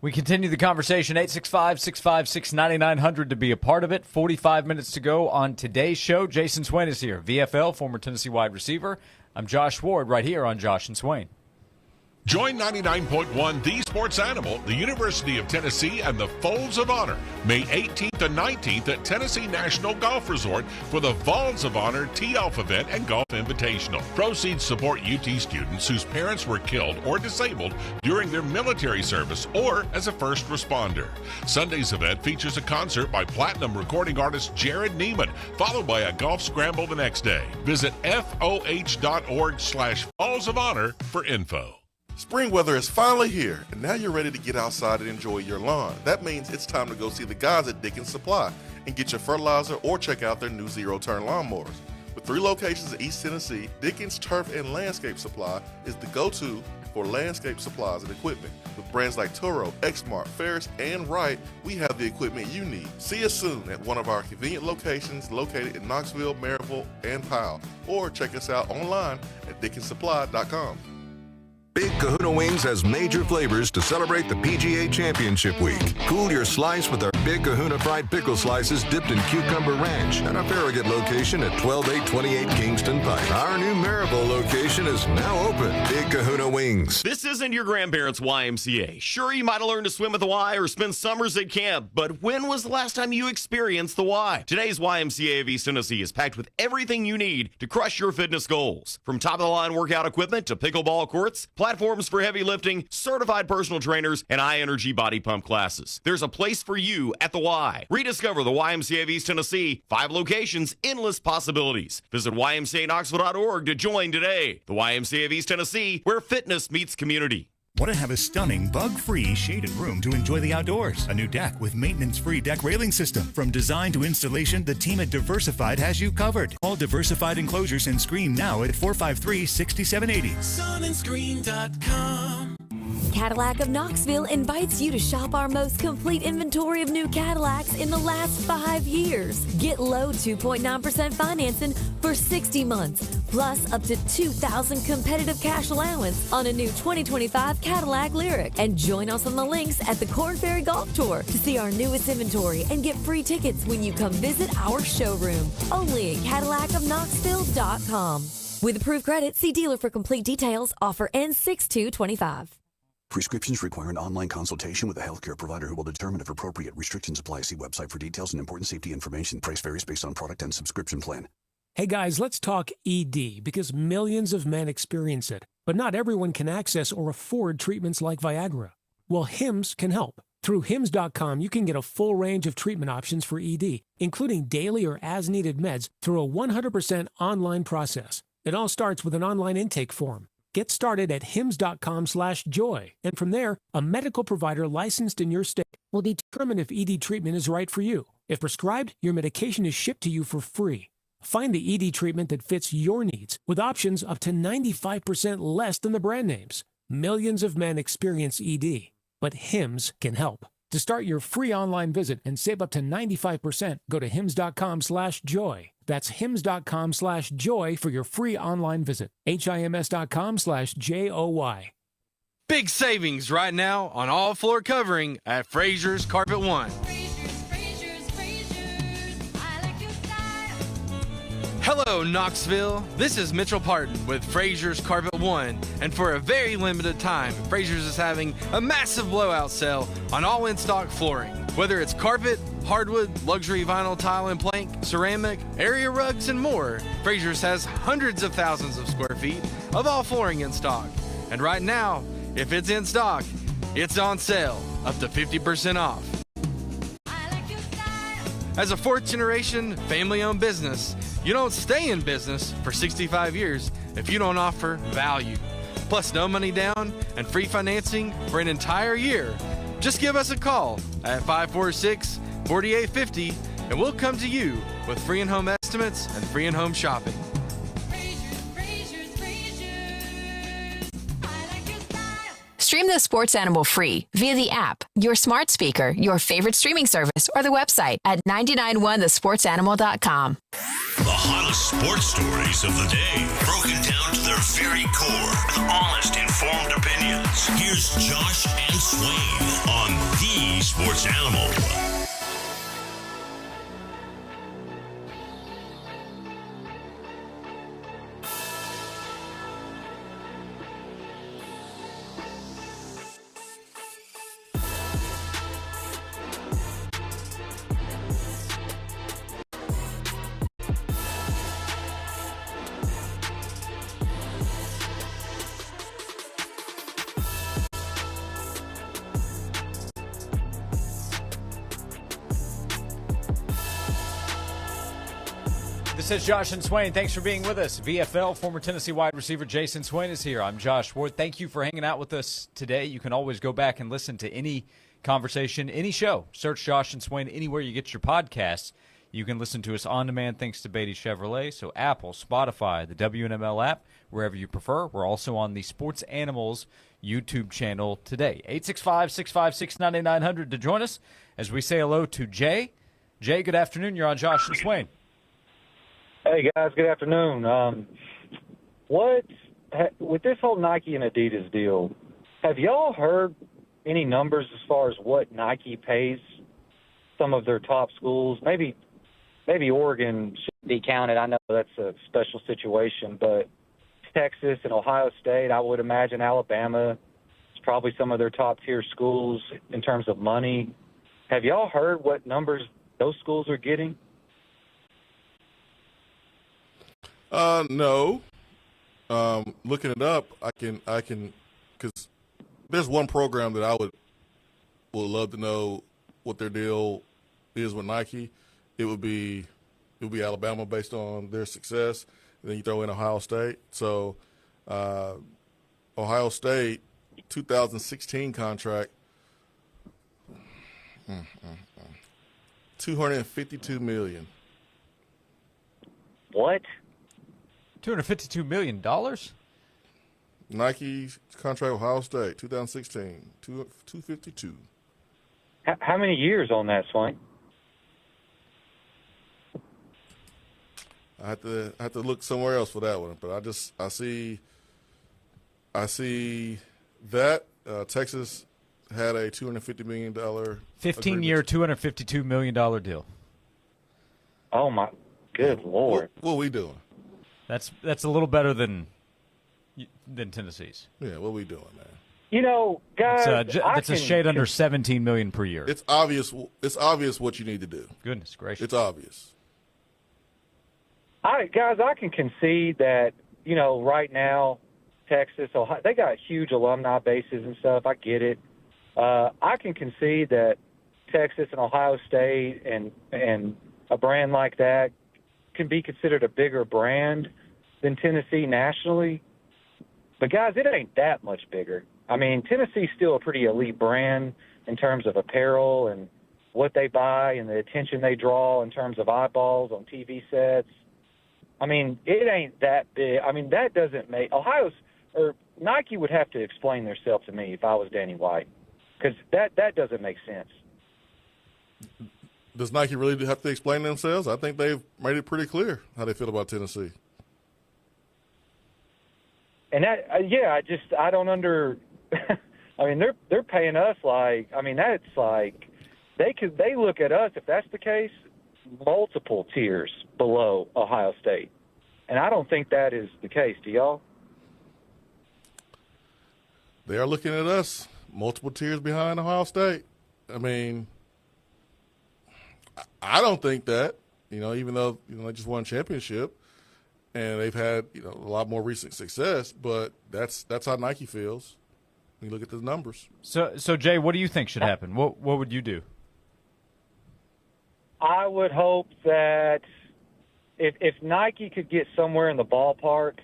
We continue the conversation, 865-656-9900 to be a part of it. 45 minutes to go on today's show. Jason Swain is here, VFL, former Tennessee wide receiver. I'm Josh Ward right here on Josh and Swain. Join 99.1 The Sports Animal, the University of Tennessee, and the Folds of Honor, May 18th and 19th at Tennessee National Golf Resort for the Folds of Honor Tee-Off event and Golf Invitational. Proceeds support UT students whose parents were killed or disabled during their military service or as a first responder. Sunday's event features a concert by platinum recording artist Jared Neiman, followed by a golf scramble the next day. Visit foh.org/Falls of Honor for info. Spring weather is finally here, and now you're ready to get outside and enjoy your lawn. That means it's time to go see the guys at Dickens Supply and get your fertilizer or check out their new zero-turn lawnmowers. With 3 locations in East Tennessee, Dickens Turf and Landscape Supply is the go-to for landscape supplies and equipment. With brands like Toro, Exmark, Ferris, and Wright, we have the equipment you need. See us soon at one of our convenient locations located in Knoxville, Maryville, and Powell, or check us out online at dickensupply.com. Big Kahuna Wings has major flavors to celebrate the PGA Championship Week. Cool your slice with our Big Kahuna fried pickle slices dipped in cucumber ranch at our Farragut location at 12828 Kingston Pike. Our new Maryville location is now open. Big Kahuna Wings. This isn't your grandparents' YMCA. Sure, you might have learned to swim at the Y or spend summers at camp, but when was the last time you experienced the Y? Today's YMCA of East Tennessee is packed with everything you need to crush your fitness goals. From top-of-the-line workout equipment to pickleball courts, platforms for heavy lifting, certified personal trainers, and high-energy body pump classes. There's a place for you at the Y. Rediscover the YMCA of East Tennessee. 5 locations, endless possibilities. Visit ymcaknoxville.org to join today. The YMCA of East Tennessee, where fitness meets community. Want to have a stunning, bug-free, shaded room to enjoy the outdoors? A new deck with maintenance-free deck railing system. From design to installation, the team at Diversified has you covered. Call Diversified Enclosures and Screen now at 453-6780. Sunscreen.com. Cadillac of Knoxville invites you to shop our most complete inventory of new Cadillacs in the last 5 years. Get low 2.9% financing for 60 months, plus up to $2,000 competitive cash allowance on a new 2025 Cadillac Lyriq. And join us on the links at the Corn Ferry Golf Tour to see our newest inventory and get free tickets when you come visit our showroom. Only at CadillacofKnoxville.com. With approved credit, see dealer for complete details. Offer ends 6/2/25. Prescriptions require an online consultation with a healthcare provider who will determine if appropriate. Restrictions apply. See website for details and important safety information. Price varies based on product and subscription plan. Hey guys, let's talk ED because millions of men experience it, but not everyone can access or afford treatments like Viagra. Well, HIMS can help. Through HIMS.com, you can get a full range of treatment options for ED, including daily or as-needed meds through a 100% online process. It all starts with an online intake form. Get started at hims.com/joy. And from there, a medical provider licensed in your state will determine if ED treatment is right for you. If prescribed, your medication is shipped to you for free. Find the ED treatment that fits your needs with options up to 95% less than the brand names. Millions of men experience ED, but HIMS can help. To start your free online visit and save up to 95%, go to hims.com/joy. That's hims.com/joy for your free online visit. HIMS.com/JOY. Big savings right now on all floor covering at Frazier's Carpet One. Hello, Knoxville. This is Mitchell Parton with Frazier's Carpet One, and for a very limited time, Frazier's is having a massive blowout sale on all in-stock flooring. Whether it's carpet, hardwood, luxury vinyl tile and plank, ceramic, area rugs, and more, Frazier's has hundreds of thousands of square feet of all flooring in stock. And right now, if it's in stock, it's on sale, up to 50% off. As a fourth-generation, family-owned business, you don't stay in business for 65 years if you don't offer value. Plus no money down and free financing for an entire year. Just give us a call at 546-4850 and we'll come to you with free in-home estimates and free in-home shopping. Stream the Sports Animal free via the app, your smart speaker, your favorite streaming service, or the website at 991thesportsanimal.com. The hottest sports stories of the day, broken down to their very core with honest, informed opinions. Here's Josh and Swain on The Sports Animal. This is Josh and Swain. Thanks for being with us. VFL, former Tennessee wide receiver Jason Swain is here. I'm Josh Ward. Thank you for hanging out with us today. You can always go back and listen to any conversation, any show. Search Josh and Swain anywhere you get your podcasts. You can listen to us on demand thanks to Beatty Chevrolet. So Apple, Spotify, the WNML app, wherever you prefer. We're also on the Sports Animals YouTube channel today. 865-656-9900 to join us as we say hello to Jay. Jay, good afternoon. You're on Josh and Swain. Hey, guys, good afternoon. With this whole Nike and Adidas deal, have y'all heard any numbers as far as what Nike pays some of their top schools? Maybe Oregon should be counted. I know that's a special situation, but Texas and Ohio State, I would imagine Alabama is probably some of their top-tier schools in terms of money. Have y'all heard what numbers those schools are getting? No. Looking it up, I can because there's one program that I would love to know what their deal is with Nike. It would be Alabama based on their success. And then you throw in Ohio State. So Ohio State 2016 contract, $252 million. What? $252 million? Nike's contract with Ohio State, 2016, 252. How many years on that, Swain? I have to look somewhere else for that one, but I see that Texas had a $250 million 15-year, $252 million deal. Oh my, good Lord! What are we doing? That's a little better than Tennessee's. Yeah, what are we doing, man? You know, guys, that's a shade under $17 million per year. It's obvious. It's obvious what you need to do. Goodness gracious! It's obvious. I can concede that, you know, right now, Texas, Ohio, they got huge alumni bases and stuff. I get it. I can concede that Texas and Ohio State and a brand like that can be considered a bigger brand than Tennessee nationally. But, guys, it ain't that much bigger. I mean, Tennessee's still a pretty elite brand in terms of apparel and what they buy and the attention they draw in terms of eyeballs on TV sets. I mean, it ain't that big. I mean, that doesn't make Nike would have to explain themselves to me if I was Danny White, because that doesn't make sense. Does Nike really have to explain themselves? I think they've made it pretty clear how they feel about Tennessee. And that, I don't I mean, they're paying us like, I mean, that's like they look at us, if that's the case, multiple tiers below Ohio State. And I don't think that is the case. Do y'all? They are looking at us multiple tiers behind Ohio State. I mean, I don't think that, you know, even though, you know, they just won a championship and they've had, you know, a lot more recent success, but that's how Nike feels when you look at the numbers. So Jay, what do you think should happen? What would you do? I would hope that if Nike could get somewhere in the ballpark,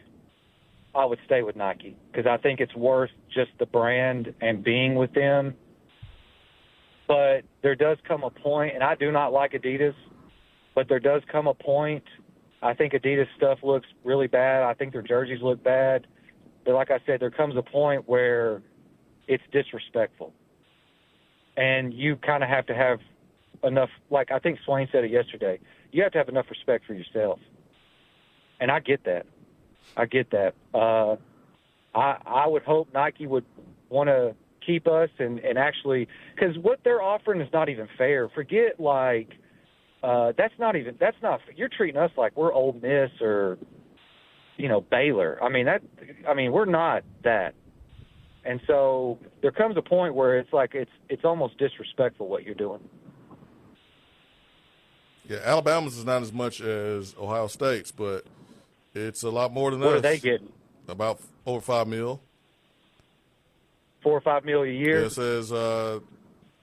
I would stay with Nike, because I think it's worth just the brand and being with them. But there does come a point, and I do not like Adidas, but there does come a point. I think Adidas stuff looks really bad. I think their jerseys look bad. But like I said, there comes a point where it's disrespectful. And you kind of have to have enough, like I think Swain said it yesterday, you have to have enough respect for yourself. And I get that. I would hope Nike would want to keep us and actually, because what they're offering is not even fair. Forget like, you're treating us like we're Ole Miss or, you know, Baylor. I mean, we're not that. And so there comes a point where it's like, it's almost disrespectful what you're doing. Yeah, Alabama's is not as much as Ohio State's, but it's a lot more than us. What are they getting? About over $5 million. $4 or $5 million a year. Yeah, it says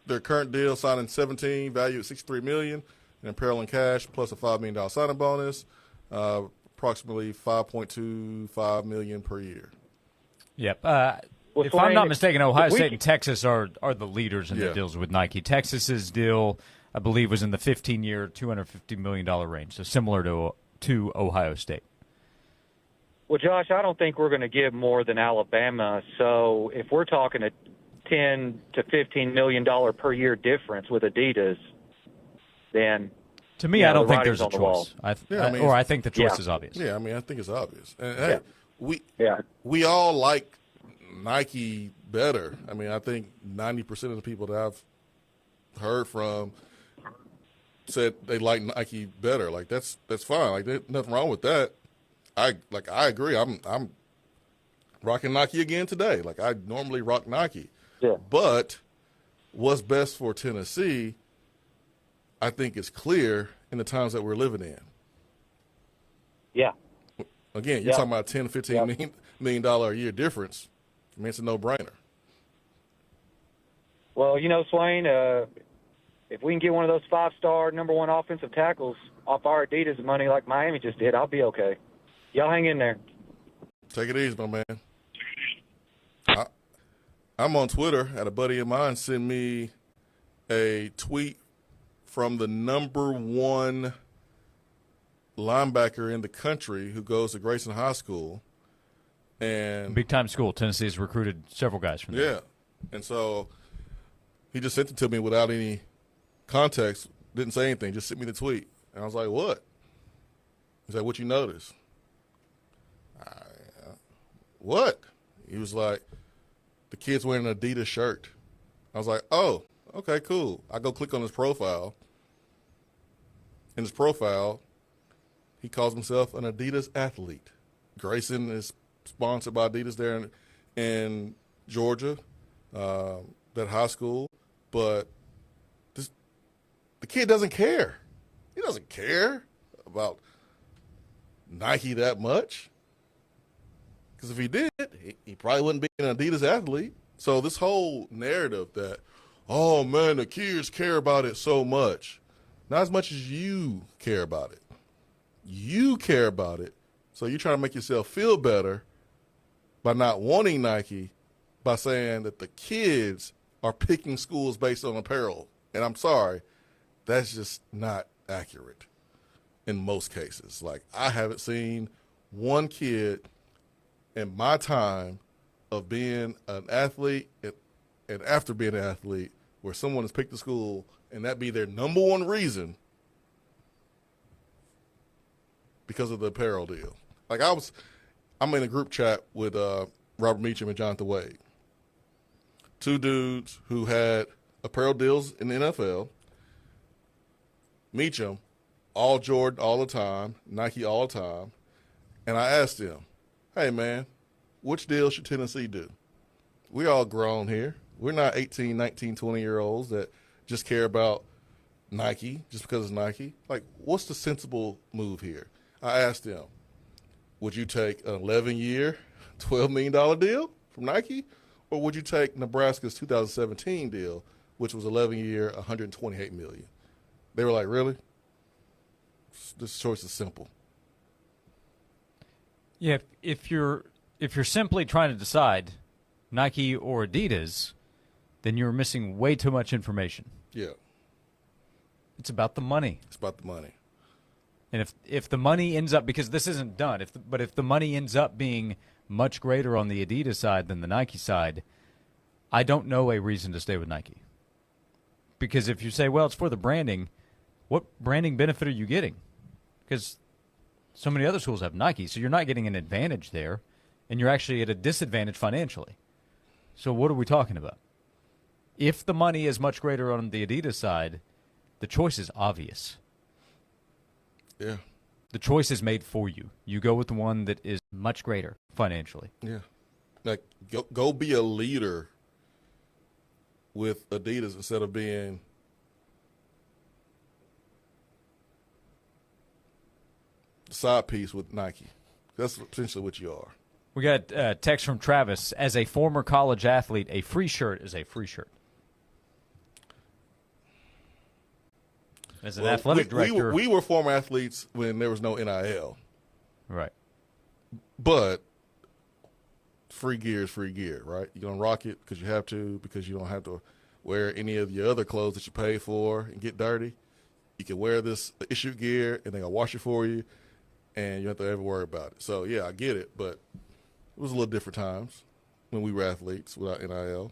their current deal signed in 17, valued at $63 million in apparel and cash, plus a $5 million signing bonus, approximately $5.25 million per year. Yep. If I'm not mistaken, Ohio State and Texas are the leaders in the deals with Nike. Texas's deal, I believe, was in the 15-year, $250 million range, so similar to Ohio State. Well, Josh, I don't think we're going to give more than Alabama. So if we're talking a $10 to $15 million per year difference with Adidas, then to me, I don't think there's a choice. I think the choice is obvious. Yeah, I mean, I think it's obvious. And we all like Nike better. I mean, I think 90% of the people that I've heard from said they like Nike better. Like that's fine. Like there's nothing wrong with that. I agree. I'm rocking Nike again today. Like I normally rock Nike. Yeah. But what's best for Tennessee, I think, is clear in the times that we're living in. Yeah. Again, you're talking about $10, $15 million a year difference. I mean, it's a no-brainer. Well, Swain, if we can get one of those 5-star number 1 offensive tackles off our Adidas money like Miami just did, I'll be okay. Y'all hang in there. Take it easy, my man. I'm on Twitter. Had a buddy of mine send me a tweet from the number 1 linebacker in the country who goes to Grayson High School. And big-time school. Tennessee has recruited several guys from there. Yeah. And so he just sent it to me without any context, didn't say anything, just sent me the tweet. And I was like, what? He's like, what you notice? What? He was like, the kid's wearing an Adidas shirt. I was like, oh, okay, cool. I go click on his profile. In his profile, he calls himself an Adidas athlete. Grayson is sponsored by Adidas there in Georgia, that high school. But the kid doesn't care. He doesn't care about Nike that much. Because if he did, he probably wouldn't be an Adidas athlete. So this whole narrative that, oh, man, the kids care about it so much. Not as much as you care about it. You care about it, so you're trying to make yourself feel better by not wanting Nike by saying that the kids are picking schools based on apparel. And I'm sorry, that's just not accurate in most cases. Like, I haven't seen one kid in my time of being an athlete and after being an athlete where someone has picked a school and that be their number 1 reason because of the apparel deal. Like, I'm in a group chat with Robert Meacham and Jonathan Wade, 2 dudes who had apparel deals in the NFL. Meacham, all Jordan all the time, Nike all the time. And I asked him, hey, man, which deal should Tennessee do? We all grown here. We're not 18, 19, 20-year-olds that just care about Nike just because it's Nike. Like, what's the sensible move here? I asked him, would you take an 11-year, $12 million deal from Nike, or would you take Nebraska's 2017 deal, which was 11-year, $128 million? They were like, really? This choice is simple. Yeah, if you're simply trying to decide Nike or Adidas, then you're missing way too much information. Yeah. It's about the money. It's about the money. And if the money ends up, because this isn't done, if the money ends up being much greater on the Adidas side than the Nike side, I don't know a reason to stay with Nike. Because if you say, well, it's for the branding, what branding benefit are you getting? Because so many other schools have Nike, so you're not getting an advantage there, and you're actually at a disadvantage financially. So what are we talking about? If the money is much greater on the Adidas side, the choice is obvious. Yeah. The choice is made for you. You go with the one that is much greater financially. Yeah. Like, go be a leader with Adidas instead of being the side piece with Nike. That's essentially what you are. We got a text from Travis. As a former college athlete, a free shirt is a free shirt. As an athletic director. We were former athletes when there was no NIL. Right. But free gear is free gear, right? You're going to rock it because you have to, because you don't have to wear any of your other clothes that you pay for and get dirty. You can wear this issued gear, and they're going to wash it for you, and you don't have to ever worry about it. So, yeah, I get it, but it was a little different times when we were athletes without NIL.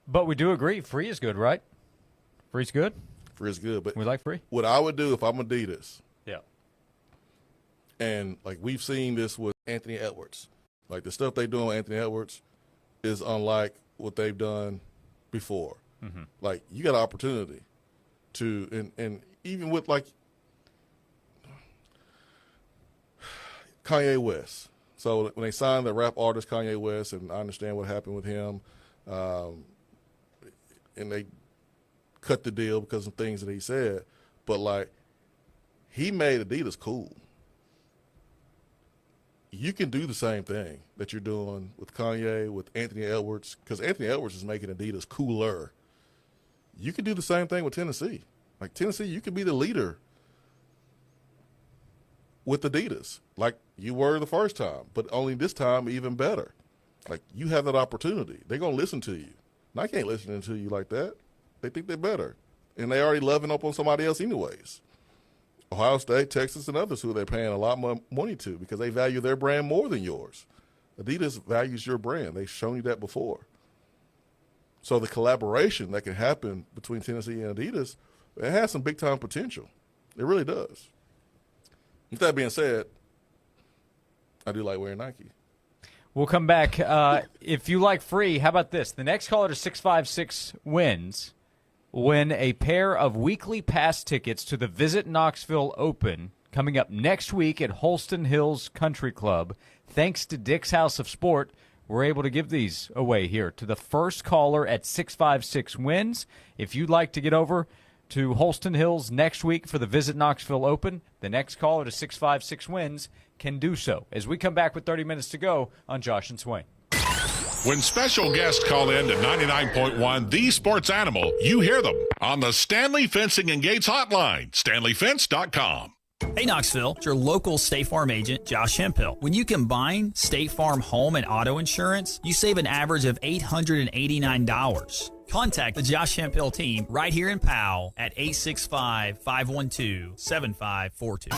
But we do agree, free is good, right? Free's good? Free is good. But we like free. What I would do if I'm Adidas, yeah, and, like, we've seen this with Anthony Edwards. Like, the stuff they do on Anthony Edwards is unlike what they've done before. Mm-hmm. Like, you got an opportunity to, and even with, like, Kanye West. So when they signed the rap artist Kanye West, and I understand what happened with him, and they cut the deal because of things that he said, but, like, he made Adidas cool. you can do the same thing that you're doing with Kanye, with Anthony Edwards, because Anthony Edwards is making Adidas cooler. You can do the same thing with Tennessee. Like Tennessee, you can be the leader with Adidas, like you were the first time, but only this time even better. Like you have that opportunity. They're going to listen to you. Nike ain't listening to you like that. They think they're better. And they already loving up on somebody else anyways. Ohio State, Texas, and others who they're paying a lot more money to because they value their brand more than yours. Adidas values your brand. They've shown you that before. So the collaboration that can happen between Tennessee and Adidas, it has some big-time potential. It really does. With that being said, I do like wearing Nike. We'll come back. If you like free, how about this? The next caller to 656 wins a pair of weekly pass tickets to the Visit Knoxville Open coming up next week at Holston Hills Country Club. Thanks to Dick's House of Sport, we're able to give these away here to the first caller at 656 wins. If you'd like to get over to Holston Hills next week for the Visit Knoxville Open, the next caller to 656 wins can do so. As we come back with 30 minutes to go on Josh and Swain. When special guests call in to 99.1 The Sports Animal, you hear them on the Stanley Fencing and Gates hotline, stanleyfence.com. Hey Knoxville, it's your local State Farm agent, Josh Hemphill. When you combine State Farm home and auto insurance, you save an average of $889. Contact the Josh Hemphill team right here in Powell at 865-512-7542.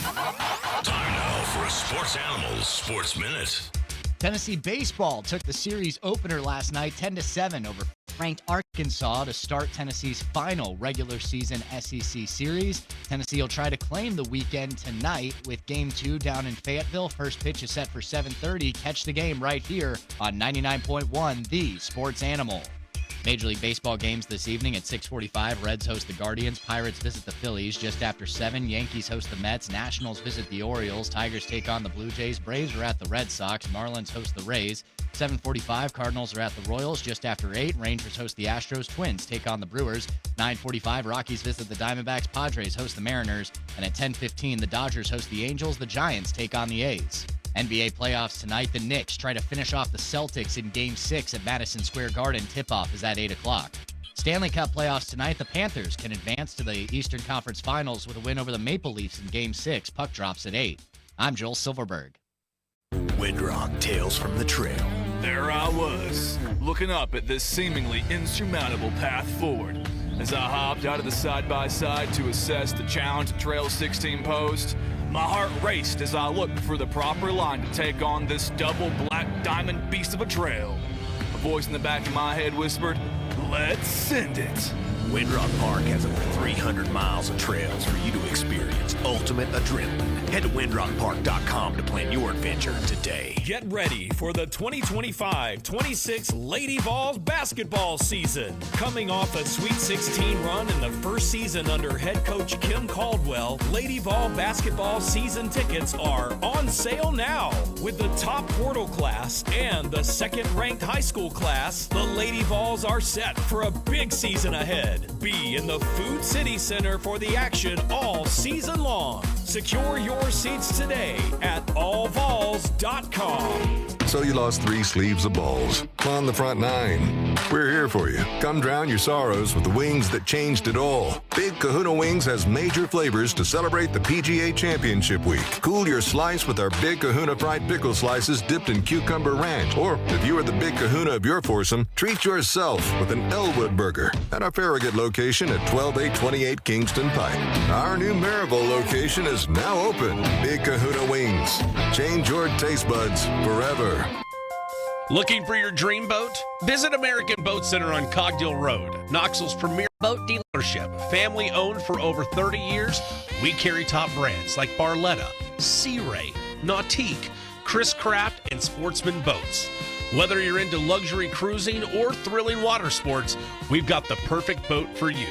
Time now for a Sports Animals Sports Minute. Tennessee baseball took the series opener last night 10-7 over ranked Arkansas to start Tennessee's final regular season SEC series. Tennessee will try to claim the weekend tonight with Game 2 down in Fayetteville. First pitch is set for 7:30. Catch the game right here on 99.1 The Sports Animal. Major League Baseball games this evening at 6:45. Reds host the Guardians. Pirates visit the Phillies just after 7. Yankees host the Mets. Nationals visit the Orioles. Tigers take on the Blue Jays. Braves are at the Red Sox. Marlins host the Rays. 7:45. Cardinals are at the Royals just after 8. Rangers host the Astros. Twins take on the Brewers. 9:45. Rockies visit the Diamondbacks. Padres host the Mariners. And at 10:15, the Dodgers host the Angels. The Giants take on the A's. NBA playoffs tonight. The Knicks try to finish off the Celtics in Game 6 at Madison Square Garden. Tip-off is at 8 o'clock. Stanley Cup playoffs tonight. The Panthers can advance to the Eastern Conference Finals with a win over the Maple Leafs in Game 6. Puck drops at 8. I'm Joel Silverberg. Windrock Tales from the Trail. There I was, looking up at this seemingly insurmountable path forward. As I hopped out of the side-by-side to assess the challenge the Trail 16 posed, my heart raced as I looked for the proper line to take on this double black diamond beast of a trail. A voice in the back of my head whispered, "Let's send it." Windrock Park has over 300 miles of trails for you to experience ultimate adrenaline. Head to windrockpark.com to plan your adventure today. Get ready for the 2025-26 Lady Vols basketball season. Coming off a Sweet 16 run in the first season under head coach Kim Caldwell, Lady Vol basketball season tickets are on sale now. With the top portal class and the second-ranked high school class, the Lady Vols are set for a big season ahead. Be in the Food City Center for the action all season long. Secure your seats today at allvols.com. So you lost 3 sleeves of balls. On the front 9. We're here for you. Come drown your sorrows with the wings that changed it all. Big Kahuna Wings has major flavors to celebrate the PGA Championship Week. Cool your slice with our Big Kahuna fried pickle slices dipped in cucumber ranch. Or, if you are the Big Kahuna of your foursome, treat yourself with an Elwood burger at our Farragut location at 12828 Kingston Pike. Our new Maryville location is now open. Big Kahuna Wings. Change your taste buds forever. Looking for your dream boat? Visit American Boat Center on Cogdill Road, Knoxville's premier boat dealership. Family owned for over 30 years, we carry top brands like Barletta, Sea Ray, Nautique, Chris Craft, and Sportsman Boats. Whether you're into luxury cruising or thrilling water sports, we've got the perfect boat for you.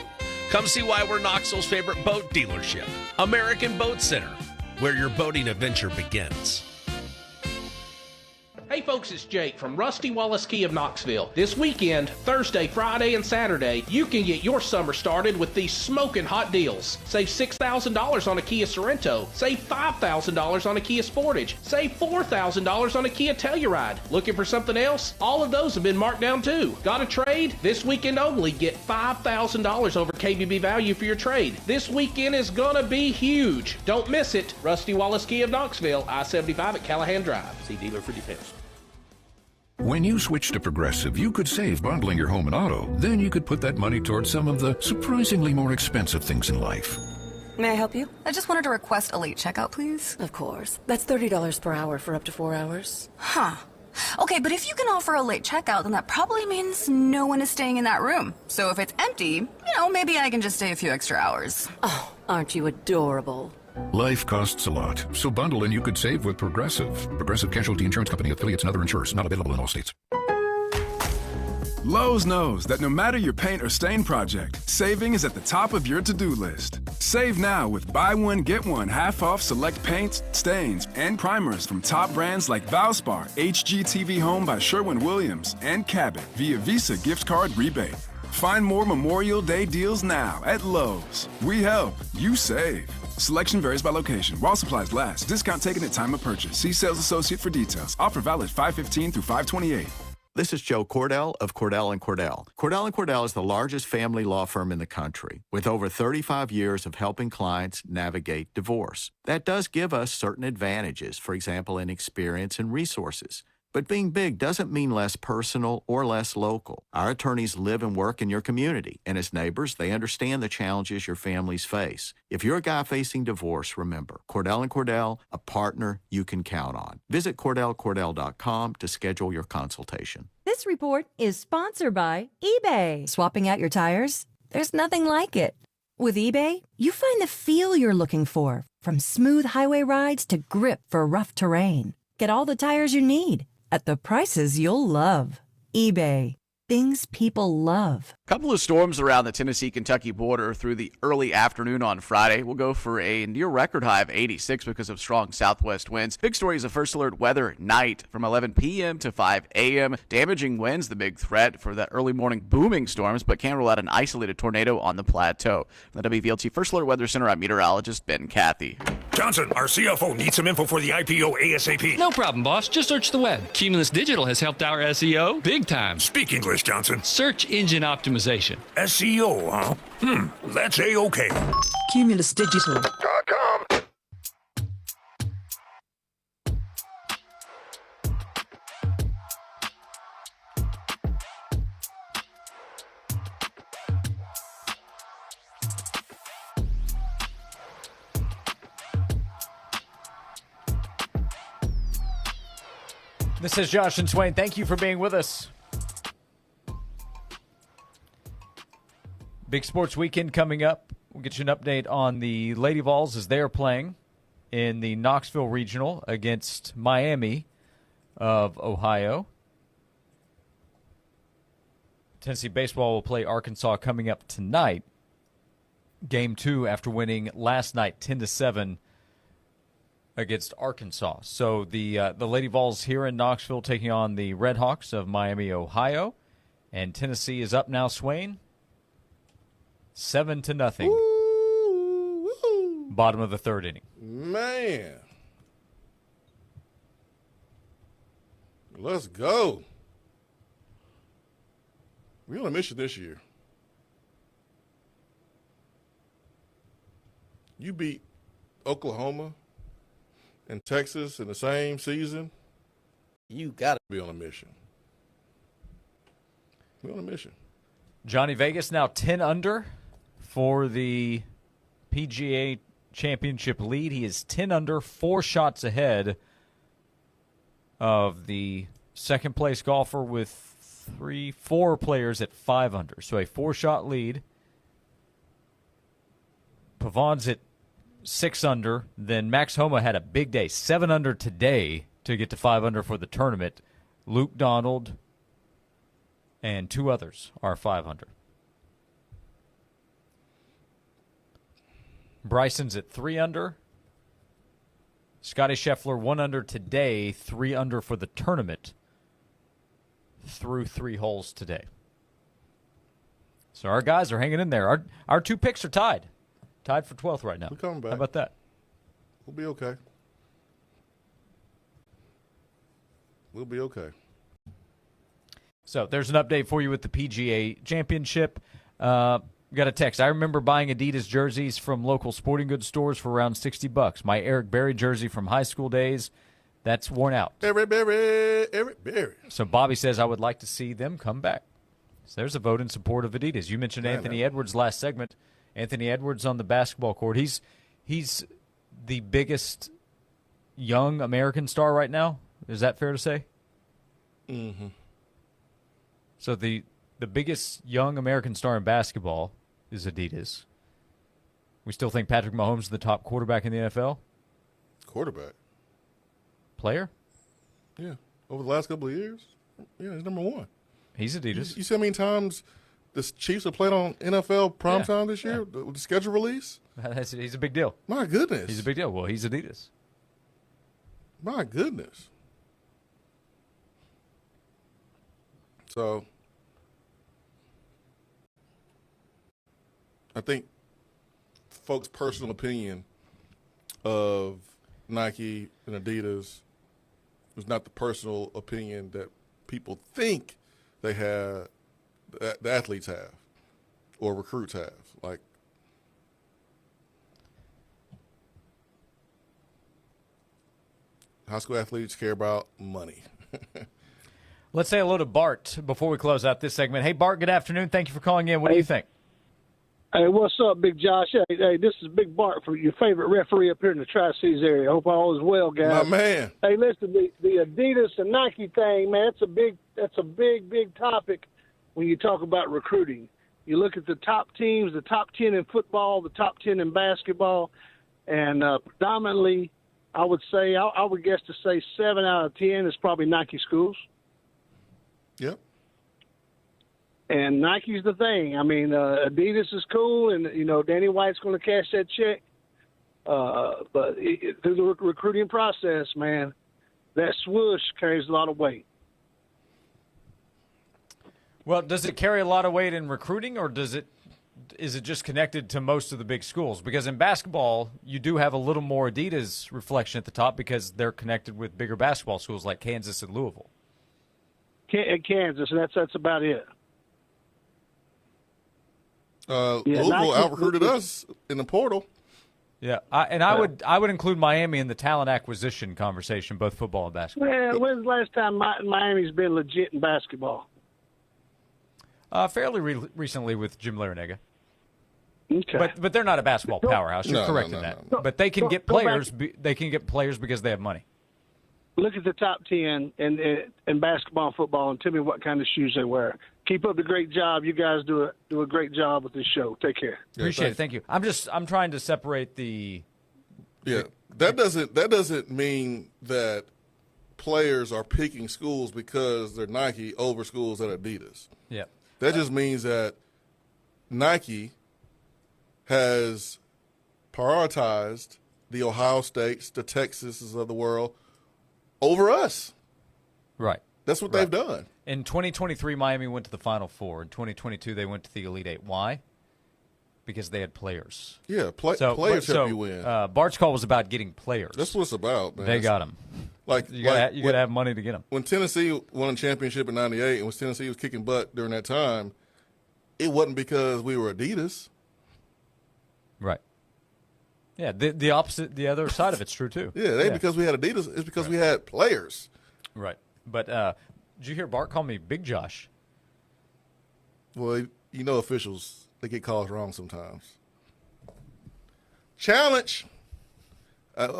Come see why we're Knoxville's favorite boat dealership, American Boat Center, where your boating adventure begins. Hey, Hey folks, it's Jake from Rusty Wallace Kia of Knoxville. This weekend, Thursday, Friday, and Saturday, you can get your summer started with these smoking hot deals. Save $6,000 on a Kia Sorento. Save $5,000 on a Kia Sportage. Save $4,000 on a Kia Telluride. Looking for something else? All of those have been marked down too. Got a trade? This weekend only, get $5,000 over KBB value for your trade. This weekend is gonna be huge. Don't miss it. Rusty Wallace Kia of Knoxville, I-75 at Callahan Drive. See dealer for details. When you switch to Progressive, you could save bundling your home and auto. Then you could put that money towards some of the surprisingly more expensive things in life. May I help you? I just wanted to request a late checkout, please. Of course. That's $30 per hour for up to 4 hours. Huh. Okay, but if you can offer a late checkout, then that probably means no one is staying in that room. So if it's empty, maybe I can just stay a few extra hours. Oh, aren't you adorable? Life costs a lot, so bundle and you could save with Progressive. Progressive Casualty Insurance Company, affiliates, and other insurers. Not available in all states. Lowe's knows that no matter your paint or stain project, saving is at the top of your to-do list. Save now with buy one, get one half off select paints, stains, and primers from top brands like Valspar, HGTV Home by Sherwin-Williams, and Cabot via Visa gift card rebate. Find more Memorial Day deals now at Lowe's. We help, you save. Selection varies by location. While supplies last, discount taken at time of purchase. See sales associate for details. Offer valid 5/15 through 5/28. This is Joe Cordell of Cordell & Cordell. Cordell & Cordell is the largest family law firm in the country with over 35 years of helping clients navigate divorce. That does give us certain advantages, for example, in experience and resources. But being big doesn't mean less personal or less local. Our attorneys live and work in your community, and as neighbors, they understand the challenges your families face. If you're a guy facing divorce, remember, Cordell & Cordell, a partner you can count on. Visit CordellCordell.com to schedule your consultation. This report is sponsored by eBay. Swapping out your tires? There's nothing like it. With eBay, you find the feel you're looking for, from smooth highway rides to grip for rough terrain. Get all the tires you need at the prices you'll love. eBay. Things people love. Couple of storms around the Tennessee-Kentucky border through the early afternoon on Friday. We'll go for a near record high of 86 because of strong southwest winds. Big story is a first alert weather at night from 11 p.m. to 5 a.m. Damaging winds, the big threat for that early morning booming storms, but can't rule out an isolated tornado on the plateau. From the WVLT First Alert Weather Center, I'm meteorologist Ben Cathy. Johnson, our CFO needs some info for the IPO ASAP. No problem, boss. Just search the web. Cumulus Digital has helped our SEO big time. Speak English, Johnson. Search engine optimization. SEO, huh? That's A-OK. CumulusDigital.com. This is Josh and Swain. Thank you for being with us. Big sports weekend coming up. We'll get you an update on the Lady Vols as they are playing in the Knoxville Regional against Miami of Ohio. Tennessee baseball will play Arkansas coming up tonight. Game 2 after winning last night 10-7 against Arkansas. So the Lady Vols here in Knoxville taking on the Red Hawks of Miami, Ohio. And Tennessee is up now, Swain. 7-0. Woo. Bottom of the third inning. Man. Let's go. We're on a mission this year. You beat Oklahoma and Texas in the same season. You got to be on a mission. We're on a mission. Johnny Vegas now 10 under for the PGA Championship lead. He is 10 under, 4 shots ahead of the second place golfer with 4 players at 5 under. So a 4-shot lead. Pavon's at 6 under. Then Max Homa had a big day, 7 under today to get to 5 under for the tournament. Luke Donald and 2 others are 5 under. Bryson's at 3 under. Scotty Scheffler 1 under today, 3 under for the tournament through 3 holes today. So our guys are hanging in there. Our 2 picks are tied for 12th right now. We're coming back. How about that? We'll be okay. We'll be okay. So there's an update for you with the PGA Championship. Got a text. I remember buying Adidas jerseys from local sporting goods stores for around $60. My Eric Berry jersey from high school days, that's worn out. Eric Berry. So Bobby says I would like to see them come back. So there's a vote in support of Adidas. You mentioned Anthony Edwards last segment. Anthony Edwards on the basketball court. He's the biggest young American star right now. Is that fair to say? Mm-hmm. So the biggest young American star in basketball is Adidas. We still think Patrick Mahomes is the top quarterback in the NFL? Quarterback. Player? Yeah. Over the last couple of years, yeah, he's number 1. He's Adidas. You see how many times the Chiefs have played on NFL primetime this year with the schedule release? He's a big deal. My goodness. He's a big deal. Well, he's Adidas. My goodness. So I think folks' personal opinion of Nike and Adidas is not the personal opinion that people think they have, the athletes have, or recruits have. Like, high school athletes care about money. Let's say hello to Bart before we close out this segment. Hey, Bart, good afternoon. Thank you for calling in. What do you think? Hey, what's up, Big Josh? Hey, this is Big Bart, from your favorite referee up here in the Tri-Cities area. Hope all is well, guys. My man. Hey, listen, the Adidas and Nike thing, man, that's a big topic when you talk about recruiting. You look at the top teams, the top 10 in football, the top 10 in basketball, and predominantly, I would guess to say 7 out of 10 is probably Nike schools. Yep. And Nike's the thing. I mean, Adidas is cool, and, Danny White's going to cash that check. But through the recruiting process, man, that swoosh carries a lot of weight. Well, does it carry a lot of weight in recruiting, or is it just connected to most of the big schools? Because in basketball, you do have a little more Adidas reflection at the top because they're connected with bigger basketball schools like Kansas and Louisville. Kansas, and that's about it. Louisville out-recruited us in the portal. Yeah, I would include Miami in the talent acquisition conversation, both football and basketball. Well, when's the last time Miami's been legit in basketball? Fairly recently with Jim Larinaga. Okay. But they're not a basketball powerhouse. You're correct in that. No. But they can get players. They can get players because they have money. Look at the top 10 in basketball and football, and tell me what kind of shoes they wear. Keep up the great job. You guys do a great job with this show. Take care. Appreciate it. Thank you. I'm trying to separate the. Yeah, that doesn't mean that players are picking schools because they're Nike over schools that are Adidas. Yeah. That just means that Nike has prioritized the Ohio States, the Texases of the world over us. Right. That's what they've done. In 2023, Miami went to the Final Four. In 2022, they went to the Elite Eight. Why? Because they had players. Yeah, players help you win. Bart's call was about getting players. That's what it's about, man. They got them. You got to have money to get them. When Tennessee won a championship in '98, and when Tennessee was kicking butt during that time, it wasn't because we were Adidas. Right. Yeah, the opposite, the other side of it's true too. Yeah, because we had Adidas. It's because we had players. Right. But did you hear Bart call me Big Josh? Well, officials, they get calls wrong sometimes. Challenge.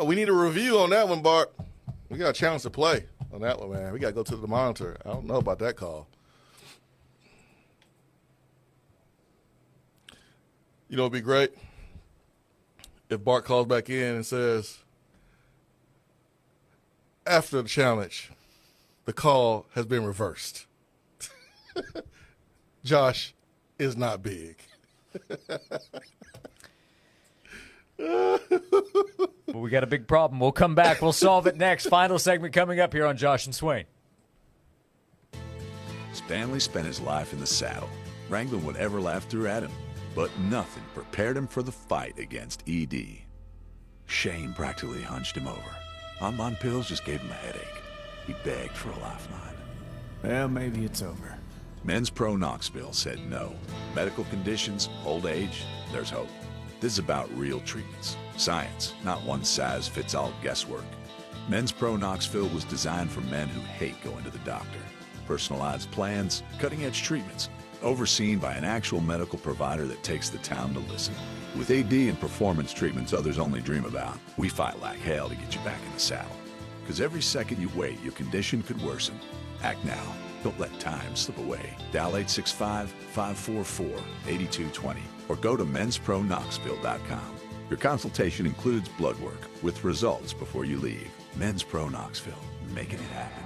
We need a review on that one, Bart. We got a challenge to play on that one, man. We got to go to the monitor. I don't know about that call. It'd be great if Bart calls back in and says, after the challenge, the call has been reversed. Josh is not big. But we got a big problem. We'll come back. We'll solve it next. Final segment coming up here on Josh and Swain. Stanley spent his life in the saddle, wrangling whatever life threw at him, but nothing prepared him for the fight against ED. Shame practically hunched him over. Online pills just gave him a headache. He begged for a lifeline. Well, maybe it's over. Men's Pro Knoxville said no. Medical conditions, old age, there's hope. This is about real treatments. Science, not one-size-fits-all guesswork. Men's Pro Knoxville was designed for men who hate going to the doctor. Personalized plans, cutting-edge treatments, overseen by an actual medical provider that takes the time to listen. With AD and performance treatments others only dream about, we fight like hell to get you back in the saddle. Because every second you wait, your condition could worsen. Act now. Don't let time slip away. Dial 865-544-8220 or go to menspronknoxville.com. Your consultation includes blood work with results before you leave. Men's Pro Knoxville, making it happen.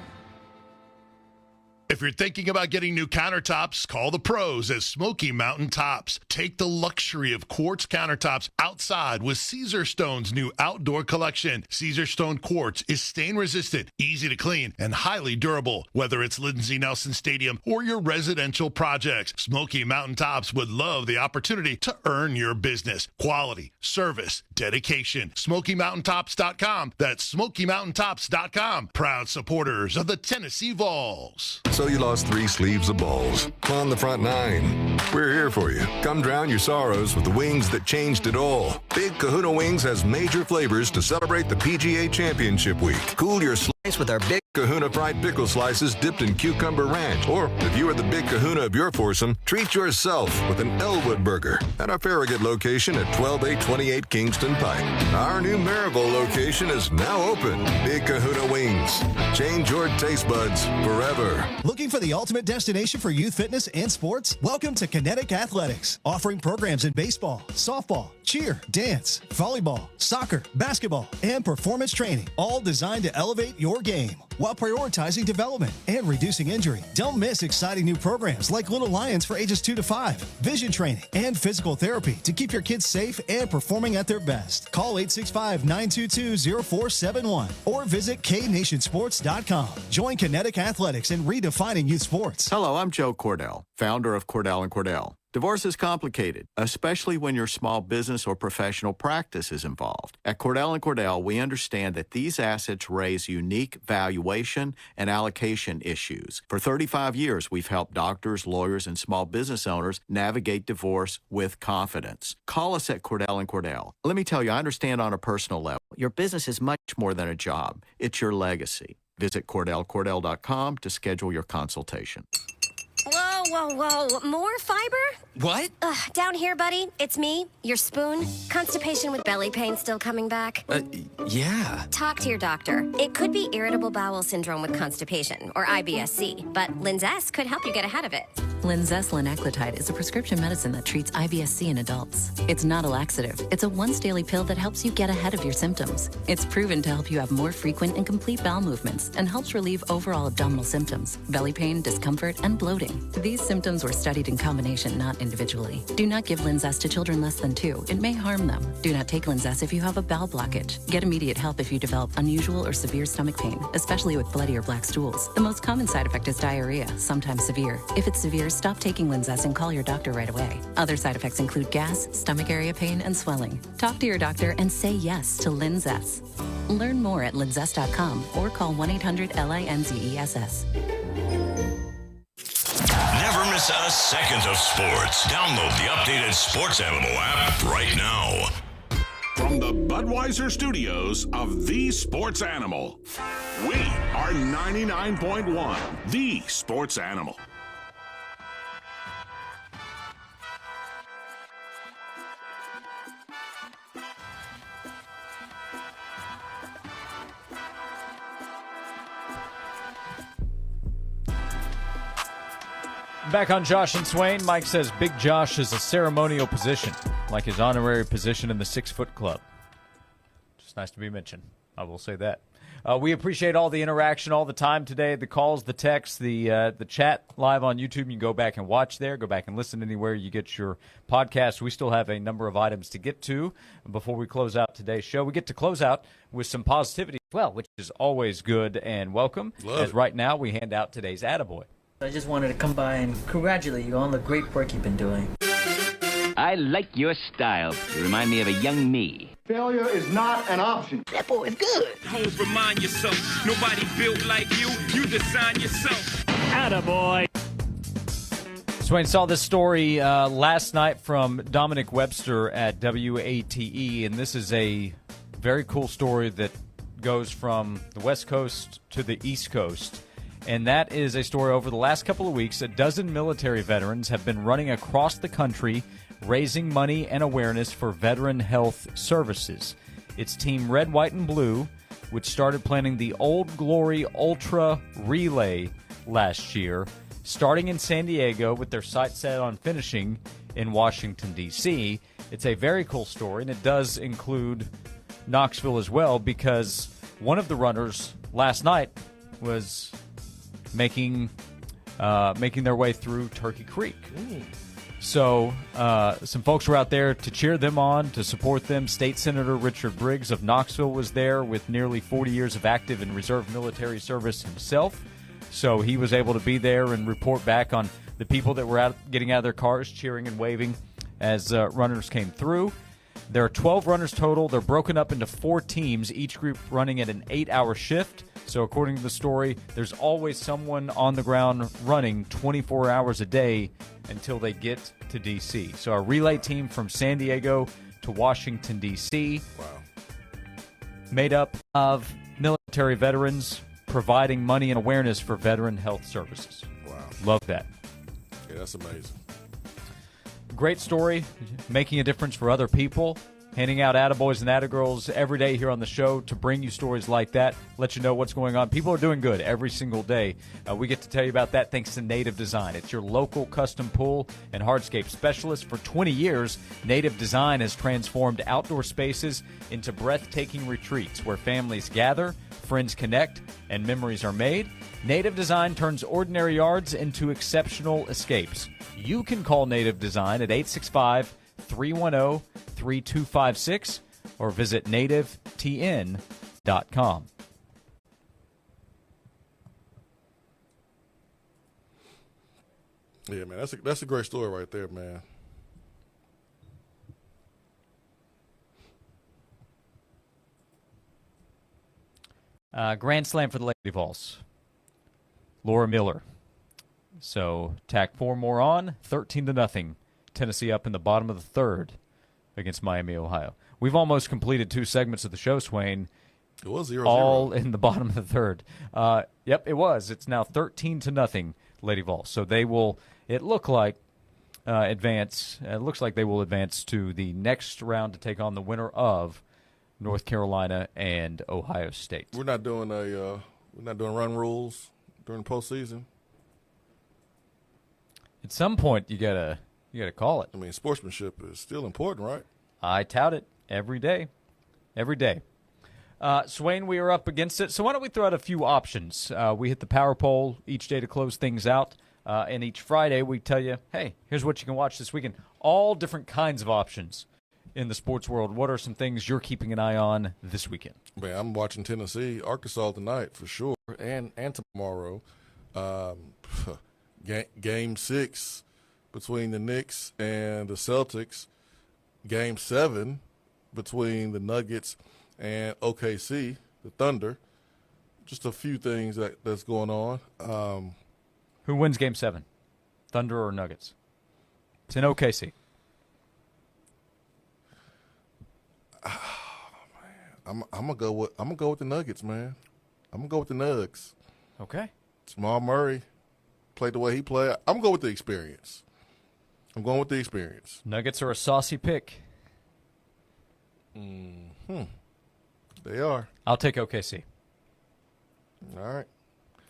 If you're thinking about getting new countertops, call the pros at Smoky Mountain Tops. Take the luxury of quartz countertops outside with Caesar Stone's new outdoor collection. Caesar Stone Quartz is stain-resistant, easy to clean, and highly durable. Whether it's Lindsey Nelson Stadium or your residential projects, Smoky Mountain Tops would love the opportunity to earn your business. Quality, service, dedication. SmokyMountainTops.com. That's SmokyMountainTops.com. Proud supporters of the Tennessee Vols. So you lost 3 sleeves of balls on the front 9. We're here for you. Come drown your sorrows with the wings that changed it all. Big Kahuna Wings has major flavors to celebrate the PGA Championship Week. Cool your slice with our Big Kahuna fried pickle slices dipped in cucumber ranch. Or if you are the Big Kahuna of your foursome, treat yourself with an Elwood burger at our Farragut location at 12828 Kingston Pike. Our new Maryville location is now open. Big Kahuna Wings. Change your taste buds forever. Looking for the ultimate destination for youth fitness and sports? Welcome to Kinetic Athletics, offering programs in baseball, softball, cheer, dance, volleyball, soccer, basketball, and performance training, all designed to elevate your game while prioritizing development and reducing injury. Don't miss exciting new programs like Little Lions for ages 2 to 5, vision training, and physical therapy to keep your kids safe and performing at their best. Call 865-922-0471 or visit knationsports.com. Join Kinetic Athletics and redefining youth sports. Hello, I'm Joe Cordell, founder of Cordell & Cordell. Divorce is complicated, especially when your small business or professional practice is involved. At Cordell & Cordell, we understand that these assets raise unique valuation and allocation issues. For 35 years, we've helped doctors, lawyers, and small business owners navigate divorce with confidence. Call us at Cordell & Cordell. Let me tell you, I understand on a personal level, your business is much more than a job. It's your legacy. Visit CordellCordell.com to schedule your consultation. Whoa, whoa, whoa. More fiber? What? Down here, buddy. It's me, your spoon. Constipation with belly pain still coming back? Yeah. Talk to your doctor. It could be irritable bowel syndrome with constipation, or IBS-C, but Linzess could help you get ahead of it. Linzess linaclotide is a prescription medicine that treats IBS-C in adults. It's not a laxative. It's a once-daily pill that helps you get ahead of your symptoms. It's proven to help you have more frequent and complete bowel movements and helps relieve overall abdominal symptoms, belly pain, discomfort, and bloating. These symptoms were studied in combination, not individually. Do not give Linzess to children less than 2. It may harm them. Do not take Linzess if you have a bowel blockage. Get immediate help if you develop unusual or severe stomach pain, especially with bloody or black stools. The most common side effect is diarrhea, sometimes severe. If it's severe, stop taking Linzess and call your doctor right away. Other side effects include gas, stomach area pain, and swelling. Talk to your doctor and say yes to Linzess. Learn more at linzess.com or call 1-800-LINZESS. Never miss a second of sports. Download the updated Sports Animal app right now. From the Budweiser studios of The Sports Animal, we are 99.1 The Sports Animal. Back on Josh and Swain, Mike says Big Josh is a ceremonial position, like his honorary position in the 6 Foot Club. Just nice to be mentioned. I will say that. We appreciate all the interaction all the time today, the calls, the texts, the chat live on YouTube. You can go back and watch there. Go back and listen anywhere you get your podcast. We still have a number of items to get to before we close out today's show. We get to close out with some positivity as well, which is always good and welcome. As right now we hand out today's Attaboy. I just wanted to come by and congratulate you on the great work you've been doing. I like your style. You remind me of a young me. Failure is not an option. That boy is good. Homes, remind yourself, nobody built like you. You design yourself. Attaboy. Swain saw this story last night from Dominic Webster at WATE, and this is a very cool story that goes from the West Coast to the East Coast. And that is a story over the last couple of weeks. A dozen military veterans have been running across the country raising money and awareness for veteran health services. It's Team Red, White, and Blue, which started planning the Old Glory Ultra Relay last year, starting in San Diego with their sights set on finishing in Washington, D.C. It's a very cool story, and it does include Knoxville as well, because one of the runners last night was making their way through Turkey Creek. So some folks were out there to cheer them on, to support them. State Senator Richard Briggs of Knoxville was there with nearly 40 years of active and reserve military service himself. So he was able to be there and report back on the people that were out getting out of their cars, cheering and waving as runners came through. There are 12 runners total. They're broken up into 4 teams, each group running at an 8-hour shift. So according to the story, there's always someone on the ground running 24 hours a day until they get to D.C. So a relay team from San Diego to Washington, D.C. Wow. Made up of military veterans providing money and awareness for veteran health services. Wow. Love that. Yeah, that's amazing. Great story, making a difference for other people, handing out attaboys and attagirls every day here on the show to bring you stories like that, let you know what's going on. People are doing good every single day. We get to tell you about that thanks to Native Design. It's your local custom pool and hardscape specialist. For 20 years, Native Design has transformed outdoor spaces into breathtaking retreats where families gather, friends connect, and memories are made. Native Design turns ordinary yards into exceptional escapes. You can call Native Design at 865-310-3256 or visit nativetn.com. Yeah, man, that's a great story right there, man. Grand slam for the Lady Vols. Laura Miller. So tack 4 more on, 13-0. Tennessee up in the bottom of the third against Miami, Ohio. We've almost completed 2 segments of the show, Swain. It was 0-0. All in the bottom of the third. Yep, it was. It's now 13-0, Lady Vols. So they will, it looks like they will advance to the next round to take on the winner of North Carolina and Ohio State. We're not doing run rules during the postseason. At some point, you gotta call it. I mean, sportsmanship is still important, right? I tout it every day. Every day. Swain, we are up against it. So why don't we throw out a few options? We hit the power poll each day to close things out. And each Friday we tell you, hey, here's what you can watch this weekend. All different kinds of options in the sports world. What are some things you're keeping an eye on this weekend? Man, I'm watching Tennessee, Arkansas tonight for sure, and tomorrow. Game 6 between the Knicks and the Celtics. Game 7 between the Nuggets and OKC, the Thunder. Just a few things that's going on. Who wins Game 7? Thunder or Nuggets? It's in OKC. I'm gonna go with the Nuggets, man. I'm gonna go with the Nugs. Okay. Jamal Murray played the way he played. I'm gonna go with the experience. I'm going with the experience. Nuggets are a saucy pick. They are. I'll take OKC. All right.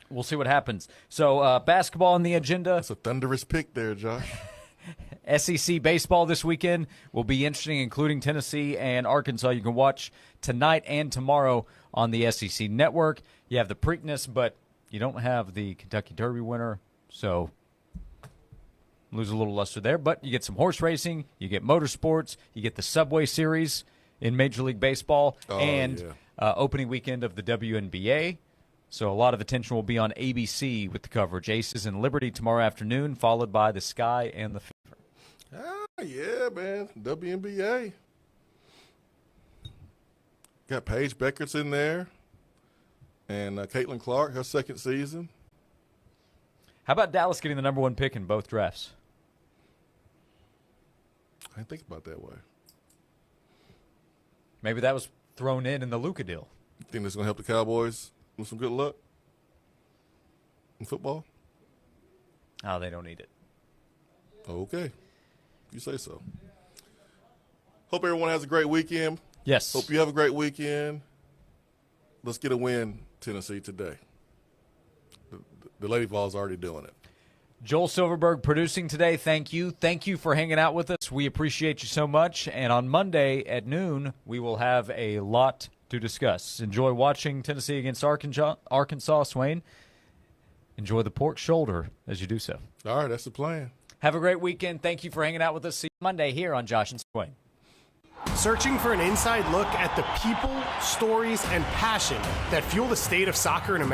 We'll see what happens. So basketball on the agenda. That's a thunderous pick there, Josh. SEC baseball this weekend will be interesting, including Tennessee and Arkansas. You can watch tonight and tomorrow on the SEC network. You have the Preakness, but you don't have the Kentucky Derby winner, so lose a little luster there. But you get some horse racing, you get motorsports, you get the Subway Series in Major League Baseball, opening weekend of the WNBA. So a lot of attention will be on ABC with the coverage. Aces and Liberty tomorrow afternoon, followed by the Sky and the Fever. Ah, yeah, man. WNBA. Got Paige Becker's in there. And Caitlin Clark, her second season. How about Dallas getting the number 1 pick in both drafts? I didn't think about that way. Maybe that was thrown in the Luka deal. You think that's going to help the Cowboys with some good luck in football? Oh, they don't need it. Okay. You say so. Hope everyone has a great weekend. Yes. Hope you have a great weekend. Let's get a win, Tennessee, today. The Lady Vols already doing it. Joel Silverberg producing today. Thank you. Thank you for hanging out with us. We appreciate you so much. And on Monday at noon, we will have a lot to discuss. Enjoy watching Tennessee against Arkansas, Swain. Enjoy the pork shoulder as you do so. All right, that's the plan. Have a great weekend. Thank you for hanging out with us. See you Monday here on Josh and Swain. Searching for an inside look at the people, stories, and passion that fuel the state of soccer in America?